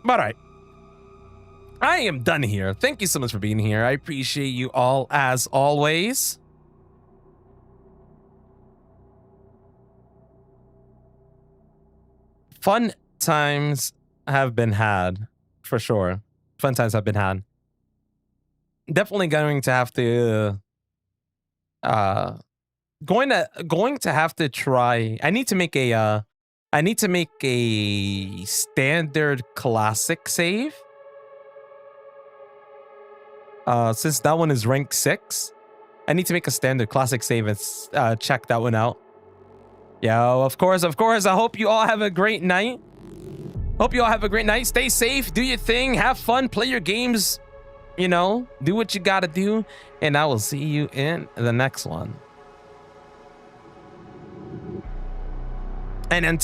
But all right. I am done here. Thank you so much for being here. I appreciate you all as always. Fun times have been had, for sure. Fun times have been had. Definitely going to have to going to have to try. I need to make a standard classic save. Since that one is rank 6, I need to make a standard classic save and check that one out. Yo, of course. I hope you all have a great night. Stay safe. Do your thing. Have fun. Play your games. You know, do what you gotta do. And I will see you in the next one. And until